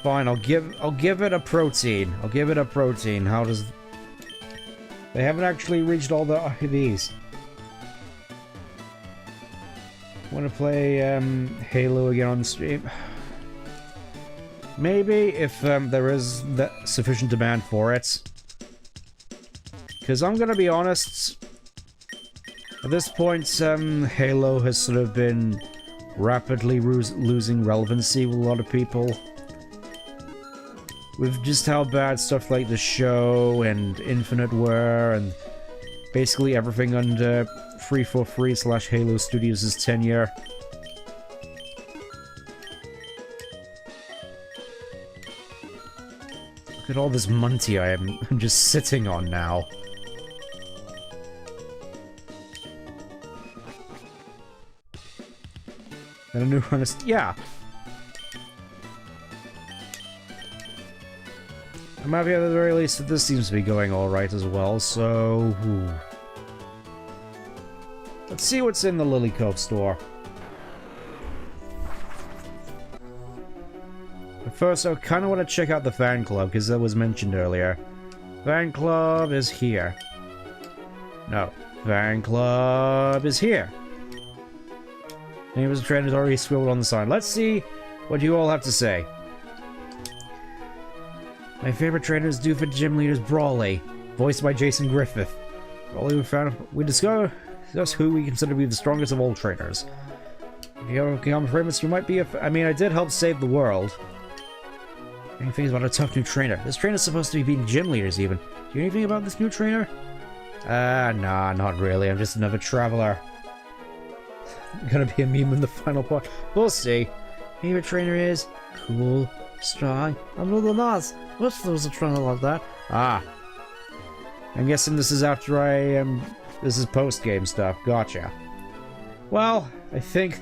Fine, I'll give it a protein. I'll give it a protein. How does... They haven't actually reached all the these. Want to play Halo again on stream? Maybe if there is sufficient demand for it. Because I'm gonna be honest, at this point, Halo has sort of been rapidly losing relevancy with a lot of people. With just how bad stuff like The Show and Infinite were, and basically everything under 343/Halo Studios' tenure. Look at all this Munty I'm just sitting on now. And a new honest... Yeah. I'm happy at the very least that this seems to be going alright as well, so... Ooh. Let's see what's in the Lily Cove store. But first, I kind of want to check out the fan club, because that was mentioned earlier. Fan club is here. No. Fan club is here. Name of the trainer is already scribbled on the sign. Let's see what you all have to say. My favorite trainer is Doofus Gym Leader's Brawley, voiced by Jason Griffith. Brawley we discuss who we consider to be the strongest of all trainers. If you have become famous, you might be I mean, I did help save the world. Anything about a tough new trainer? This trainer's supposed to be beating gym leaders, even. Do you know anything about this new trainer? Nah, not really. I'm just another traveler. Gonna be a meme in the final part. We'll see. Favorite trainer is cool, strong, and little nice. What's those a trainer like that? Ah. I'm guessing this is after this is post-game stuff. Gotcha. Well, I think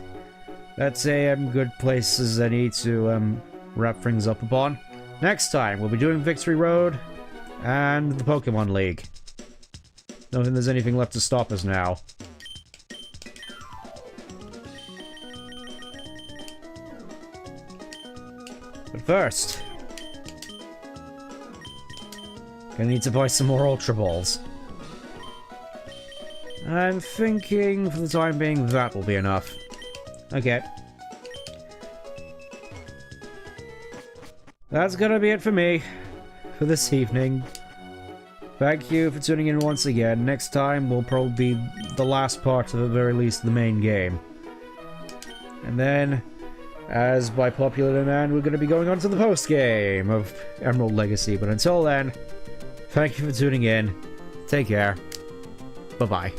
that's a good place as any to wrap things up upon. Next time, we'll be doing Victory Road and the Pokemon League. Don't think there's anything left to stop us now. But first, gonna need to buy some more Ultra Balls. I'm thinking, for the time being, that will be enough. Okay. That's gonna be it for me, for this evening. Thank you for tuning in once again. Next time will probably be the last part, of at the very least, the main game. And then, as by popular demand, we're going to be going on to the post-game of Emerald Legacy. But until then, thank you for tuning in. Take care. Bye-bye.